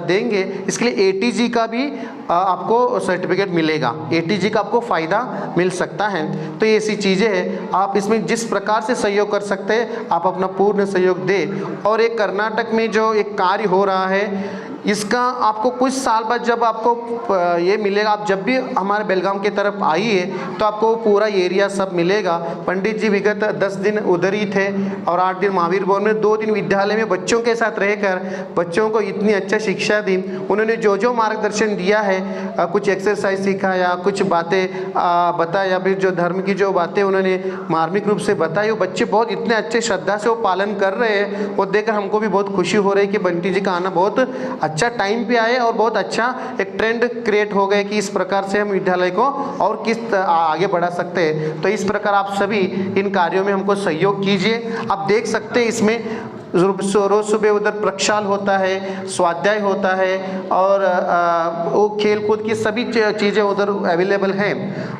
देंगे इसके लिए ATG का भी आपको सर्टिफिकेट मिलेगा, ATG का आपको फ़ायदा मिल सकता है। तो ये ऐसी चीज़ें हैं, आप इसमें जिस प्रकार से सहयोग कर सकते हैं आप अपना पूर्ण सहयोग दें। और एक कर्नाटक में जो एक कार्य हो रहा है इसका आपको कुछ साल बाद जब आपको ये मिलेगा, आप जब भी हमारे बेलगाम की तरफ आइए तो आपको पूरा एरिया सब मिलेगा। पंडित जी विगत 10 दिन उधर ही थे और 8 दिन महावीर भवन में, 2 दिन विद्यालय में बच्चों के साथ रहकर बच्चों को इतनी अच्छा शिक्षा दी। उन्होंने जो जो मार्गदर्शन दिया है, कुछ एक्सरसाइज सिखाया, कुछ बातें बताया, फिर जो धर्म की जो बातें उन्होंने मार्मिक रूप से बताई, वो बच्चे बहुत इतने अच्छे श्रद्धा से वो पालन कर रहे हैं। वो देखकर हमको भी बहुत खुशी हो रही है कि बंटी जी का आना बहुत अच्छा टाइम पे आए और बहुत अच्छा एक ट्रेंड क्रिएट हो गए कि इस प्रकार से हम विद्यालय को और किस आगे बढ़ा सकते हैं। तो इस प्रकार आप सभी इन कार्यों में हमको सहयोग कीजिए। आप देख सकते हैं इसमें रोज सुबह उधर प्रक्षाल होता है, स्वाध्याय होता है और वो खेल कूद की सभी चीज़ें उधर अवेलेबल हैं।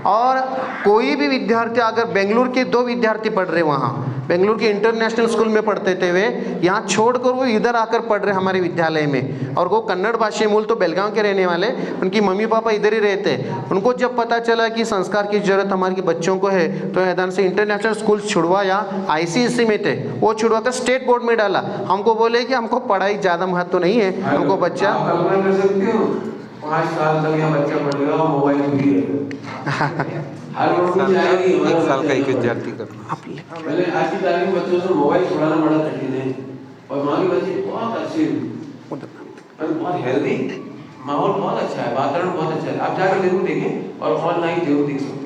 और कोई भी विद्यार्थी अगर बेंगलुरु के 2 विद्यार्थी पढ़ रहे वहाँ बेंगलुरु के इंटरनेशनल स्कूल में पढ़ते थे, वे यहाँ छोड़कर वो इधर आकर पढ़ रहे हमारे विद्यालय में। और वो कन्नड़ भाषी मूल तो बेलगांव के रहने वाले, उनकी मम्मी पापा इधर ही रहते। उनको जब पता चला कि संस्कार की जरूरत हमारे बच्चों को है तो मैदान से इंटरनेशनल स्कूल छुड़वाया। ICSE में थे, वो छुड़वा कर स्टेट बोर्ड में डाला। हमको बोले कि हमको पढ़ाई ज़्यादा महत्व नहीं है, हमको बच्चा 5 साल तक यहाँ बच्चा पढ़ेगा और मोबाइल फ्री है। हर रोज जाएगी 1 साल का एक विद्यार्थी का पहले आज की तारीख में बच्चों से मोबाइल छुड़ाना बड़ा कठिन है। और वहाँ के बच्चे बहुत अच्छे और बहुत हेल्दी, माहौल बहुत अच्छा है, वातावरण बहुत अच्छा है। आप जाकर जरूर देखें और ऑनलाइन जरूर देख सकते हैं।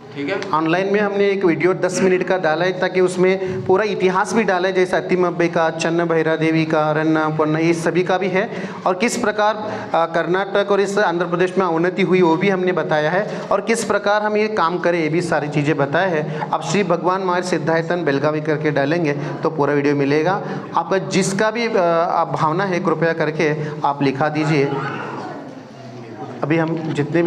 ठीक है, ऑनलाइन में हमने एक वीडियो 10 मिनट का डाला है ताकि उसमें पूरा इतिहास भी डाला है, जैसे अतिमब्बे का, चन्न भैरा देवी का, रन्ना पन्ना, ये सभी का भी है। और किस प्रकार कर्नाटक और इस आंध्र प्रदेश में उन्नति हुई वो भी हमने बताया है। और किस प्रकार हम ये काम करें ये भी सारी चीज़ें बताए हैं। आप श्री भगवान मायर सिद्धायतन बेलगावी करके डालेंगे तो पूरा वीडियो मिलेगा। आपका जिसका भी भावना है कृपया करके आप लिखा दीजिए। अभी हम जितने भी